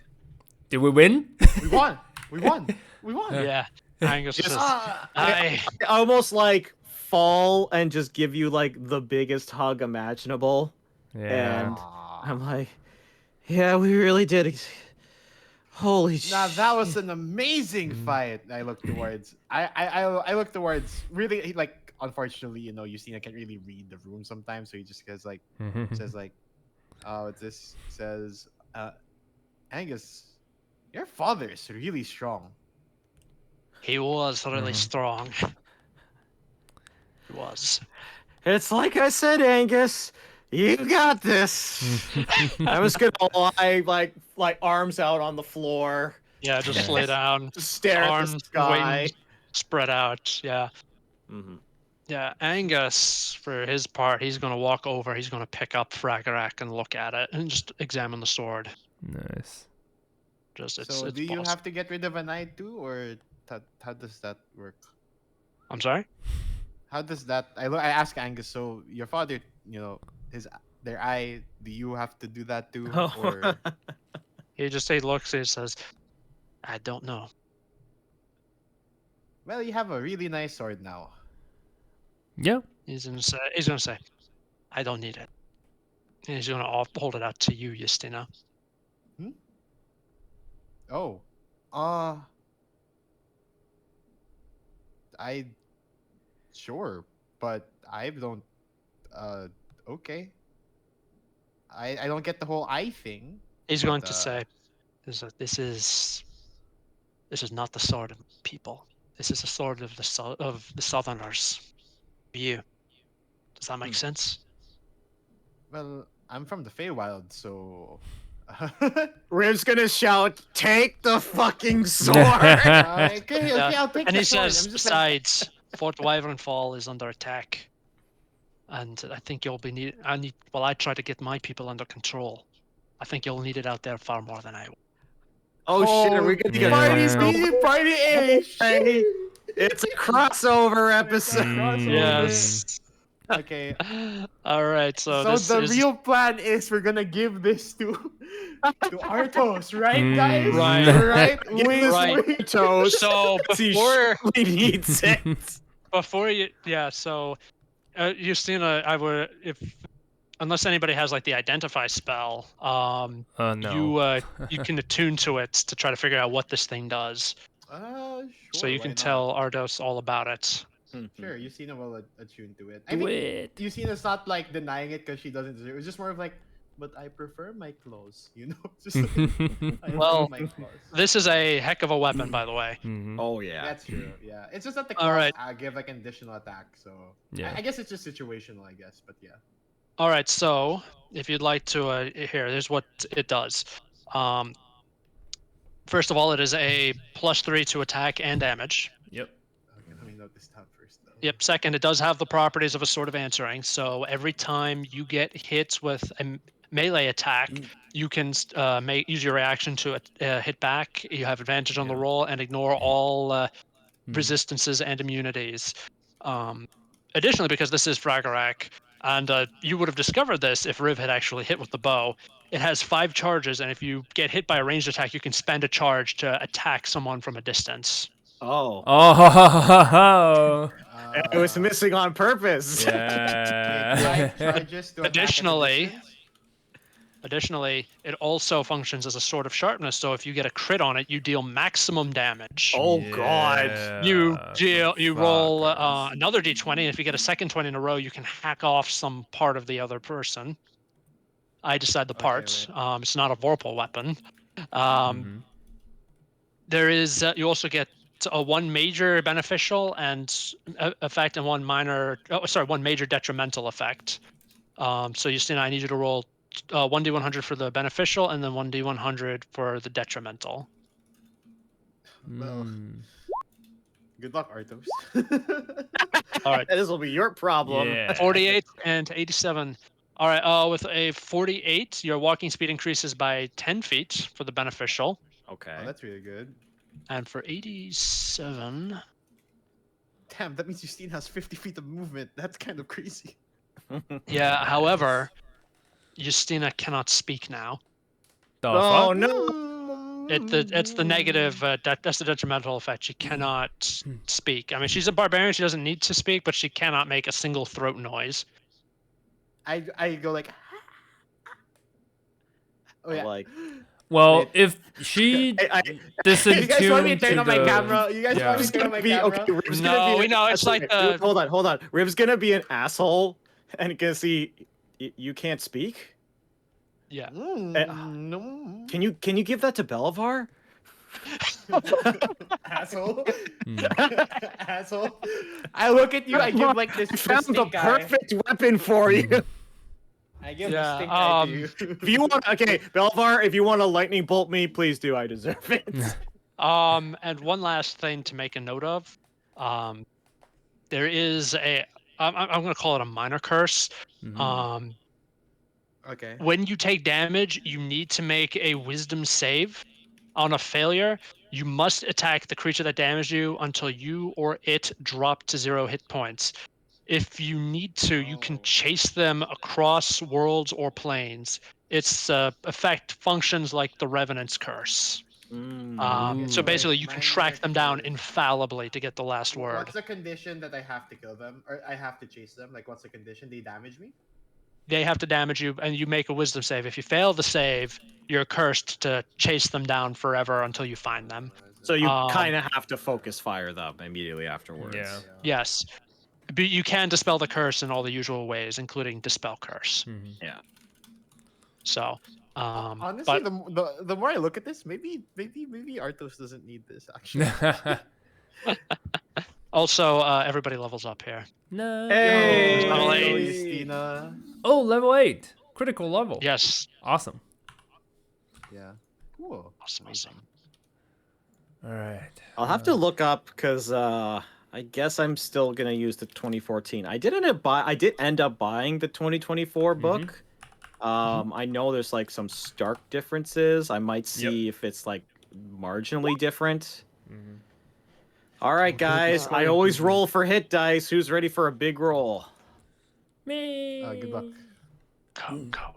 Speaker 2: Did we win?
Speaker 4: we won, we won, we won.
Speaker 1: Yeah. Angus
Speaker 3: Just-
Speaker 1: says,
Speaker 4: Ah,
Speaker 1: I
Speaker 3: I almost like fall and just give you like the biggest hug imaginable.
Speaker 2: Yeah.
Speaker 3: And I'm like, yeah, we really did. Holy shit.
Speaker 4: Now that was an amazing fight. I look towards. I look towards. Really, like, unfortunately, you know, Justina can't really read the room sometimes, so he just says like, what's this? Says, Angus, your father is really strong.
Speaker 1: he was really
Speaker 2: Mhm.
Speaker 1: strong. He was.
Speaker 3: It's like I said, Angus. You got this. I was gonna lie, like arms out on the floor,
Speaker 1: Yeah, just lay down,
Speaker 3: just stare at the
Speaker 1: arms
Speaker 3: sky.
Speaker 1: wings spread out. Yeah.
Speaker 3: Mhm.
Speaker 1: Yeah, Angus, for his part, he's going to walk over. He's going to pick up Fragarak and look at it and just examine the sword.
Speaker 2: Nice.
Speaker 1: Just it's.
Speaker 4: So
Speaker 1: it's
Speaker 4: do you
Speaker 1: boss-
Speaker 4: have to get rid of an eye too, or how does that work?
Speaker 1: I'm sorry.
Speaker 4: How does that? I ask Angus. So your father, you know, their eye. Do you have to do that too? Or
Speaker 1: He looks. He says, "I don't know."
Speaker 4: well, you have a really nice sword now.
Speaker 2: Yeah.
Speaker 1: He's gonna say, "I don't need it." And he's gonna hold it out to you, Justina.
Speaker 4: Oh. I sure, but I don't okay. I don't get the whole eye thing.
Speaker 1: He's going
Speaker 4: But,
Speaker 1: to say, "This is not the sword of people. This is the sword of the Southerners. You. Does that make sense?"
Speaker 4: well, I'm from the Feywild, so
Speaker 3: Riv's gonna shout, "Take the fucking sword!"
Speaker 4: okay, I'll take
Speaker 1: And
Speaker 4: the
Speaker 1: he
Speaker 4: sword.
Speaker 1: says,
Speaker 4: I'm just
Speaker 1: besides, Fort Wyvernfall is under attack. And I think you'll be while I try to get my people under control, I think you'll need it out there far more than I will.
Speaker 3: Oh shit, are we gonna get
Speaker 4: party
Speaker 2: Yeah.
Speaker 4: B, party A?
Speaker 3: Hey, it's a crossover episode.
Speaker 1: Yes.
Speaker 4: Okay.
Speaker 1: All right, so this
Speaker 4: the
Speaker 1: is
Speaker 4: real plan is we're gonna give this to Arthos, right,
Speaker 2: Mm.
Speaker 4: guys?
Speaker 1: Right.
Speaker 4: Right.
Speaker 3: Give this
Speaker 1: Right.
Speaker 3: to Toast.
Speaker 1: so
Speaker 3: He
Speaker 1: before
Speaker 3: surely needs it.
Speaker 1: so Justina, I would unless anybody has like the identify spell,
Speaker 2: No.
Speaker 1: you can attune to it to try to figure out what this thing does.
Speaker 4: Sure.
Speaker 1: So you
Speaker 4: why
Speaker 1: can
Speaker 4: not?
Speaker 1: tell Ardos all about it.
Speaker 4: Sure, Yusina will attune to it. I
Speaker 2: Do
Speaker 4: think
Speaker 2: it.
Speaker 4: Yusina's not like denying it because she doesn't deserve it. It's just more of like, but I prefer my clothes, you know? Just like, I
Speaker 1: Well,
Speaker 4: prefer my clothes.
Speaker 1: This is a heck of a weapon, by the way.
Speaker 2: Mhm.
Speaker 3: Oh yeah.
Speaker 4: That's true, yeah. It's just that the
Speaker 1: All
Speaker 4: claws
Speaker 1: right.
Speaker 4: give like an additional attack, so
Speaker 2: Yeah.
Speaker 4: I guess it's just situational, I guess, but yeah.
Speaker 1: All right, so if you'd like to, here's what it does. First of all, it is a +3 to attack and damage.
Speaker 2: Yep.
Speaker 4: Okay, let me note this down first, though.
Speaker 1: Yep. Second, it does have the properties of a Sword of Answering. So every time you get hit with a melee attack, you can use your reaction to hit back. You have advantage on the roll and ignore all resistances and immunities. Additionally, because this is Fragarak, and you would have discovered this if Riv had actually hit with the bow, it has 5 charges, and if you get hit by a ranged attack, you can spend a charge to attack someone from a distance.
Speaker 3: Oh.
Speaker 2: Oh.
Speaker 3: It was missing on purpose.
Speaker 2: Yeah.
Speaker 4: Charges to attack at a
Speaker 1: Additionally-
Speaker 4: distance?
Speaker 1: Additionally, it also functions as a sword of sharpness, so if you get a crit on it, you deal maximum damage.
Speaker 3: Oh god.
Speaker 1: You roll another d20, and if you get a second 20 in a row, you can hack off some part of the other person. I decide the part. It's not a Vorpal weapon. There is you also get one major beneficial and effect and one major detrimental effect. So Justina, I need you to roll 1d100 for the beneficial and then 1d100 for the detrimental.
Speaker 4: Well, good luck, Arthos.
Speaker 1: All right.
Speaker 3: This will be your problem.
Speaker 2: Yeah.
Speaker 1: 48 and 87. All right. With a 48, your walking speed increases by 10 feet for the beneficial.
Speaker 3: Okay.
Speaker 4: Oh, that's really good.
Speaker 1: And for 87,
Speaker 4: Damn, that means Justine has 50 feet of movement. That's kind of crazy.
Speaker 1: yeah. However, Justina cannot speak now.
Speaker 2: The
Speaker 3: Oh
Speaker 2: fuck?
Speaker 3: no.
Speaker 1: It's the negative. That's the detrimental effect. She cannot speak. I mean, she's a barbarian. She doesn't need to speak, but she cannot make a single throat noise.
Speaker 4: I go like. Oh yeah.
Speaker 3: Like
Speaker 2: Well,
Speaker 4: Wait.
Speaker 2: if she
Speaker 3: you
Speaker 4: You guys want me to
Speaker 2: disintuned
Speaker 4: turn
Speaker 2: to
Speaker 4: on my
Speaker 2: the...
Speaker 4: camera? You guys want me
Speaker 3: Riv's
Speaker 4: to turn on
Speaker 3: gonna
Speaker 4: my
Speaker 3: be
Speaker 4: camera?
Speaker 3: okay. Riv's
Speaker 1: No,
Speaker 3: gonna be
Speaker 1: we know, it's like the-
Speaker 3: Hold on. Riv's gonna be an asshole, and because you can't speak.
Speaker 1: Yeah.
Speaker 4: No.
Speaker 3: Can you give that to Belivar?
Speaker 4: Asshole.
Speaker 2: Hmm.
Speaker 4: Asshole. I look at you. I give like this.
Speaker 3: I found the
Speaker 4: stink eye.
Speaker 3: perfect weapon for you.
Speaker 4: I give
Speaker 1: Yeah,
Speaker 4: a stink eye to you.
Speaker 3: If you want, okay, Belivar, if you want to lightning bolt me, please do. I deserve it.
Speaker 1: And one last thing to make a note of. There is I'm going to call it a minor curse.
Speaker 2: Mhm.
Speaker 4: Okay.
Speaker 1: When you take damage, you need to make a wisdom save. On a failure, you must attack the creature that damaged you until you or it drop to 0 hit points. If you need to, you can chase them across worlds or planes. Its effect functions like the Revenant's curse. So basically, you can track them down infallibly to get the last word.
Speaker 4: What's the condition that I have to kill them or I have to chase them? Like, what's the condition? They damage me?
Speaker 1: they have to damage you, and you make a wisdom save. If you fail the save, you're cursed to chase them down forever until you find them.
Speaker 3: So you
Speaker 1: Um,
Speaker 3: kind of have to focus fire them immediately afterwards.
Speaker 2: Yeah.
Speaker 1: Yes, but you can dispel the curse in all the usual ways, including dispel curse.
Speaker 2: Mhm.
Speaker 1: So,
Speaker 4: Honestly,
Speaker 1: but
Speaker 4: the more I look at this, maybe Arthos doesn't need this actually.
Speaker 1: also everybody levels up here.
Speaker 2: No.
Speaker 3: Hey!
Speaker 1: Level
Speaker 4: Yo,
Speaker 1: eight.
Speaker 4: Justina.
Speaker 2: Oh, level 8. Critical level.
Speaker 1: Yes,
Speaker 2: Awesome.
Speaker 4: Yeah. Cool.
Speaker 1: awesome.
Speaker 2: All right.
Speaker 3: I'll have to look up because I guess I'm still gonna use the 2014. I did end up buying the 2024 book. I know there's like some stark differences. I might see if it's like marginally different. All right, guys. I always roll for hit dice. Who's ready for a big roll?
Speaker 2: Me.
Speaker 4: Good luck.
Speaker 1: Go.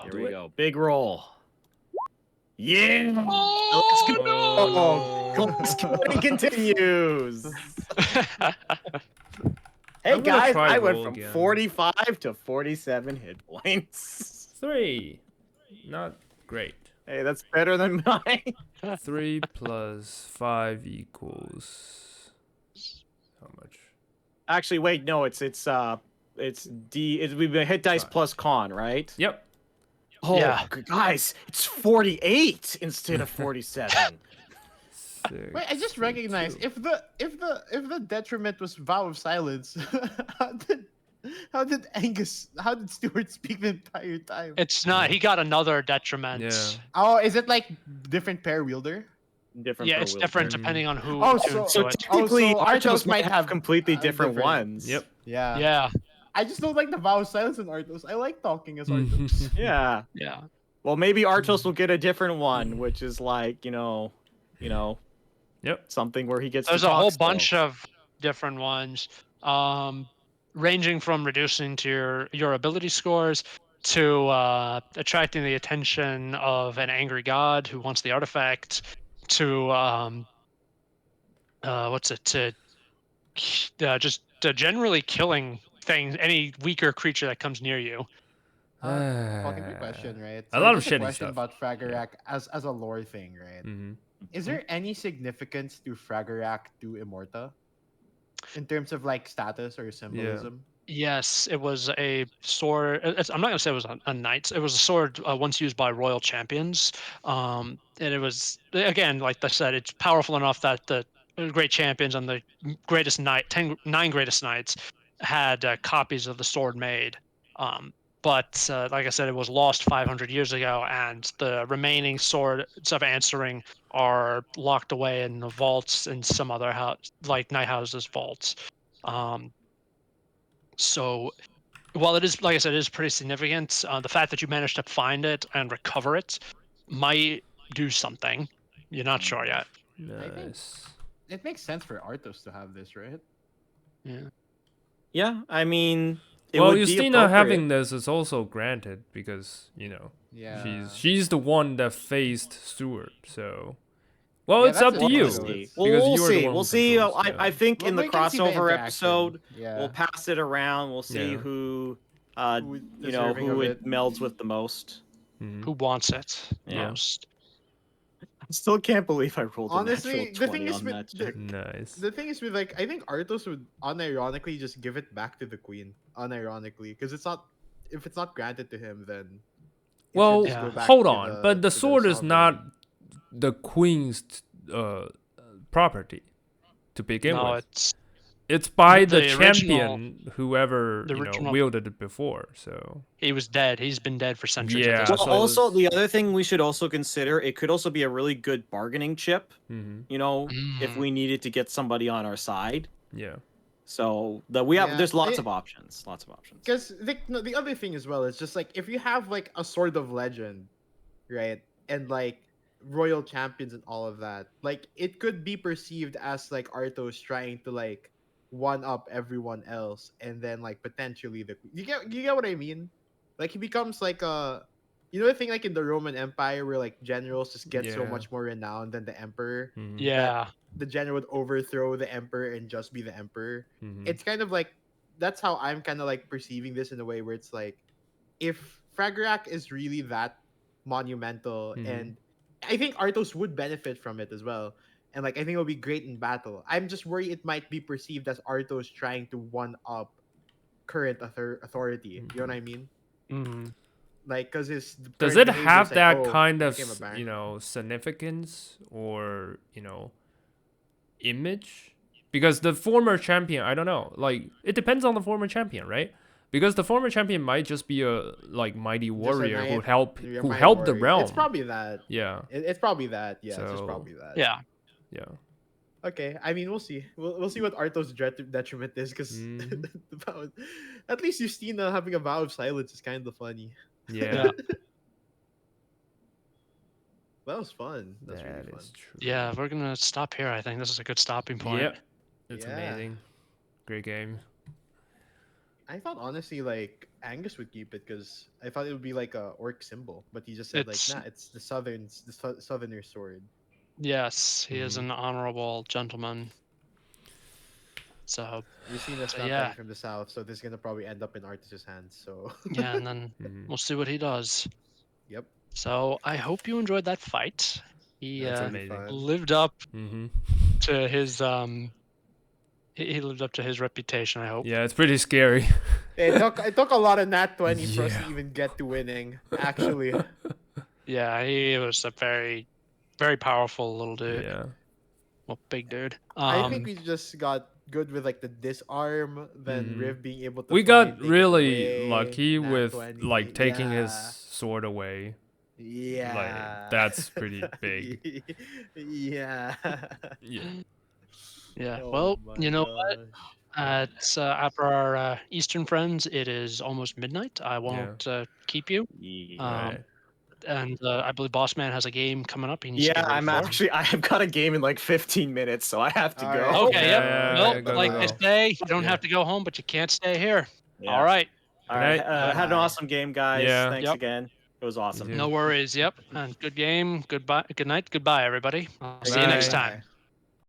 Speaker 3: Here we go. Big roll. Yeah.
Speaker 1: Oh,
Speaker 3: Close Cody continues. Hey
Speaker 2: I'm gonna
Speaker 3: guys,
Speaker 2: try
Speaker 3: I went
Speaker 2: roll
Speaker 3: from
Speaker 2: again.
Speaker 3: 45 to 47 hit points.
Speaker 2: 3. Not great.
Speaker 3: Hey, that's better than mine.
Speaker 2: 3 plus 5 equals how much?
Speaker 3: Actually, wait, no, it's we've been hit dice plus con, right?
Speaker 2: Yep.
Speaker 3: Oh,
Speaker 1: Yeah.
Speaker 3: guys, it's 48 instead of 47.
Speaker 2: 6,
Speaker 4: Wait, I just recognized
Speaker 2: 2.
Speaker 4: if the detriment was vow of silence, how did Stuart speak the entire time?
Speaker 1: it's not. He got another detriment.
Speaker 2: Yeah.
Speaker 4: Oh, is it like different pair wielder?
Speaker 3: Different.
Speaker 1: Yeah,
Speaker 3: per
Speaker 1: it's
Speaker 3: wielder.
Speaker 1: different depending on who
Speaker 4: Oh,
Speaker 1: tunes
Speaker 3: So
Speaker 1: to it.
Speaker 3: technically,
Speaker 4: so
Speaker 3: Arthos
Speaker 4: Arthos
Speaker 3: might
Speaker 4: might
Speaker 3: have
Speaker 4: have,
Speaker 3: completely different
Speaker 4: different-
Speaker 3: ones.
Speaker 2: Yep.
Speaker 4: Yeah.
Speaker 1: Yeah,
Speaker 4: I just don't like the vow of silence in Arthos. I like talking as Arthos.
Speaker 3: Yeah.
Speaker 1: yeah.
Speaker 3: Well, maybe Arthos will get a different one, which is like,
Speaker 2: Yep.
Speaker 3: something where he gets.
Speaker 1: There's
Speaker 3: to
Speaker 1: a
Speaker 3: talk
Speaker 1: whole
Speaker 3: still.
Speaker 1: bunch of different ones, ranging from reducing to your ability scores to attracting the attention of an angry god who wants the artifact to just generally killing things, any weaker creature that comes near you.
Speaker 4: Fucking quick question, right?
Speaker 2: A lot of
Speaker 4: just
Speaker 2: shitty
Speaker 4: question
Speaker 2: stuff.
Speaker 4: about Fragarak as a lore thing, right?
Speaker 2: Mhm.
Speaker 4: Is there any significance to Fragarak to Immorta in terms of like status or symbolism?
Speaker 1: Yes, it was a sword. I'm not gonna say it was a knight's. It was a sword once used by royal champions, and it was again, like I said, it's powerful enough that the great champions and the greatest nine greatest knights had copies of the sword made. But like I said, it was lost 500 years ago, and the remaining swords of answering are locked away in the vaults in some other house, like Night House's vaults. So while it is, like I said, it is pretty significant, the fact that you managed to find it and recover it might do something. You're not sure yet.
Speaker 2: Nice.
Speaker 4: It makes sense for Arthos to have this, right?
Speaker 1: Yeah.
Speaker 3: Yeah, I mean, it
Speaker 2: Well,
Speaker 3: would be
Speaker 2: Justina having
Speaker 3: appropriate.
Speaker 2: this is also granted because,
Speaker 4: Yeah.
Speaker 2: she's the one that faced Stuart, so well,
Speaker 4: Yeah,
Speaker 2: it's
Speaker 4: that's
Speaker 2: up to
Speaker 4: a
Speaker 2: you.
Speaker 4: good one.
Speaker 2: Because
Speaker 3: We'll
Speaker 2: you are the
Speaker 3: see.
Speaker 2: one
Speaker 3: We'll
Speaker 2: who
Speaker 3: see.
Speaker 2: controls,
Speaker 3: I think
Speaker 4: Well,
Speaker 3: in the
Speaker 4: we can see the
Speaker 3: crossover
Speaker 4: interaction.
Speaker 3: episode,
Speaker 4: Yeah.
Speaker 3: we'll pass it around. We'll see
Speaker 2: Yeah.
Speaker 3: who,
Speaker 4: Who deserving
Speaker 3: who
Speaker 4: of
Speaker 3: it
Speaker 4: it.
Speaker 3: melds with the most.
Speaker 2: Mhm.
Speaker 1: Who wants it
Speaker 3: Yeah.
Speaker 1: most?
Speaker 3: I still can't believe I rolled
Speaker 4: Honestly,
Speaker 3: a
Speaker 4: the
Speaker 3: natural
Speaker 4: thing
Speaker 3: 20
Speaker 4: is
Speaker 3: on
Speaker 4: with
Speaker 3: that check.
Speaker 2: Nice.
Speaker 4: The thing is with like I think Arthos would unironically just give it back to the queen, unironically, because if it's not granted to him, then it should
Speaker 2: Well,
Speaker 4: just go
Speaker 1: Yeah.
Speaker 4: back
Speaker 2: hold
Speaker 4: to
Speaker 2: on, but the
Speaker 4: to
Speaker 2: sword is
Speaker 4: sovereign.
Speaker 2: not the queen's property to begin
Speaker 1: No,
Speaker 2: with.
Speaker 1: it's
Speaker 2: It's by the,
Speaker 1: the original-
Speaker 2: champion, whoever
Speaker 1: the original-
Speaker 2: wielded it before. So
Speaker 1: he was dead. He's been dead for centuries.
Speaker 2: Yeah.
Speaker 1: At this
Speaker 3: Well,
Speaker 2: so
Speaker 1: point.
Speaker 3: also
Speaker 2: it's-
Speaker 3: the other thing we should also consider, it could also be a really good bargaining chip.
Speaker 2: mhm,
Speaker 3: If we needed to get somebody on our side.
Speaker 2: yeah,
Speaker 3: So
Speaker 4: Yeah,
Speaker 3: there's lots
Speaker 4: it-
Speaker 3: of options. Lots of options.
Speaker 4: Because the other thing as well is just like if you have like a sword of legend, right, and like royal champions and all of that, like it could be perceived as like Arthos trying to like one up everyone else, and then like potentially you get what I mean? Like he becomes like the thing like in the Roman Empire where like generals just get so
Speaker 2: Yeah.
Speaker 4: much more renowned than the emperor.
Speaker 2: mhm,
Speaker 1: Yeah.
Speaker 4: The general would overthrow the emperor and just be the emperor.
Speaker 2: mhm.
Speaker 4: It's kind of like that's how I'm kind of like perceiving this in a way where it's like if Fragrack is really that monumental,
Speaker 2: Mhm.
Speaker 4: and I think Arthos would benefit from it as well. And like I think it'll be great in battle. I'm just worried it might be perceived as Arthos trying to one up current authority. You know what I mean?
Speaker 1: Mm.
Speaker 4: Like, cause his
Speaker 2: Does
Speaker 4: current
Speaker 2: it
Speaker 4: behavior
Speaker 2: have
Speaker 4: is like,
Speaker 2: that
Speaker 4: oh,
Speaker 2: kind
Speaker 4: he
Speaker 2: of
Speaker 4: became a baron.
Speaker 2: significance or image? Because the former champion, I don't know. Like it depends on the former champion, right? Because the former champion might just be a mighty
Speaker 4: Just a
Speaker 2: warrior who
Speaker 4: knight, you're a
Speaker 2: who
Speaker 4: mighty
Speaker 2: helped the
Speaker 4: warrior.
Speaker 2: realm.
Speaker 4: It's probably that.
Speaker 2: Yeah.
Speaker 4: It's probably that. Yeah, it's just
Speaker 2: So
Speaker 4: probably that.
Speaker 1: Yeah.
Speaker 2: yeah.
Speaker 4: Okay, I mean, we'll see. We'll see what Arthos' detriment is, because
Speaker 2: Mhm.
Speaker 4: at least Justina having a vow of silence is kind of funny.
Speaker 2: Yeah.
Speaker 4: That was fun. That's really
Speaker 2: That
Speaker 4: fun.
Speaker 2: is true.
Speaker 1: Yeah, we're gonna stop here. I think this is a good stopping point.
Speaker 2: Yep. It's
Speaker 4: Yeah.
Speaker 2: amazing. Great game.
Speaker 4: I thought honestly like Angus would keep it because I thought it would be like a orc symbol, but he just said
Speaker 1: It's-
Speaker 4: like, nah, it's the southerner sword.
Speaker 1: Yes, he is
Speaker 2: Mhm.
Speaker 1: an honorable gentleman. So
Speaker 4: Justina's
Speaker 1: So,
Speaker 4: not
Speaker 1: yeah.
Speaker 4: coming from the south, so this is gonna probably end up in Artus's hands. So
Speaker 1: yeah, and then
Speaker 2: Mhm.
Speaker 1: we'll see what he does.
Speaker 4: yep,
Speaker 1: So I hope you enjoyed that fight. He
Speaker 2: That's
Speaker 4: really
Speaker 2: amazing.
Speaker 4: fun.
Speaker 1: lived up
Speaker 2: Mm-hmm.
Speaker 1: to his he lived up to his reputation. I hope.
Speaker 2: Yeah, it's pretty scary.
Speaker 4: It took a lot of nat 20s for us to
Speaker 2: Yeah.
Speaker 4: even get to winning. Actually,
Speaker 1: Yeah, he was a very, very powerful little dude.
Speaker 2: Yeah.
Speaker 1: Well, big dude.
Speaker 4: I think we just got good with like the disarm, then
Speaker 2: Mhm.
Speaker 4: Riv being able to.
Speaker 2: We
Speaker 4: fly
Speaker 2: got
Speaker 4: and take it
Speaker 2: really
Speaker 4: away,
Speaker 2: lucky
Speaker 4: nat
Speaker 2: with
Speaker 4: 20.
Speaker 2: like taking his
Speaker 4: Yeah.
Speaker 2: sword away.
Speaker 4: Yeah.
Speaker 2: that's pretty big.
Speaker 4: Yeah.
Speaker 2: Yeah.
Speaker 1: Yeah.
Speaker 4: Oh
Speaker 1: Well,
Speaker 4: my
Speaker 1: you know what?
Speaker 4: gosh.
Speaker 1: It's after our Eastern friends. It is almost midnight. I won't keep you.
Speaker 2: Right.
Speaker 1: And I believe Boss Man has a game coming up. He needs to
Speaker 3: Yeah,
Speaker 1: get ready
Speaker 3: I'm
Speaker 1: for.
Speaker 3: actually I've got a game in like 15 minutes, so I have to
Speaker 4: All
Speaker 3: go.
Speaker 4: right.
Speaker 1: Okay. Yep.
Speaker 2: Yeah,
Speaker 1: Well,
Speaker 2: yeah, go,
Speaker 1: like
Speaker 2: go,
Speaker 1: they
Speaker 2: go.
Speaker 1: say, you don't
Speaker 2: Yeah.
Speaker 1: have to go home, but you can't stay here.
Speaker 3: Yeah.
Speaker 1: All right.
Speaker 3: All right.
Speaker 2: Good
Speaker 3: Had an
Speaker 4: Bye.
Speaker 3: awesome game, guys.
Speaker 2: Yeah.
Speaker 3: Thanks
Speaker 1: Yep.
Speaker 3: again. It was awesome.
Speaker 2: too.
Speaker 1: No worries. Yep. And good game. Goodbye. Good night. Goodbye, everybody. I'll see you next
Speaker 2: Bye.
Speaker 1: time.